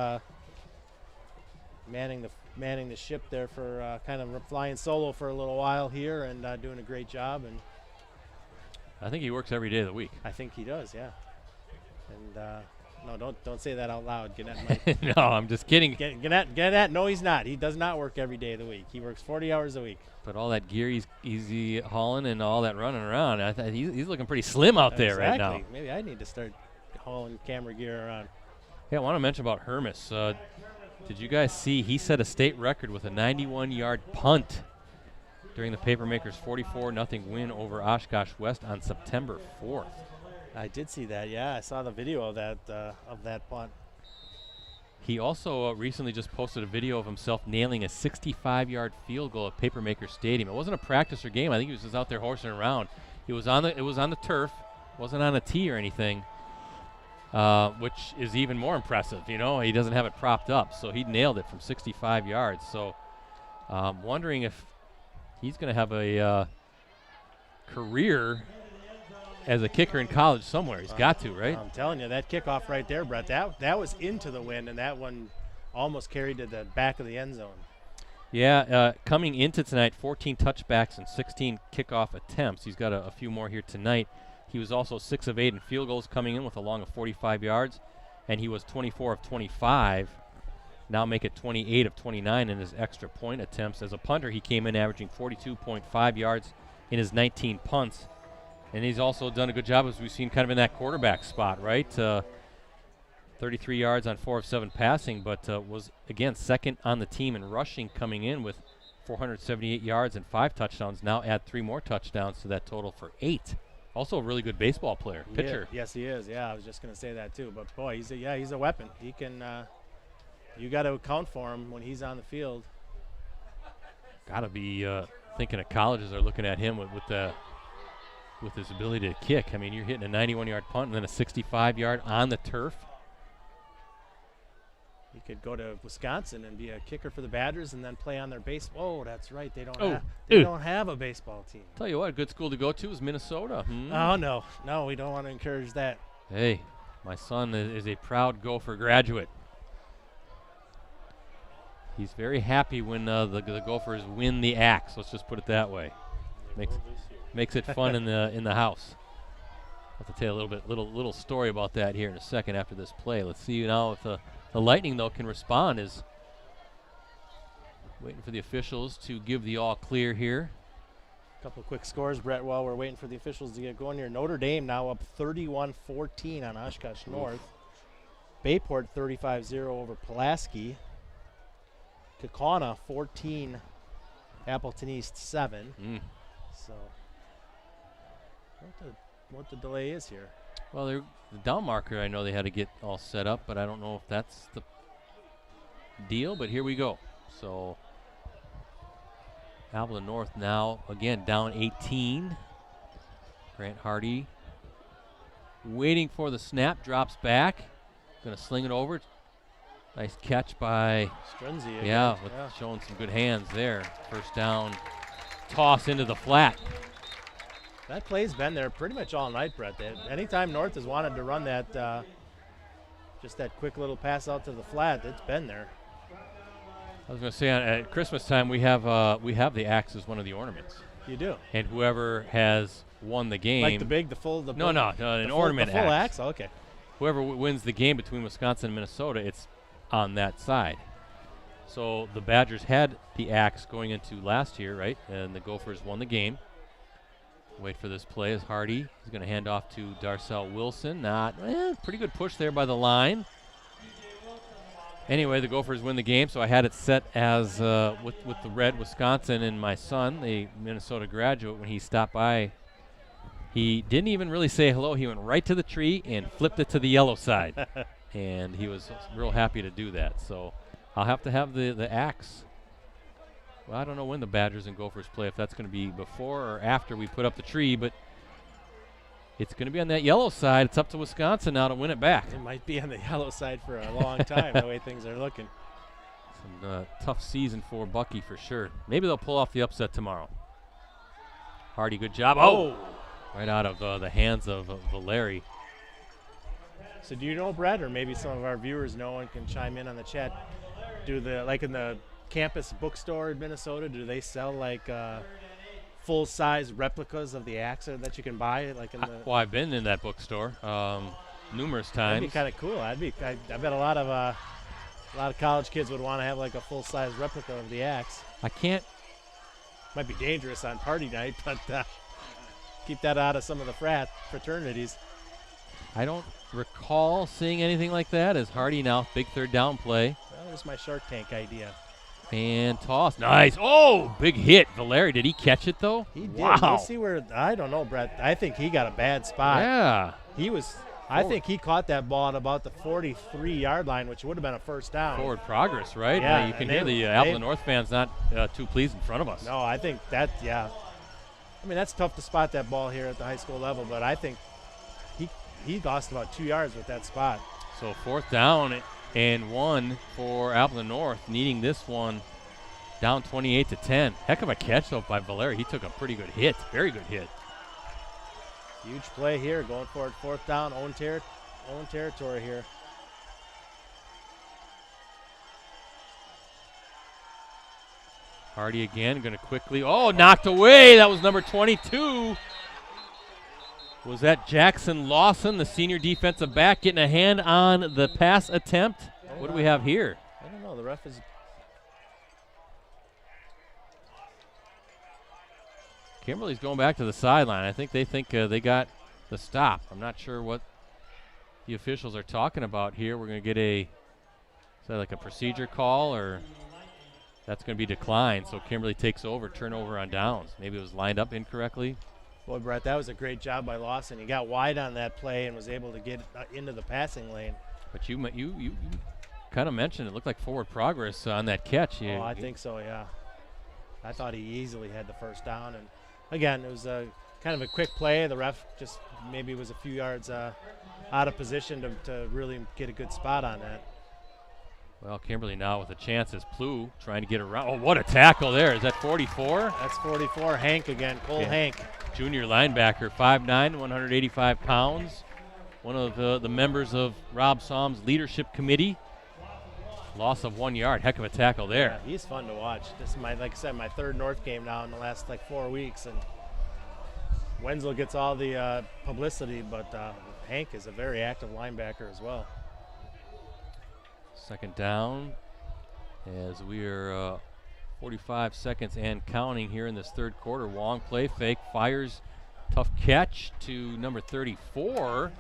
manning the ship there for kind of flying solo for a little while here and doing a great job. And I think he works every day of the week. I think he does, yeah. And no, don't say that out loud, Gannett. Mike. No, I'm just kidding. Gannett, no, he's not. He does not work every day of the week. He works 40 hours a week. But all that gear he's hauling and all that running around, he's looking pretty slim out there right now. Maybe I need to start hauling camera gear around. Yeah, I want to mention about Hermes. Did you guys see he set a state record with a 91-yard punt during the Papermakers' 44-0 win over Oshkosh West on September 4th? I did see that, yeah. I saw the video of that punt. He also recently just posted a video of himself nailing a 65-yard field goal at Papermaker Stadium. It wasn't a practice or game. I think he was just out there horsing around. It was on the turf. Wasn't on a tee or anything. which is even more impressive. You know, he doesn't have it propped up, so he nailed it from 65 yards. So wondering if he's going to have a career as a kicker in college somewhere. He's got to, right? I'm telling you, that kickoff right there, Brett, that was into the wind, and that one almost carried to the back of the end zone. Yeah, coming into tonight, 14 touchbacks and 16 kickoff attempts. He's got a few more here tonight. He was also 6 of 8 in field goals coming in with a long of 45 yards, and he was 24 of 25. Now make it 28 of 29 in his extra point attempts. As a punter, he came in averaging 42.5 yards in his 19 punts. And he's also done a good job, as we've seen, kind of in that quarterback spot, right? 33 yards on 4 of 7 passing, but was, again, second on the team in rushing coming in with 478 yards and 5 touchdowns. Now add 3 more touchdowns to that total for 8. Also a really good baseball player, pitcher. Yeah, yes, he is. Yeah, I was just going to say that too. But, boy, he's a weapon. He can you got to account for him when he's on the field. Got to be thinking of colleges are looking at him with his ability to kick. I mean, you're hitting a 91-yard punt and then a 65-yard on the turf. He could go to Wisconsin and be a kicker for the Badgers and then play on their base. Oh, that's right. They don't have a baseball team. Tell you what, a good school to go to is Minnesota. Oh, no, we don't want to encourage that. Hey, my son is a proud Gopher graduate. He's very happy when the Gophers win the axe. Let's just put it that way. Makes it fun in the house. I'll have to tell you a little story about that here in a second after this play. Let's see now if the Lightning, though, can respond. Is waiting for the officials to give the all clear here. A couple quick scores, Brett, while we're waiting for the officials to get going here. Notre Dame now up 31-14 on Oshkosh North. Bayport 35-0 over Pulaski. Kaukauna 14, Appleton East 7. So what the delay is here. Well, the down marker, I know they had to get all set up, but I don't know if that's the deal, but here we go. So Appleton North now, again, down 18. Grant Hardy waiting for the snap, drops back. Going to sling it over. Nice catch by Strunzi. Yeah, showing some good hands there. First down, toss into the flat. That play's been there pretty much all night, Brett. Anytime North has wanted to run that, just that quick little pass out to the flat, it's been there. I was going to say, at Christmas time, we have the axe as one of the ornaments. You do. And whoever has won the game. Like the full. An ornament the full axe. axe? Oh, okay. Whoever wins the game between Wisconsin and Minnesota, it's on that side. So the Badgers had the axe going into last year, right? And the Gophers won the game. Wait for this play as Hardy. He's going to hand off to Darcel Wilson. Pretty good push there by the line. Anyway, the Gophers win the game, so I had it set as with the red Wisconsin, and my son, the Minnesota graduate, when he stopped by, he didn't even really say hello. He went right to the tree and flipped it to the yellow side. And he was real happy to do that. So I'll have to have the axe. Well, I don't know when the Badgers and Gophers play, if that's going to be before or after we put up the tree, but it's going to be on that yellow side. It's up to Wisconsin now to win it back. It might be on the yellow side for a long time, the way things are looking. Some tough season for Bucky for sure. Maybe they'll pull off the upset tomorrow. Hardy, good job. Oh! Right out of the hands of Valeri. So do you know, Brett, or maybe some of our viewers know and can chime in on the chat, like in the campus bookstore in Minnesota, do they sell like full-size replicas of the axe that you can buy? Like in the well, I've been in that bookstore numerous times. That'd be kind of cool. I bet a lot of college kids would want to have like a full-size replica of the axe. I can't. Might be dangerous on party night, but keep that out of some of the fraternities. I don't recall seeing anything like that. As Hardy now, big third down play. Well, there's my Shark Tank idea. And toss. Nice. Oh, big hit. Valeri, did he catch it, though? He did. Wow. We'll see where, I don't know, Brett. I think he got a bad spot. Yeah. I think he caught that ball at about the 43-yard line, which would have been a first down. Forward progress, right? Yeah. You can hear the Appleton North fans not too pleased in front of us. No, I think that, yeah. I mean, that's tough to spot that ball here at the high school level, but I think he lost about 2 yards with that spot. So 4th down and 1 for Appleton North, needing this one down 28-10. Heck of a catch, though, by Valeri. He took a pretty good hit, very good hit. Huge play here, going for it, 4th down, own territory here. Hardy again, going to quickly, knocked away. That was number 22. Was that Jackson Lawson, the senior defensive back, getting a hand on the pass attempt? What do we have here? I don't know, the ref is... Kimberly's going back to the sideline. I think they got the stop. I'm not sure what the officials are talking about here. We're going to get is that like a procedure call, or that's going to be declined. So Kimberly takes over, turnover on downs. Maybe it was lined up incorrectly. Boy, Brett, that was a great job by Lawson. He got wide on that play and was able to get into the passing lane. But you kind of mentioned it looked like forward progress on that catch. I think so, yeah. I thought he easily had the 1st down. And again, it was kind of a quick play. The ref just maybe was a few yards out of position to really get a good spot on that. Well, Kimberly now with a chance as Plew trying to get around. Oh, what a tackle there. Is that 44? That's 44. Hank again, Cole Hank. Junior linebacker, 5'9", 185 pounds. One of the members of Rob Som's leadership committee. Loss of 1 yard. Heck of a tackle there. Yeah, he's fun to watch. This is like I said, my 3rd North game now in the last 4 weeks. And Wenzel gets all the publicity, but Hank is a very active linebacker as well. 2nd down as we are 45 seconds and counting here in this 3rd quarter. Wong play fake, fires, tough catch to number 34.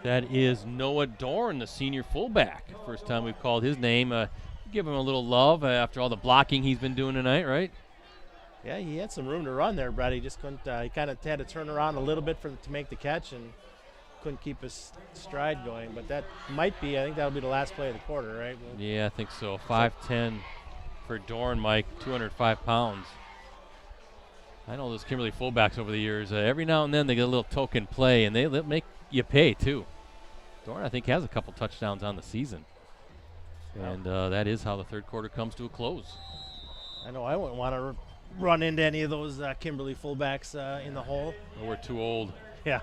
That is Noah Dorn, the senior fullback. First time we've called his name. Give him a little love after all the blocking he's been doing tonight, right? Yeah, he had some room to run there, Brett. He just couldn't. He kind of had to turn around a little bit to make the catch and couldn't keep his stride going. But that might be, I think that'll be the last play of the quarter, right? Yeah, I think so. 5'10" for Dorn, Mike, 205 pounds. I know those Kimberly fullbacks over the years, every now and then they get a little token play, and they make you pay, too. Dorn, I think, has a couple touchdowns on the season. And that is how the 3rd quarter comes to a close. I know I wouldn't want to run into any of those Kimberly fullbacks in the hole. Oh, we're too old. Yeah.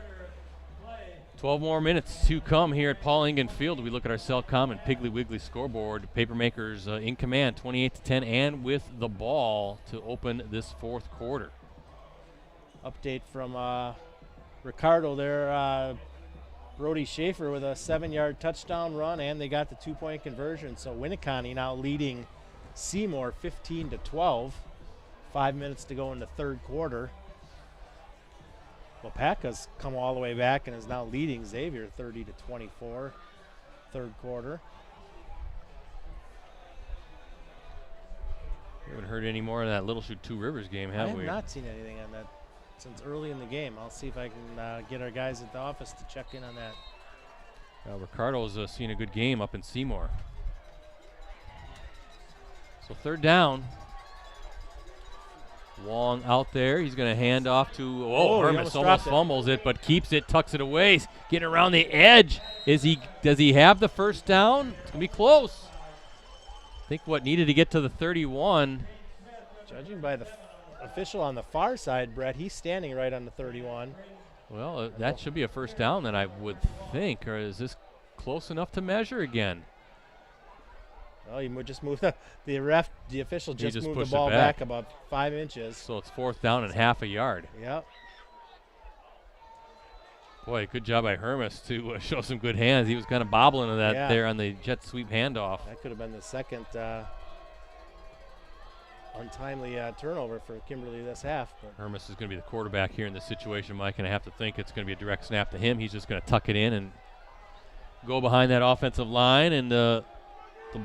12 more minutes to come here at Paul Engen Field. We look at our Cellcom and Piggly Wiggly scoreboard. Papermakers in command, 28-10, and with the ball to open this 4th quarter. Update from Ricardo there. Brody Schaefer with a 7-yard touchdown run, and they got the 2-point conversion. So Winneconne now leading Seymour 15-12. 5 minutes to go in the 3rd quarter. Wapaka's come all the way back and is now leading Xavier 30-24. 3rd quarter. We haven't heard any more of that Little Chute Two Rivers game, have we? I have not seen anything on that since early in the game. I'll see if I can get our guys at the office to check in on that. Ricardo's seen a good game up in Seymour. So 3rd down. Wong out there. He's going to hand off to Hermes almost fumbles it, but keeps it, tucks it away, getting around the edge. Does he have the 1st down? It's going to be close. I think what needed to get to the 31. Judging by the official on the far side, Brett, he's standing right on the 31. Well, that should be a 1st down then, I would think. Or is this close enough to measure again? Well, he just moved the official just moved the ball back about 5 inches. So it's 4th down and half a yard. Yep. Boy, good job by Hermes to show some good hands. He was kind of bobbling to that there on the jet sweep handoff. That could have been the 2nd untimely turnover for Kimberly this half. But Hermes is going to be the quarterback here in this situation, Mike, and I have to think it's going to be a direct snap to him. He's just going to tuck it in and go behind that offensive line, and the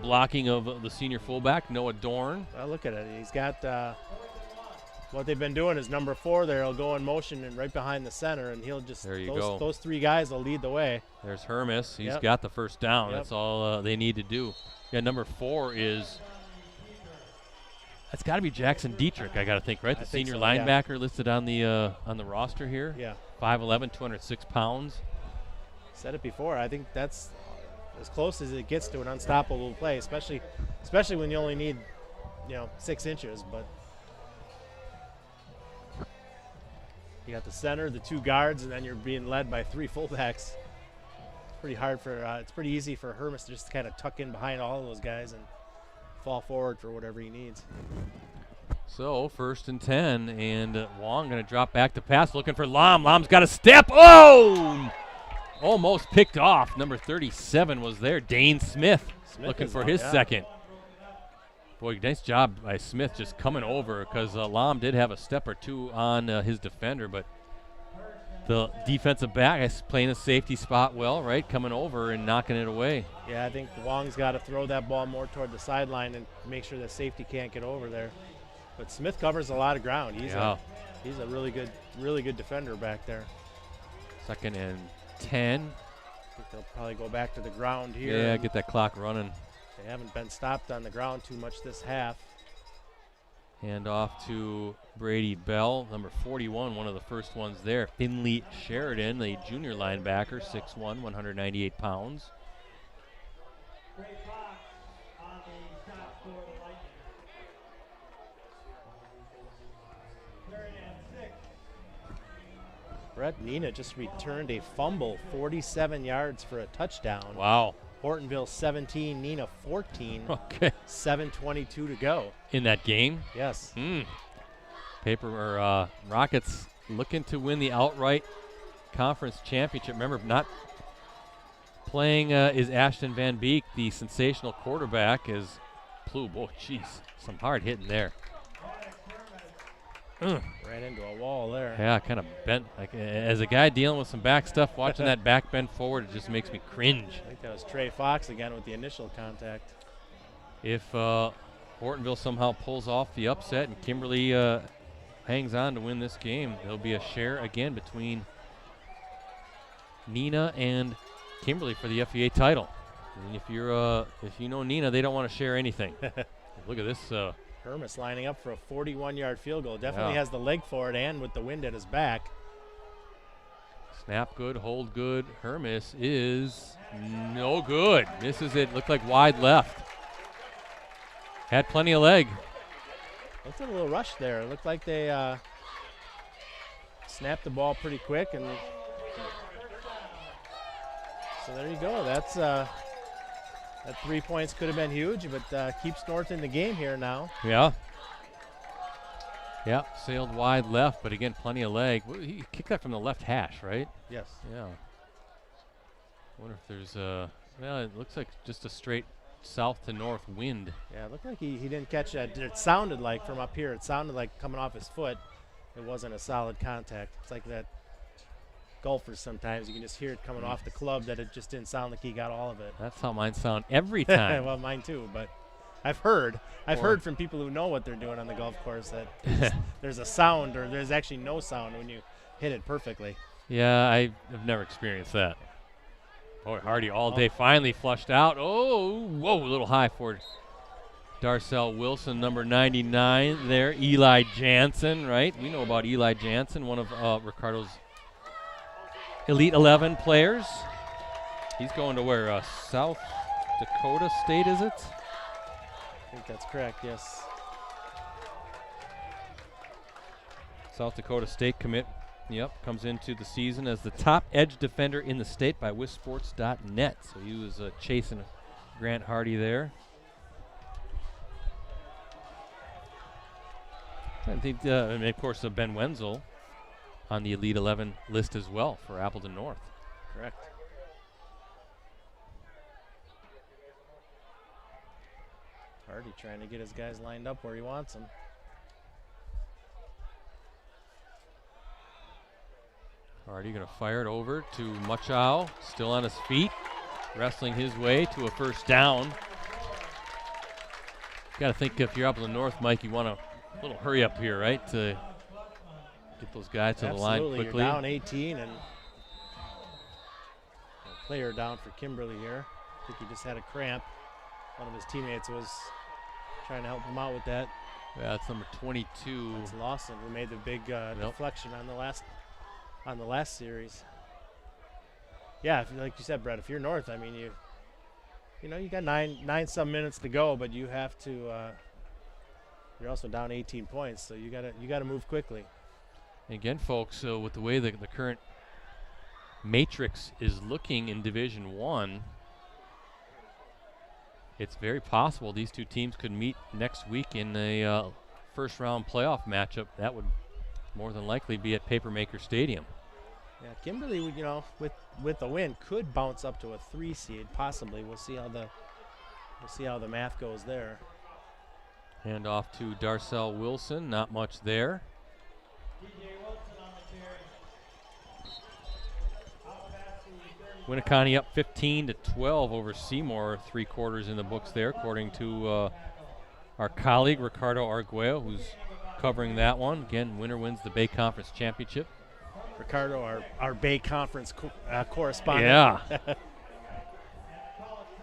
blocking of the senior fullback, Noah Dorn. Well, look at it. He's got what they've been doing is number 4 there. He'll go in motion and right behind the center, and he'll just those 3 guys will lead the way. There's Hermes. He's got the 1st down. Yep. That's all they need to do. Yeah, number 4 is that's got to be Jackson Dietrich, I got to think, right? The senior linebacker listed on the roster here. Yeah. 5'11", 206 pounds. Said it before. I think that's as close as it gets to an unstoppable play, especially when you only need, 6 inches. But you got the center, the 2 guards, and then you're being led by 3 fullbacks. It's pretty hard for. It's pretty easy for Hermes to just kind of tuck in behind all of those guys and fall forward for whatever he needs. So 1st and 10, and Wong going to drop back to pass, looking for Lam. Lam's got a step. Oh! Almost picked off. Number 37 was there. Dane Smith looking for his second. Boy, nice job by Smith just coming over, because Lam did have a step or 2 on his defender, but the defensive back is playing a safety spot well, right? Coming over and knocking it away. Yeah, I think Wong's got to throw that ball more toward the sideline and make sure that safety can't get over there. But Smith covers a lot of ground. He's a really good defender back there. 2nd and 10. I think they'll probably go back to the ground here. Yeah, get that clock running. They haven't been stopped on the ground too much this half. Hand off to Brady Bell, number 41, one of the first ones there. Finley Sheridan, the junior linebacker, 6'1", 198 pounds. Great box on the shot for the Lightning. 3rd and 6. Brett Nina just returned a fumble, 47 yards for a touchdown. Wow. Hortonville 17, Nina 14. Okay. 7:22 to go. In that game? Yes. Rockets looking to win the outright conference championship. Remember, not playing is Ashton Van Beek, the sensational quarterback, is Plube. Oh, jeez. Some hard hitting there. Ran into a wall there. Yeah, kind of bent. Like, as a guy dealing with some back stuff, watching that back bend forward, it just makes me cringe. I think that was Trey Fox again with the initial contact. If Hortonville somehow pulls off the upset and Kimberly hangs on to win this game, there'll be a share again between Nina and Kimberly for the FEA title. And if you know Nina, they don't want to share anything. Look at this. Hermes lining up for a 41-yard field goal. Definitely has the leg for it, and with the wind at his back. Snap good, hold good. Hermes is no good. Misses it. Looked like wide left. Had plenty of leg. Looked at a little rush there. It looked like they snapped the ball pretty quick, and so there you go. That's that 3 points could have been huge, but keeps North in the game here now. Yeah. Yeah, sailed wide left, but again, plenty of leg. He kicked that from the left hash, right? Yes. Yeah. Wonder if there's well, it looks like just a straight south to north wind. Yeah, it looked like he didn't catch that. It sounded like from up here, it sounded like coming off his foot. It wasn't a solid contact. It's like that golfers sometimes. You can just hear it coming off the club that it just didn't sound like he got all of it. That's how mine sound every time. Well, mine too, but I've heard from people who know what they're doing on the golf course that there's a sound, or there's actually no sound when you hit it perfectly. Yeah, I've never experienced that. Boy, Hardy all day finally flushed out. Oh, whoa, a little high for Darcel Wilson, number 99 there. Eli Jansen, right? We know about Eli Jansen, one of Ricardo's Elite 11 players. He's going to where? South Dakota State, is it? I think that's correct, yes. South Dakota State commit. Yep, comes into the season as the top edge defender in the state by WisSports.net. So he was chasing Grant Hardy there. I think, and of course, Ben Wenzel on the Elite 11 list as well for Appleton North. Correct. Hardy trying to get his guys lined up where he wants them. Hardy going to fire it over to Muchow, still on his feet, wrestling his way to a first down. Got to think if you're up in the north, Mike, you want a little hurry up here, right, to get those guys to the line quickly. You're down 18, and a player down for Kimberly here. I think he just had a cramp. One of his teammates was trying to help him out with that. Yeah, that's number 22. It's Lawson who made the big deflection on the last series. yeah, like you said, Brett, if you're North, I mean, you know, you got nine some minutes to go, but you have to. You're also down 18 points, so you gotta move quickly. Again, folks, with the way the current matrix is looking in Division I, it's very possible these two teams could meet next week in a first-round playoff matchup. That would more than likely be at Papermaker Stadium. Yeah, Kimberly, you know, with the win, could bounce up to a 3 seed, possibly. We'll see how the math goes there. Hand off to Darcel Wilson. Not much there. Winneconne up 15-12 over Seymour. 3 quarters in the books there, according to our colleague Ricardo Arguello, who's covering that one. Again, winner wins the Bay Conference Championship. Ricardo, our Bay Conference correspondent. Yeah.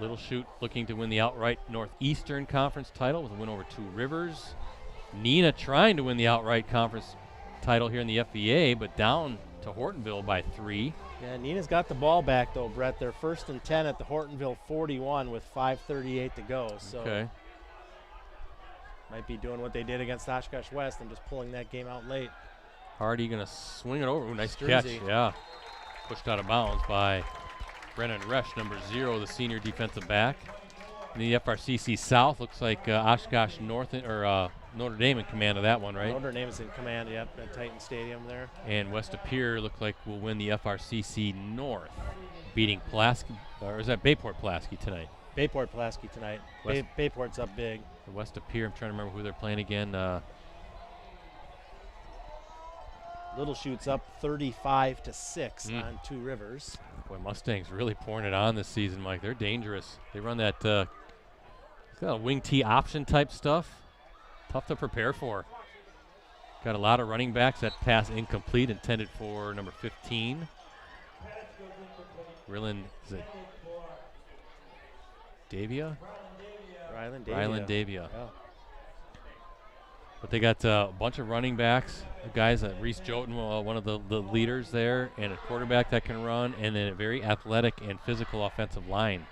Little Chute looking to win the outright Northeastern Conference title with a win over Two Rivers. Neenah trying to win the outright conference title here in the FVA, but down to Hortonville by 3. Yeah, Neenah's got the ball back, though, Brett. They're 1st and 10 at the Hortonville 41 with 5:38 to go. So okay. Might be doing what they did against Oshkosh West and just pulling that game out late. Hardy going to swing it over. Ooh, nice Streezy. catch. Yeah. Pushed out of bounds by Brennan Resch, number 0, the senior defensive back. In the FRCC South, looks like Oshkosh North or Notre Dame in command of that one, right? Notre Dame is in command, yep, at Titan Stadium there. And West Appear look like will win the FRCC North, beating Pulaski, or is that Bayport Pulaski tonight? Bayport Pulaski tonight. Bayport's up big. The West Appear, I'm trying to remember who they're playing again. Little Chute's up 35-6 on Two Rivers. Boy, Mustangs really pouring it on this season, Mike. They're dangerous. They run that kind of wing T option type stuff. Tough to prepare for. Got a lot of running backs. That pass incomplete, intended for number 15. Ryland, is it Davia? Ryland Davia. Yeah. But they got a bunch of running backs, guys, Reese Joten, one of the leaders there, and a quarterback that can run, and then a very athletic and physical offensive line.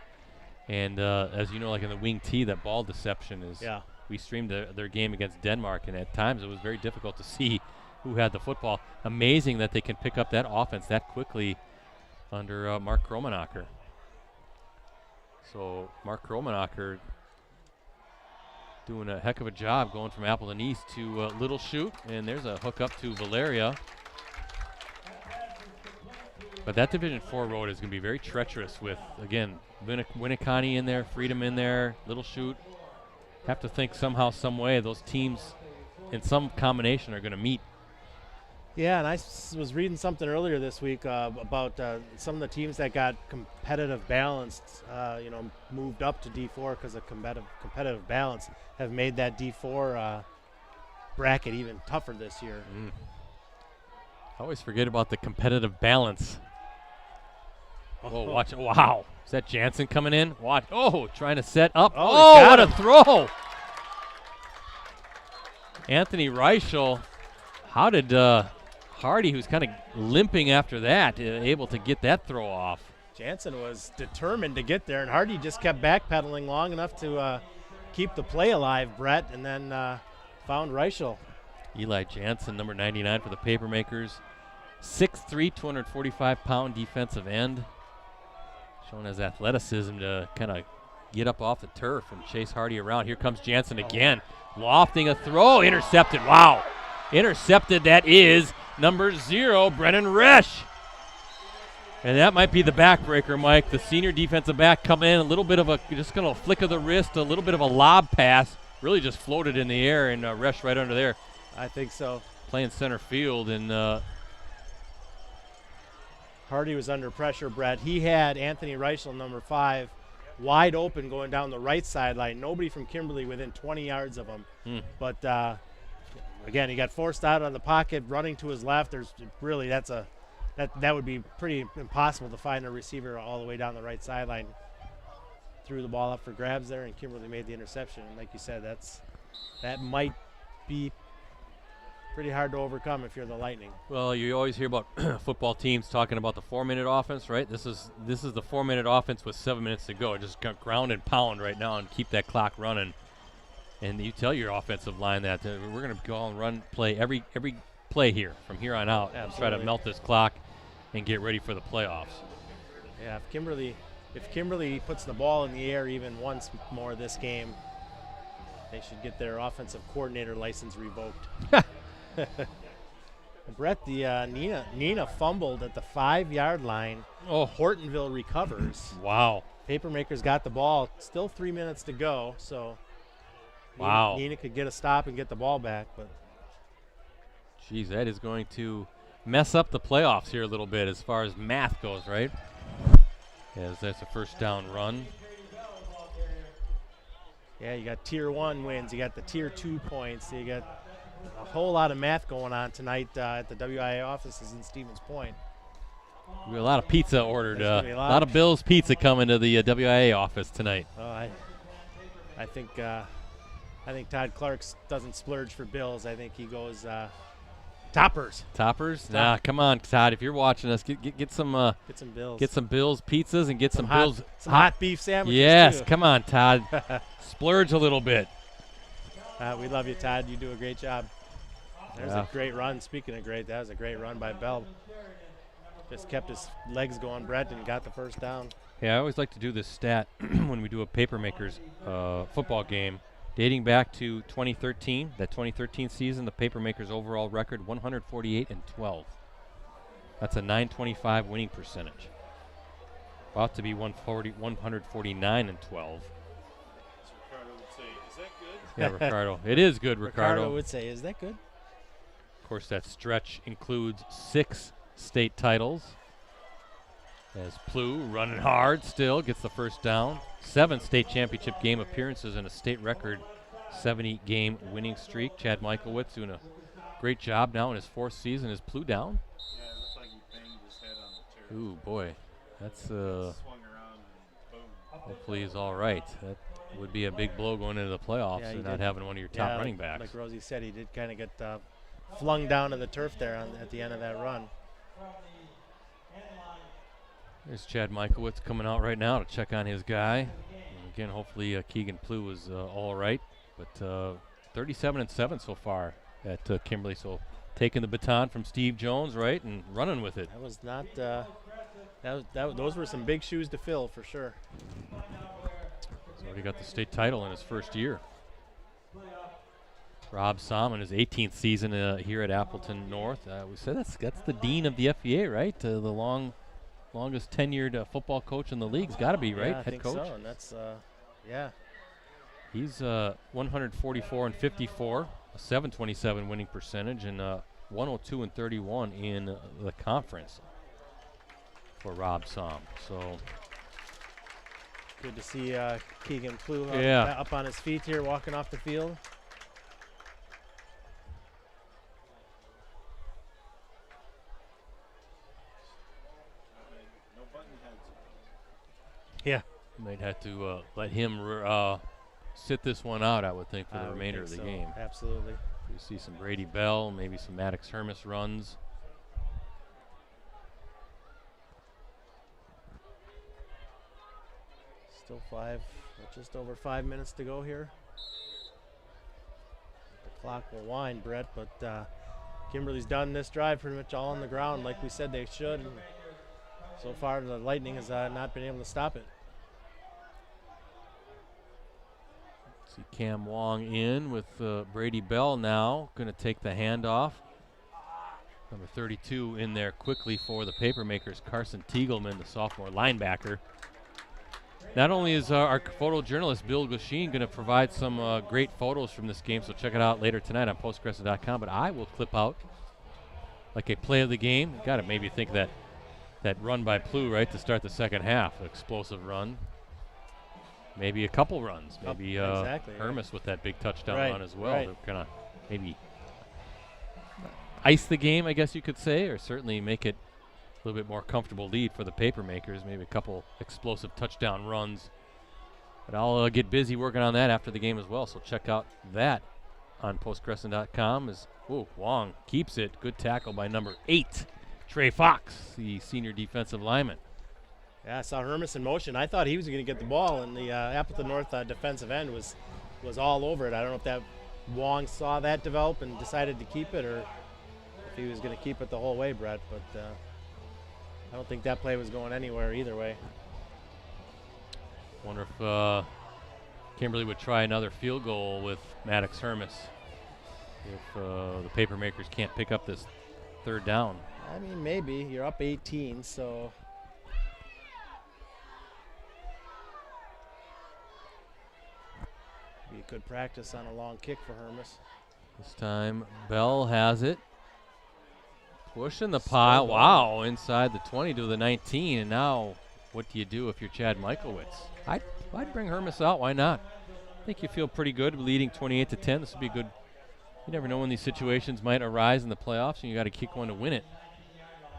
And as you know, like in the wing T, that ball deception is. Yeah. We streamed their game against Denmark, and at times it was very difficult to see who had the football. Amazing that they can pick up that offense that quickly under Mark Kromenacher. So Mark Kromenacher doing a heck of a job going from Appleton East to Little Chute, and there's a hook up to Valeria. But that Division 4 road is going to be very treacherous with, again, Winneconne in there, Freedom in there, Little Chute. Have to think somehow, some way, those teams in some combination are going to meet. Yeah, and I was reading something earlier this week about some of the teams that got competitive balanced, moved up to D4 because of competitive balance, have made that D4 bracket even tougher this year. I always forget about the competitive balance. Oh, watch it. Wow. Is that Jansen coming in? Watch. Oh, trying to set up. Oh, what a throw. Anthony Reichel. How did Hardy, who's kind of limping after that, able to get that throw off? Jansen was determined to get there, and Hardy just kept backpedaling long enough to keep the play alive, Brett, and then found Reichel. Eli Jansen, number 99 for the Papermakers. 6'3", 245-pound defensive end. Showing his athleticism to kind of get up off the turf and chase Hardy around. Here comes Jansen again. Lofting a throw. Intercepted. Wow. Intercepted. That is number 0, Brennan Resch. And that might be the backbreaker, Mike. The senior defensive back coming in. A little bit of a, just going to flick of the wrist, a little bit of a lob pass. Really just floated in the air, and Resch right under there. I think so. Playing center field, and Hardy was under pressure, Brett. He had Anthony Reichel, number 5, wide open going down the right sideline. Nobody from Kimberly within 20 yards of him. But, again, he got forced out of the pocket, running to his left. There's really, that would be pretty impossible to find a receiver all the way down the right sideline. Threw the ball up for grabs there, and Kimberly made the interception. And like you said, that might be pretty hard to overcome if you're the Lightning. Well, you always hear about football teams talking about the 4-minute offense, right? This is the 4-minute offense with 7 minutes to go. Just ground and pound right now and keep that clock running. And you tell your offensive line that we're going to go and run play every play here from here on out. And try to melt this clock and get ready for the playoffs. Yeah, if Kimberly puts the ball in the air even once more this game, they should get their offensive coordinator license revoked. Brett, the Nina fumbled at the 5-yard line. Oh, Hortonville recovers. Wow. Papermakers got the ball. Still 3 minutes to go, so wow. Nina could get a stop and get the ball back. But geez, that is going to mess up the playoffs here a little bit as far as math goes, right? As that's a first down run. Yeah, you got Tier 1 wins. You got the Tier 2 points. You got a whole lot of math going on tonight at the WIA offices in Stevens Point. We have a lot of pizza ordered. A a lot of Bill's Pizza coming to the WIA office tonight. Oh, I think Todd Clark doesn't splurge for Bills. I think he goes toppers. Toppers? Nah, come on, Todd. If you're watching us, get some Bills. Get some Bills pizzas and get some Bills hot beef sandwiches. Yes, too. come on, Todd. Splurge a little bit. We love you, Todd. You do a great job. There's a great run. Speaking of great, that was a great run by Bell. Just kept his legs going, Brett, and got the first down. Yeah, I always like to do this stat when we do a Papermakers football game. Dating back to 2013, that 2013 season, the Papermakers overall record 148-12. That's a 925 winning percentage. About to be 149-12. Yeah, Ricardo. It is good, Ricardo. Ricardo would say, is that good? Of course, that stretch includes 6 state titles. As Plu, running hard still, gets the first down. 7 state championship game appearances and a state record 70-game winning streak. Chad Michaelwitz doing a great job now in his 4th season. Is Plu down? Yeah, it looks like he banged his head on the turf. Ooh, boy. That's Swung around and boom. hopefully he's all right. That would be a big blow going into the playoffs and not having one of your top running backs. Like Rosie said, he did kind of get flung down to the turf there at the end of that run. There's Chad Michaelwitz coming out right now to check on his guy. And again, hopefully Keegan Plu was all right. But 37-7 so far at Kimberly. So taking the baton from Steve Jones, right, and running with it. That was not. Those were some big shoes to fill for sure. He's already got the state title in his first year. Rob Som in his 18th season here at Appleton North. We said that's the dean of the FVA, right? The longest tenured football coach in the league's got to be, right? I think Head coach. so, and that's yeah. He's 144-54, a 727 winning percentage, and 102-31 in the conference for Rob Som. So good to see Keegan Plu up on his feet here, walking off the field. Yeah. Might have to let him sit this one out, I would think, for the remainder of the game. Absolutely. We see some Brady Bell, maybe some Maddox Hermes runs. Still just over 5 minutes to go here. The clock will wind, Brett, but Kimberly's done this drive pretty much all on the ground like we said they should. And so far, the Lightning has not been able to stop it. See Cam Wong in with Brady Bell now. Going to take the handoff. Number 32 in there quickly for the Papermakers, Carson Tiegelman, the sophomore linebacker. Not only is our photojournalist Bill Gushin going to provide some great photos from this game, so check it out later tonight on postcrescent.com, but I will clip out like a play of the game. Got to maybe think that run by Plu, right, to start the second half, explosive run. Maybe a couple runs. Maybe exactly, Hermes with that big touchdown run as well. Right. To kind of maybe ice the game, I guess you could say, or certainly make it a little bit more comfortable lead for the Papermakers. Maybe a couple explosive touchdown runs. But I'll get busy working on that after the game as well, so check out that on postcrescent.com is, Wong keeps it. Good tackle by number 8, Trey Fox, the senior defensive lineman. Yeah, I saw Hermes in motion. I thought he was going to get the ball, and the Appleton North defensive end was all over it. I don't know if that Wong saw that develop and decided to keep it, or if he was going to keep it the whole way, Brett. But I don't think that play was going anywhere either way. Wonder if Kimberly would try another field goal with Maddox Hermes if the Papermakers can't pick up this third down. I mean, maybe. You're up 18, so. Be a good practice on a long kick for Hermes. This time Bell has it. Pushing the pile. Wow, inside the 20 to the 19. And now what do you do if you're Chad Michaelwitz? I'd bring Hermes out. Why not? I think you feel pretty good leading 28-10. This would be good. You never know when these situations might arise in the playoffs, and you got to kick one to win it.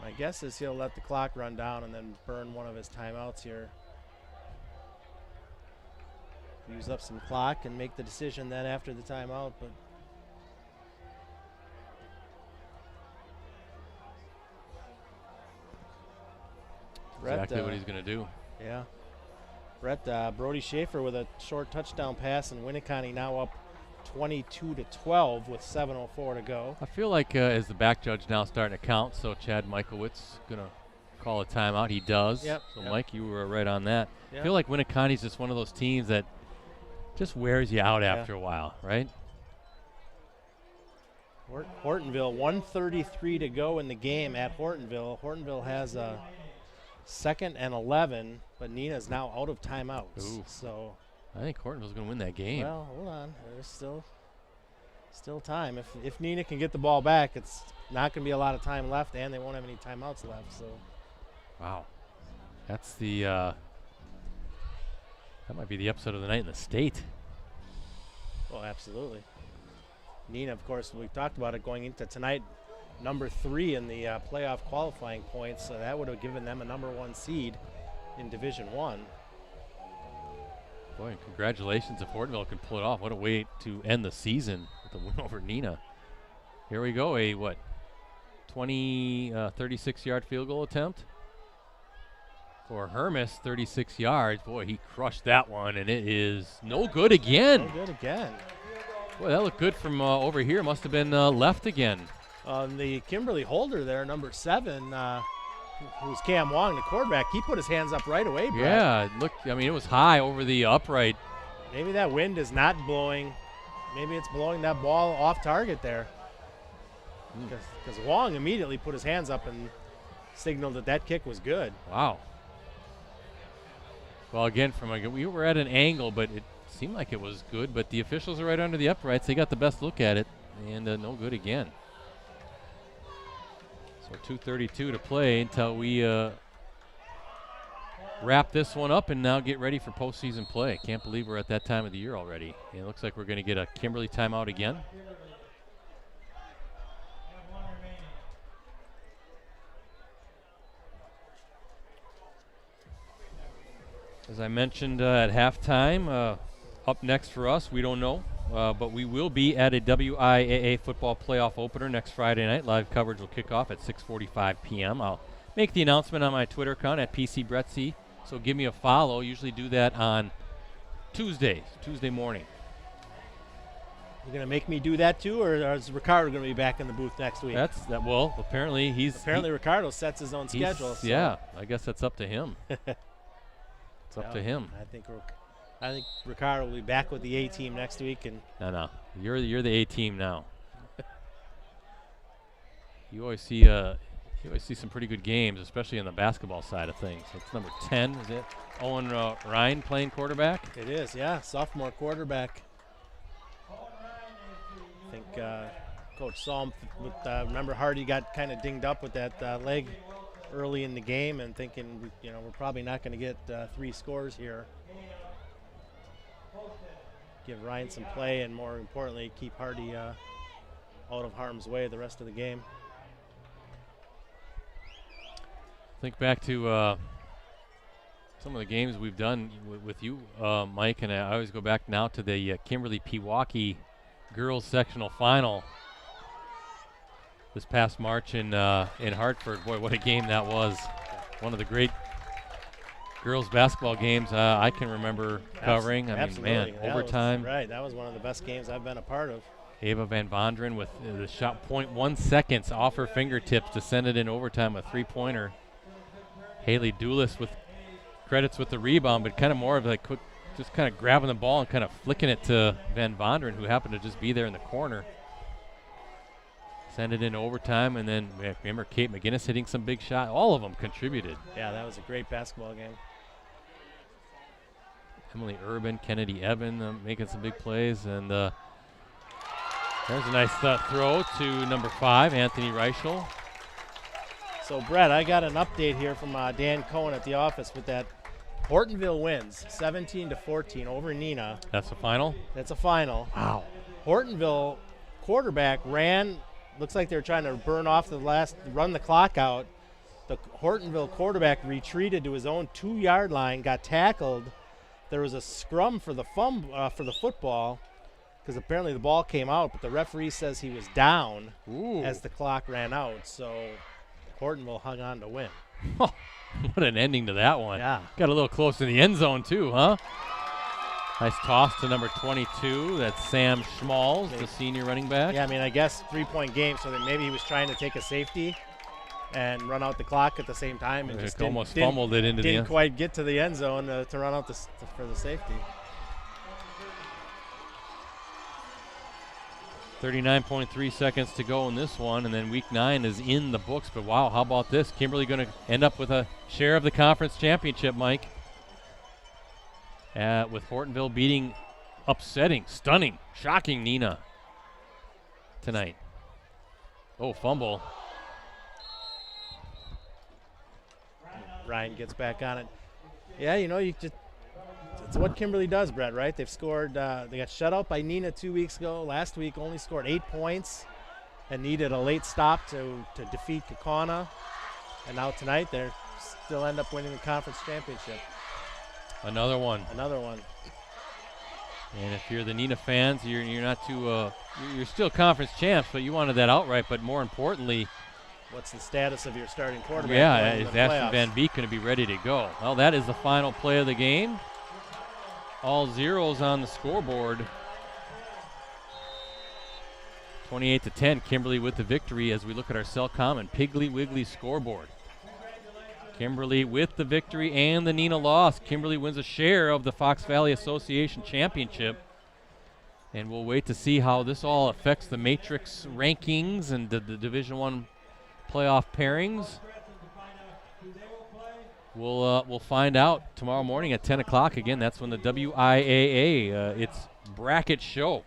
My guess is he'll let the clock run down and then burn one of his timeouts here. Use up some clock and make the decision then after the timeout. But exactly what he's going to do. Yeah. Brett, Brody Schaefer with a short touchdown pass, and Winneconne now up 22-12 with 7:04 to go. I feel like as the back judge now starting to count, so Chad Michaelwitz going to call a timeout. He does. Yep. So, Mike, you were right on that. Yep. I feel like Winneconne's just one of those teams that just wears you out after a while, right? Hortonville, 1:33 to go in the game at Hortonville. Hortonville has a 2nd and 11, but Nina's now out of timeouts. Ooh. So I think Hortonville's going to win that game. Well, hold on. There's still time. If Nina can get the ball back, it's not going to be a lot of time left, and they won't have any timeouts left. So, wow, that's the that might be the upset of the night in the state. Oh, absolutely. Nina, of course, we talked about it going into tonight, number 3 in the playoff qualifying points, so that would have given them a number 1 seed in Division 1. Boy, congratulations if Hortonville can pull it off. What a way to end the season with a win over Nina. Here we go, a 36-yard field goal attempt for Hermes, 36 yards. Boy, he crushed that one, and it is no good again. No good again. Boy, that looked good from over here. Must have been left again. The Kimberly holder there, number 7, who's Cam Wong, the quarterback, he put his hands up right away, Brett. Yeah, it looked, I mean, it was high over the upright. Maybe that wind is not blowing. Maybe it's blowing that ball off target there. Because Wong immediately put his hands up and signaled that kick was good. Wow. Well, again, we were at an angle, but it seemed like it was good. But the officials are right under the uprights. They got the best look at it, and no good again. So 2:32 to play until we wrap this one up and now get ready for postseason play. Can't believe we're at that time of the year already. And it looks like we're going to get a Kimberly timeout again. As I mentioned at halftime, up next for us, we don't know, but we will be at a WIAA football playoff opener next Friday night. Live coverage will kick off at 6:45 p.m. I'll make the announcement on my Twitter account at PCBrettsy, so give me a follow. Usually do that on Tuesday morning. You're going to make me do that too, or is Ricardo going to be back in the booth next week? Well, apparently Ricardo sets his own schedule. So. Yeah, I guess that's up to him. It's up to him. I think Ricardo will be back with the A team next week. And no, you're the A team now. You always see some pretty good games, especially on the basketball side of things. It's number 10, is it? Owen Ryan playing quarterback. It is, yeah, sophomore quarterback. I think Coach saw him with. Remember, Hardy got kind of dinged up with that leg early in the game, and thinking, we're probably not going to get 3 scores here. Give Ryan some play, and more importantly, keep Hardy out of harm's way the rest of the game. Think back to some of the games we've done with you, Mike, and I always go back now to the Kimberly-Pewaukee girls sectional final this past March in Hartford. Boy, what a game that was. One of the great girls basketball games I can remember covering. I mean, man, overtime. Right, that was one of the best games I've been a part of. Ava Van Vonderen with the shot 0.1 seconds off her fingertips to send it in overtime, a three-pointer. Haley Doulis with credits with the rebound, but kind of more of like quick, just kind of grabbing the ball and kind of flicking it to Van Vonderen, who happened to just be there in the corner. Send it in overtime, and then remember Kate McGinnis hitting some big shot. All of them contributed. Yeah, that was a great basketball game. Emily Urban, Kennedy Evan making some big plays, and there's a nice throw to number 5, Anthony Reichel. So, Brett, I got an update here from Dan Cohen at the office with that. Hortonville wins 17-14 over Neenah. That's the final? That's a final. Wow. Hortonville quarterback ran, looks like they were trying to run the clock out. The Hortonville quarterback retreated to his own 2-yard line, got tackled. There was a scrum for the football, because apparently the ball came out, but the referee says he was down as the clock ran out. So Hortonville hung on to win. What an ending to that one. Yeah. Got a little close in the end zone, too, huh? Nice toss to number 22. That's Sam Schmalls, the senior running back. Yeah, I mean, I guess 3-point game, so that maybe he was trying to take a safety and run out the clock at the same time. And just almost fumbled it into the end. Didn't quite get to the end zone to run out for the safety. 39.3 seconds to go in this one, and then week 9 is in the books. But wow, how about this? Kimberly going to end up with a share of the conference championship, Mike. With Hortonville upsetting, stunning, shocking Neenah tonight. Oh, fumble. Ryan gets back on it. Yeah, it's what Kimberly does, Brett, right? They've scored, they got shut out by Neenah 2 weeks ago. Last week only scored 8 points and needed a late stop to defeat Kaukauna. And now tonight they still end up winning the conference championship. Another one. And if you're the Neenah fans, you're not too, you're still conference champs, but you wanted that outright. But more importantly, what's the status of your starting quarterback? Yeah, is Ashton Van Beek going to be ready to go? Well, that is the final play of the game. All zeros on the scoreboard. 28-10, Kimberly with the victory as we look at our Cellcom and Piggly Wiggly scoreboard. Kimberly with the victory and the Neenah loss. Kimberly wins a share of the Fox Valley Association Championship. And we'll wait to see how this all affects the matrix rankings and the Division I playoff pairings. We'll find out tomorrow morning at 10 o'clock. Again, that's when the WIAA, its bracket show.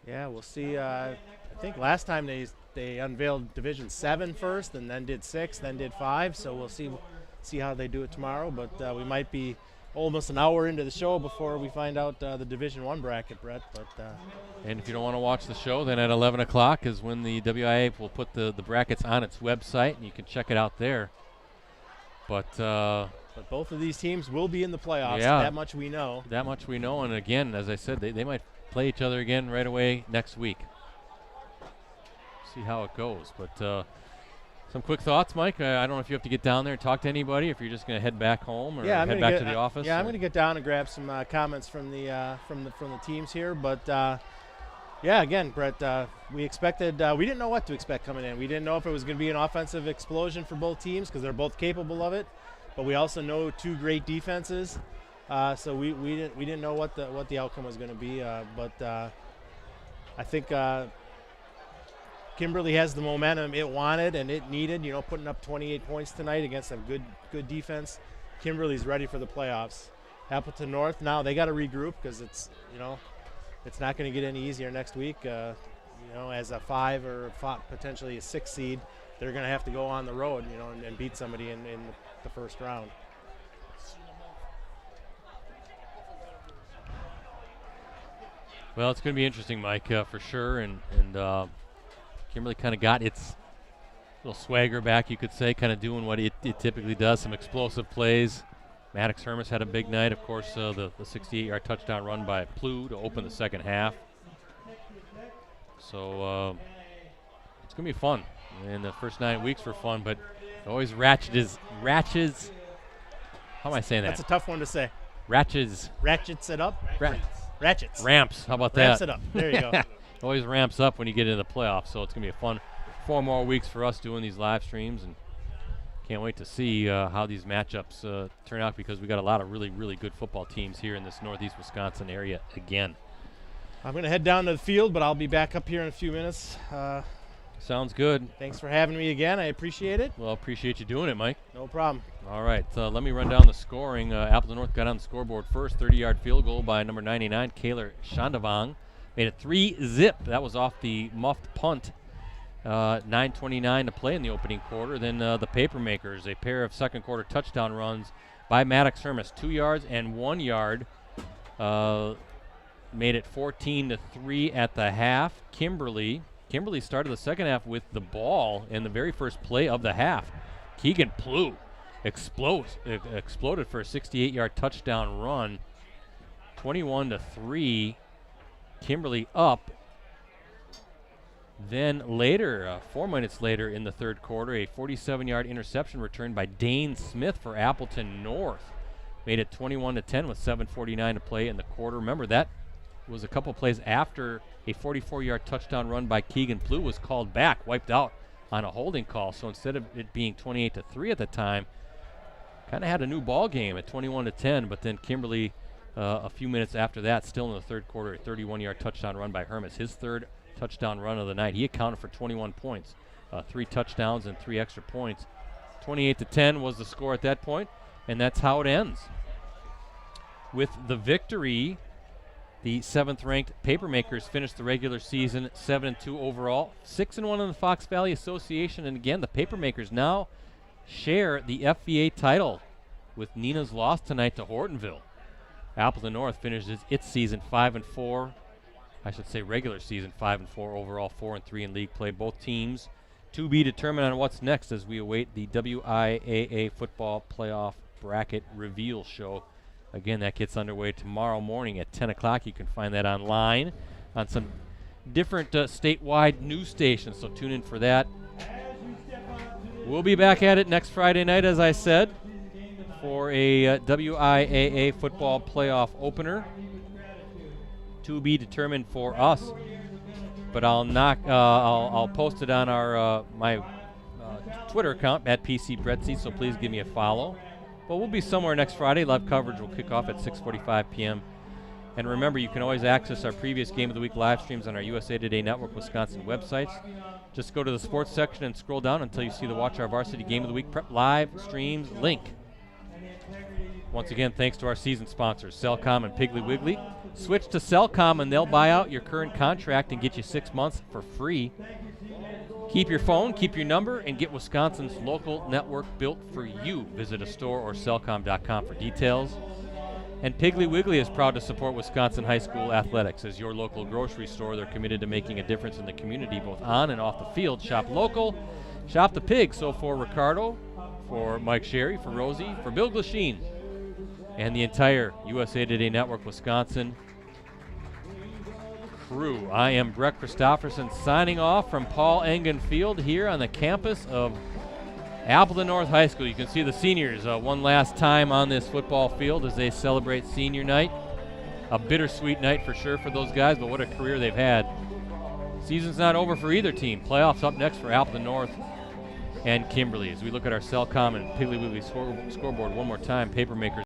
Yeah, we'll see. I think last time they unveiled Division 7 first, and then did 6, then did 5. So we'll see how they do it tomorrow. But we might be almost an hour into the show before we find out the Division I bracket, Brett. But and if you don't want to watch the show, then at 11 o'clock is when the WIAA will put the brackets on its website, and you can check it out there. But both of these teams will be in the playoffs. Yeah, that much we know. That much we know. And again, as I said, they might play each other again right away next week. See how it goes. But some quick thoughts, Mike. I don't know if you have to get down there and talk to anybody, if you're just going to head back home or head back to the office. Yeah, I'm going to get down and grab some comments from the teams here. But yeah, again, Brett, we expected. We didn't know what to expect coming in. We didn't know if it was going to be an offensive explosion for both teams because they're both capable of it. But we also know 2 great defenses. So we didn't know what the outcome was going to be. But I think Kimberly has the momentum it wanted and it needed. Putting up 28 points tonight against a good defense. Kimberly's ready for the playoffs. Appleton North now they got to regroup because it's not going to get any easier next week. As a 5 or potentially a 6 seed, they're going to have to go on the road, and beat somebody in the first round. Well, it's going to be interesting, Mike, for sure. And Kimberly kind of got its little swagger back, you could say, kind of doing what it typically does, some explosive plays. Maddox Hermes had a big night, of course, the 68-yard touchdown run by Plew to open the second half. So it's going to be fun. And the first 9 weeks were fun, but it always ratchets. How am I saying that? That's a tough one to say. Ratchets. Ratchets it up? Ratchets. Ramps. How about Ramps that? it up. There you go. Always ramps up when you get into the playoffs. So it's going to be a fun 4 more weeks for us doing these live streams. And can't wait to see how these matchups turn out, because we got a lot of really, really good football teams here in this northeast Wisconsin area again. I'm going to head down to the field, but I'll be back up here in a few minutes. Sounds good. Thanks for having me again. I appreciate it. Well, appreciate you doing it, Mike. No problem. All right, let me run down the scoring. Appleton North got on the scoreboard first. 30-yard field goal by number 99, Kaylor Shandavang. Made it 3-zip. That was off the muffed punt. 9:29 to play in the opening quarter. Then the Papermakers, a pair of second quarter touchdown runs by Maddox Hermes, 2 yards and 1 yard. Made it 14-3 at the half. Kimberly started the second half with the ball in the very first play of the half. Keegan Plew exploded for a 68-yard touchdown run. 21-3. Kimberly up. Then later, 4 minutes later in the third quarter, a 47-yard interception returned by Dane Smith for Appleton North. Made it 21-10 with 7:49 to play in the quarter. Remember, that was a couple plays after a 44-yard touchdown run by Keegan Plew was called back, wiped out on a holding call. So instead of it being 28-3 at the time, kind of had a new ball game at 21-10. But then Kimberly, a few minutes after that, still in the third quarter, a 31-yard touchdown run by Hermes, his third touchdown run of the night. He accounted for 21 points, 3 touchdowns and 3 extra points. 28-10 was the score at that point, and that's how it ends. With the victory, the 7th-ranked Papermakers finished the regular season 7-2 overall, 6-1 in the Fox Valley Association. And again, the Papermakers now share the FVA title with Nina's loss tonight to Hortonville. Appleton North finishes its season 5-4. I should say regular season 5-4 overall, 4-3 in league play. Both teams to be determined on what's next as we await the WIAA football playoff bracket reveal show. Again, that gets underway tomorrow morning at 10 o'clock. You can find that online on some different statewide news stations, so tune in for that. We'll be back at it next Friday night, as I said, for a WIAA football playoff opener to be determined for us. But I'll post it on our my Twitter account at PC Bretzi, so please give me a follow. But we'll be somewhere next Friday. Live coverage will kick off at 6:45 p.m. And remember, you can always access our previous Game of the Week live streams on our USA Today Network Wisconsin websites. Just go to the sports section and scroll down until you see the Watch Our Varsity Game of the Week Prep Live Streams link. Once again, thanks to our season sponsors, Cellcom and Piggly Wiggly. Switch to Cellcom and they'll buy out your current contract and get you 6 months for free. Keep your phone, keep your number, and get Wisconsin's local network built for you. Visit a store or cellcom.com for details. And Piggly Wiggly is proud to support Wisconsin high school athletics. As your local grocery store, they're committed to making a difference in the community, both on and off the field. Shop local, shop the pig. So for Ricardo, for Mike Sherry, for Rosie, for Bill Glasheen, and the entire USA Today Network Wisconsin crew, I am Brett Christopherson signing off from Paul Engen Field here on the campus of Appleton North High School. You can see the seniors one last time on this football field as they celebrate senior night. A bittersweet night for sure for those guys, but what a career they've had. Season's not over for either team. Playoffs up next for Appleton North and Kimberly. As we look at our Cellcom and Piggly Wiggly scoreboard one more time, Papermakers